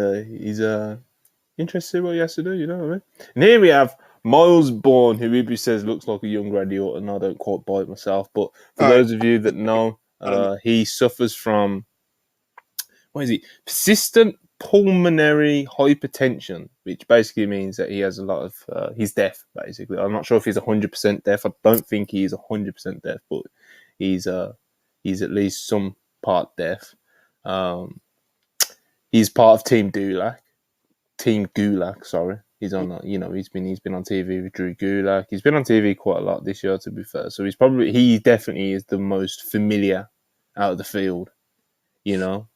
interested what he has to do, you know what I mean? And here we have Miles Bourne, who Ibu says looks like a young Randy Orton. I don't quite buy it myself, but for those of you that know, he suffers from persistent pulmonary hypertension, which basically means that he has a lot of he's deaf, basically. I'm not sure if he's 100% deaf. I don't think he is 100% deaf, but he's at least some part deaf. He's part of Team Gulak, sorry. He's on, he's been on TV with Drew Gulak. He's been on TV quite a lot this year, to be fair. So he definitely is the most familiar out of the field. You know,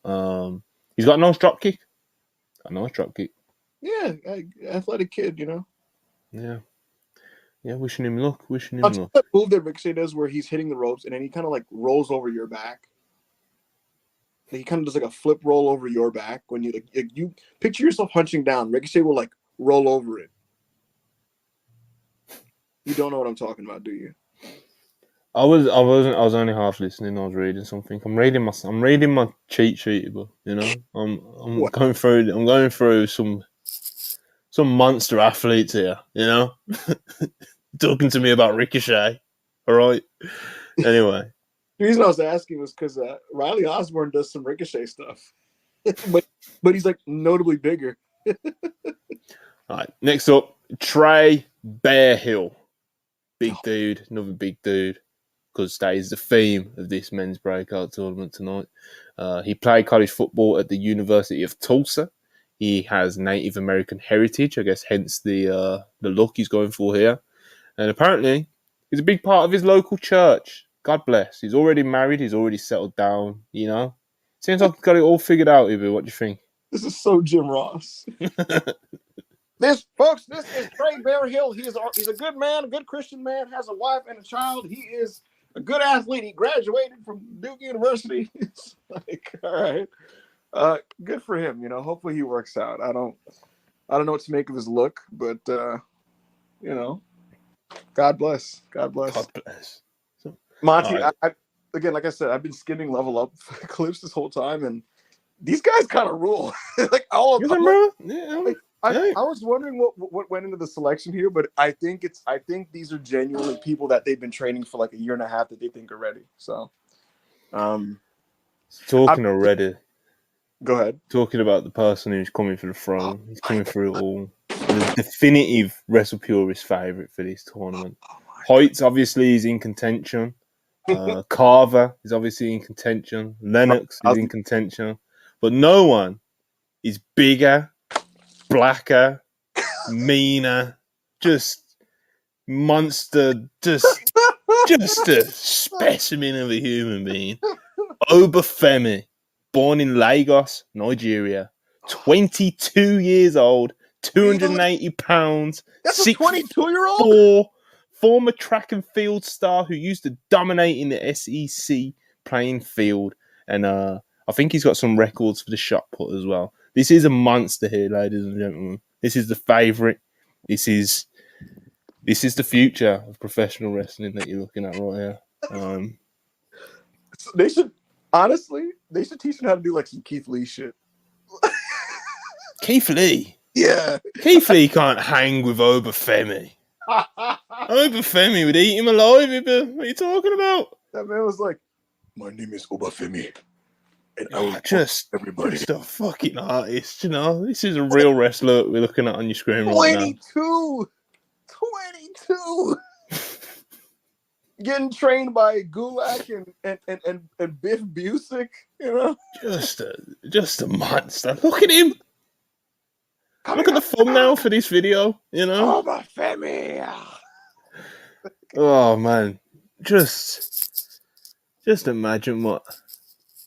he's got a nice drop kick. Yeah, athletic kid, you know. Yeah. Wishing him luck. That move that Ricochet does, where he's hitting the ropes and then he kind of like rolls over your back. He kind of does like a flip roll over your back when you you picture yourself hunching down. Ricochet will like roll over it. You don't know what I'm talking about, do you? I was only half listening. I was reading something. I'm reading my cheat sheet, but you know, I'm going through some monster athletes here. You know, talking to me about Ricochet. All right. Anyway, the reason I was asking was because Riley Osborne does some Ricochet stuff, but he's like notably bigger. All right. Next up, Trey Bearhill, big dude, another big dude. Because that is the theme of this men's breakout tournament tonight. He played college football at the University of Tulsa. He has Native American heritage, I guess, hence the look he's going for here. And apparently, he's a big part of his local church. God bless. He's already married. He's already settled down. You know, seems like he's got it all figured out. Ibu, what do you think? This is so Jim Ross. This is Trey Bearhill. He's a good man, a good Christian man, has a wife and a child. He is a good athlete. He graduated from Duke University. It's like, all right, good for him. You know, hopefully he works out. I don't know what to make of his look, but you know, God bless. God bless. God bless. So, Monty, right. I again, like I said, I've been skimming Level Up clips this whole time, and these guys kind of rule. Like all of them. I was wondering what went into the selection here, but I think these are genuinely people that they've been training for like a year and a half that they think are ready. So, talking already. Go ahead. Talking about the person who's coming for the throne. He's coming through it all. The definitive Wrestle Purist favourite for this tournament. Hoyt's obviously is in contention. Carver is obviously in contention. Lennox is in contention. But no one is bigger, blacker, meaner, just monster, just a specimen of a human being. Obafemi, born in Lagos, Nigeria, 22 years old, 280 pounds. That's a 22-year-old? 6'4", former track and field star who used to dominate in the SEC playing field. And I think he's got some records for the shot put as well. This is a monster here, ladies and gentlemen. This is the favourite. This is the future of professional wrestling that you're looking at right here. They should teach him how to do like some Keith Lee shit. Keith Lee? Yeah. Keith Lee can't hang with Obafemi. Obafemi would eat him alive. What are you talking about? That man was like, my name is Obafemi. And everybody. Just a fucking artist, you know. This is a real wrestler we're looking at on your screen right now. 22. Getting trained by Gulak and Biff Busick, you know. Just a monster. Look at him. Look at the thumbnail for this video, you know. Obafemi. Oh man, just imagine what.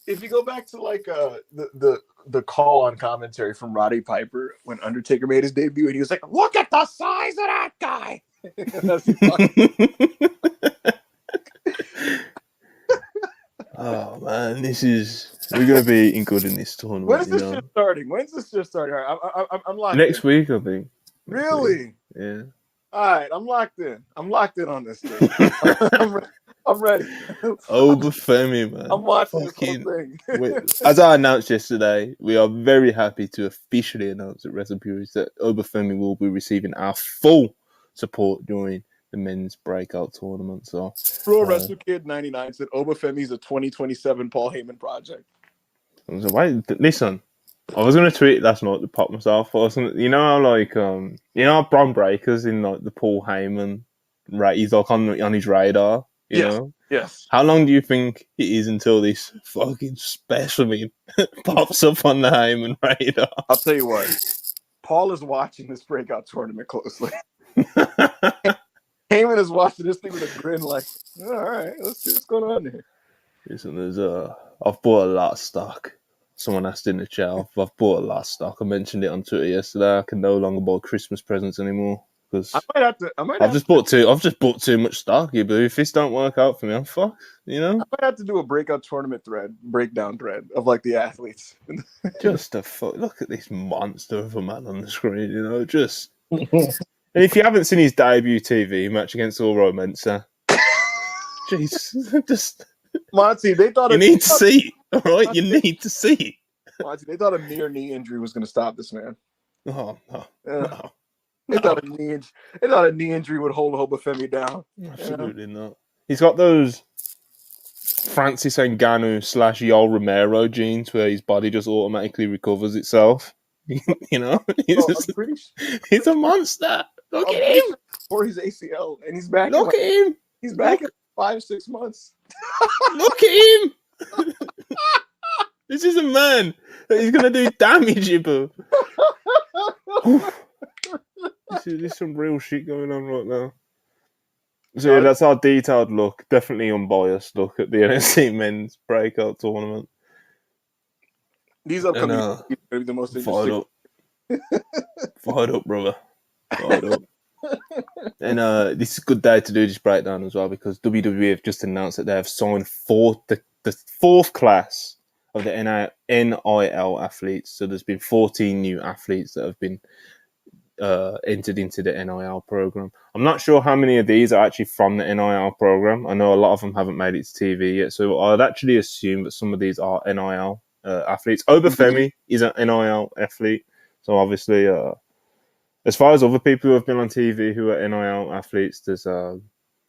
If you go back to like the call on commentary from Roddy Piper when Undertaker made his debut, and he was like, "Look at the size of that guy." Oh man, we're gonna be eating good in this tournament. When's this shit starting? I'm locked next in. week, I think. Really? Yeah. All right, I'm locked in. I'm locked in on this thing. I'm ready. Obafemi, man. I'm watching this whole thing. As I announced yesterday, we are very happy to officially announce at Wrestle Purist that Obafemi will be receiving our full support during the men's breakout tournament. So, Pro Wrestle Kid 99 said Obafemi is a 2027 Paul Heyman project. Listen, I was gonna tweet last night to pop myself. You know how like how Bron Breaker's in like the Paul Heyman, right? He's like on his radar. You know? Yes. How long do you think it is until this fucking specimen pops up on the Heyman radar? I'll tell you what. Paul is watching this breakout tournament closely. Heyman is watching this thing with a grin like, all right, let's see what's going on here. Listen, I've bought a lot of stock. Someone asked in the chat, I've bought a lot of stock. I mentioned it on Twitter yesterday. I can no longer buy Christmas presents anymore. Because I've just bought too much stock, but if this don't work out for me, I'm fucked, you know? I might have to do a breakout tournament breakdown thread of like the athletes. Just look at this monster of a man on the screen, you know, just. And if you haven't seen his debut TV match against Oro Mensah, jeez, just. Monty, they thought you need to see it, all right? You need to see it. Monty, they thought a near knee injury was going to stop this man. Oh, no. No. They thought a knee injury would hold Obafemi down. Absolutely not. He's got those Francis Ngannou / Yoel Romero genes where his body just automatically recovers itself. You know? He's a monster. Look at him. Or his ACL. And he's back. Look at him. He's back in 5-6 months. Look at him. This is a man that is going to do damage, bro. This is some real shit going on right now. So yeah, that's our detailed look, definitely unbiased look at the NXT Men's Breakout Tournament. These upcoming are going to be the most interesting. Fired up, brother. Fired up. And this is a good day to do this breakdown as well, because WWE have just announced that they have signed the fourth class of the NIL athletes. So there's been 14 new athletes that have been entered into the NIL program. I'm not sure how many of these are actually from the NIL program. I know a lot of them haven't made it to TV yet, so I'd actually assume that some of these are NIL athletes. Obafemi is an NIL athlete, so obviously, as far as other people who have been on TV who are NIL athletes, there's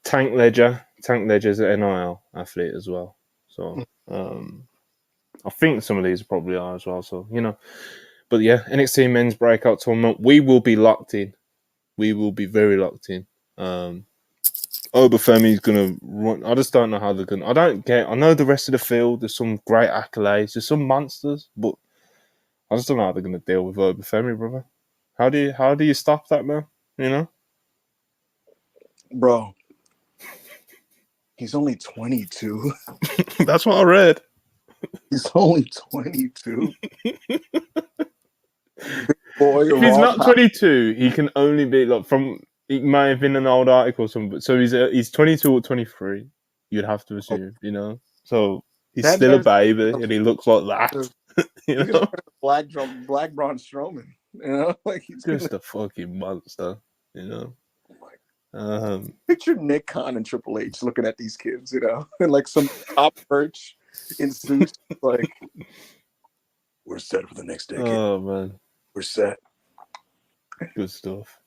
Tank Ledger. Tank Ledger's an NIL athlete as well. So I think some of these probably are as well. So, you know. But yeah, NXT Men's Breakout Tournament, we will be locked in. We will be very locked in. Obafemi's going to run. I just don't know how they're going to. I know the rest of the field, there's some great accolades, there's some monsters, but I just don't know how they're going to deal with Obafemi, brother. How do you stop that, man? You know? Bro, he's only 22. That's what I read. He's only 22. Boy, if he's not 22, he can only be like from. It may have been an old article, or something. So he's 22 or 23. You'd have to assume, you know. So he's still a baby, and he looks like that. You know, Black Braun Strowman. You know, like he's just a fucking monster. You know. Picture Nick Khan and Triple H looking at these kids, you know, and like some top perch in suits, like we're set for the next decade. Oh man, we're set. Good stuff.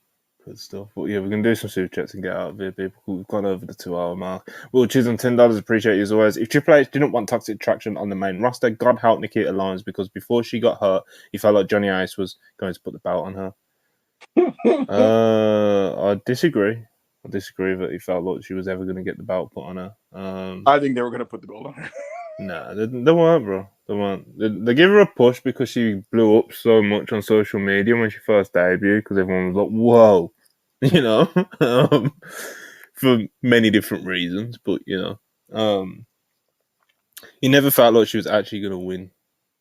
Good stuff. But yeah, we're going to do some super chats and get out of here, people. We've gone over the 2-hour mark. We'll choose on $10. Appreciate you as always. If Triple H didn't want toxic traction on the main roster, God help Nikita Lyons, because before she got hurt, he felt like Johnny Ice was going to put the belt on her. I disagree. I disagree that he felt like she was ever going to get the belt put on her. I think they were going to put the belt on her. Nah, they weren't, bro. They weren't. They gave her a push because she blew up so much on social media when she first debuted, because everyone was like, whoa. You know, for many different reasons, but you know, he never felt like she was actually going to win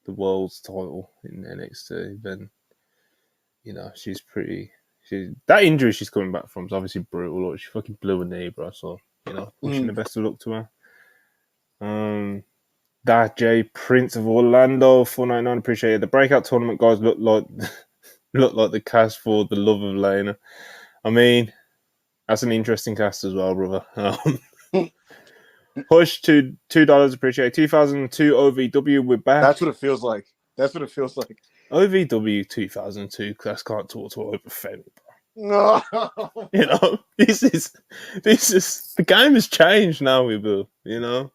the world's title in NXT. Then, you know, that injury she's coming back from is obviously brutal. Like, she fucking blew a knee, bro. So, you know, wishing the best of luck to her. That J Prince of Orlando 499, appreciate it. The breakout tournament guys look like the cast for the love of Lena. I mean, that's an interesting cast as well, brother. Hush to $2, appreciate it. 2002 OVW, we're back. That's what it feels like. OVW 2002, class can't talk to Overfed, bro. No. You know, this is the game has changed now, we will, you know.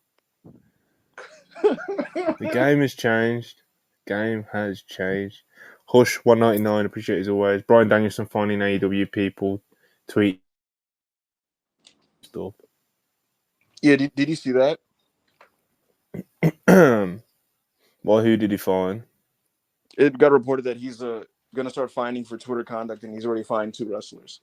The game has changed. Game has changed. Hush 199, appreciate it as always. Bryan Danielson finding AEW people tweet stuff. Yeah, did you see that? Well, who did he find? It got reported that he's going to start fining for Twitter conduct, and he's already fined 2 wrestlers.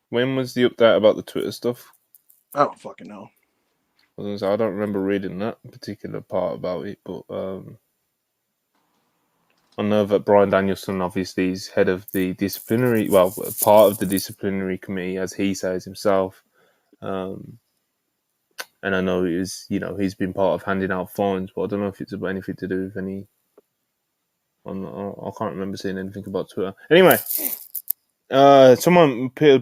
When was the update about the Twitter stuff? I don't fucking know. I don't remember reading that particular part about it, but I know that Bryan Danielson obviously is head of the disciplinary, well, part of the disciplinary committee, as he says himself. And I know he's been part of handing out fines, but I don't know if it's about anything to do with any. I can't remember seeing anything about Twitter. Anyway, a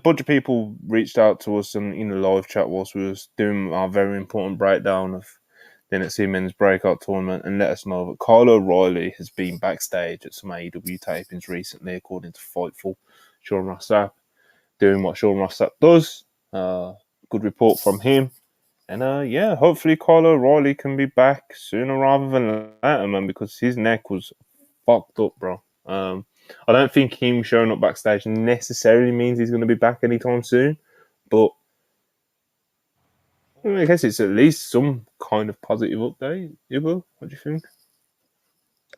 bunch of people reached out to us in the live chat whilst we was doing our very important breakdown of the NXT Men's Breakout Tournament, and let us know that Kyle O'Reilly has been backstage at some AEW tapings recently, according to Fightful. Sean Ross Sapp doing what Sean Ross Sapp does. Good report from him. And hopefully Kyle O'Reilly can be back sooner rather than later, man, because his neck was fucked up, bro. I don't think him showing up backstage necessarily means he's going to be back anytime soon, but Well, I guess it's at least some kind of positive update. Ibo, what do you think?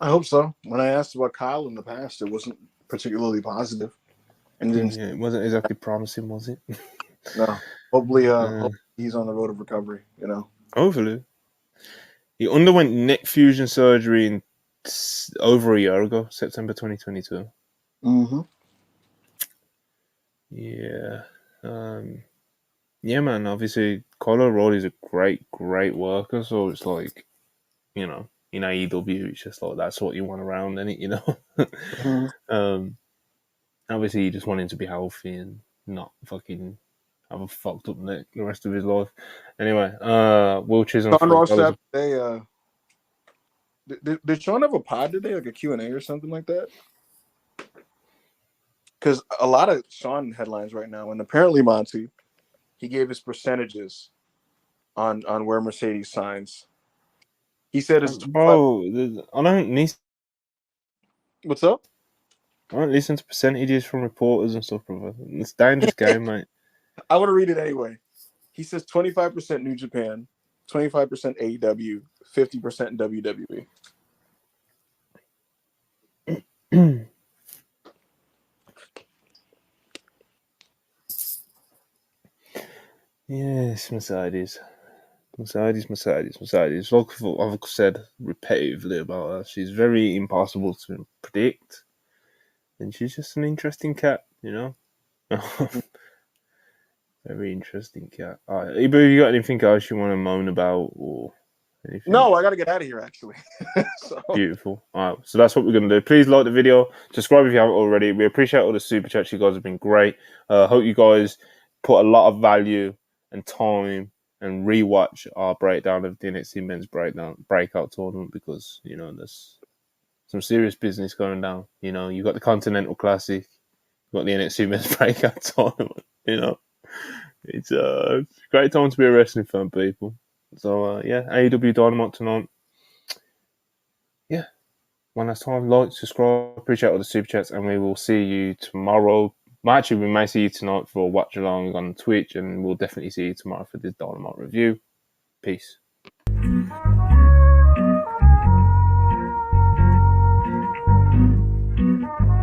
I hope so. When I asked about Kyle in the past, it wasn't particularly positive, and didn't. Yeah, it wasn't exactly promising, was it? No. Hopefully he's on the road of recovery. You know. Hopefully. He underwent neck fusion surgery over a year ago, September 2022. Mm-hmm. Yeah. Yeah, man. Obviously, Kyle O'Reilly's a great worker. So it's like, in AEW, it's just like that's what you want around, isn't it? Mm-hmm. um, obviously, you just want him to be healthy and not fucking have a fucked up neck the rest of his life. Anyway, Will Chisholm Sean from Ross Dallas. said today. Did Sean have a pod today, like a Q&A or something like that? Because a lot of Sean headlines right now, and apparently Monty, he gave his percentages on where Mercedes signs. He said it's 25. Bro, I don't need. What's up? I don't listen to percentages from reporters and stuff, brother. It's a dangerous game, mate. I want to read it anyway. He says 25% New Japan, 25% AEW, 50% WWE. Yes, Mercedes. Like I've said repetitively about her, she's very impossible to predict, and she's just an interesting cat, Very interesting cat. All right, Ibu, you got anything else you want to moan about or anything? No, I got to get out of here, actually. So. Beautiful. All right, so that's what we're going to do. Please like the video. Subscribe if you haven't already. We appreciate all the super chats. You guys have been great. Hope you guys put a lot of value and time and rewatch our breakdown of the NXT Men's Breakout tournament because, there's some serious business going down. You got the Continental Classic. You got the NXT Men's Breakout tournament, It's a great time to be a wrestling fan, people. So, AEW Dynamite tonight. Yeah. One last time, like, subscribe, appreciate all the super chats, and we will see you tomorrow. Well, actually, we may see you tonight for a watch along on Twitch, and we'll definitely see you tomorrow for this Dynamite review. Peace.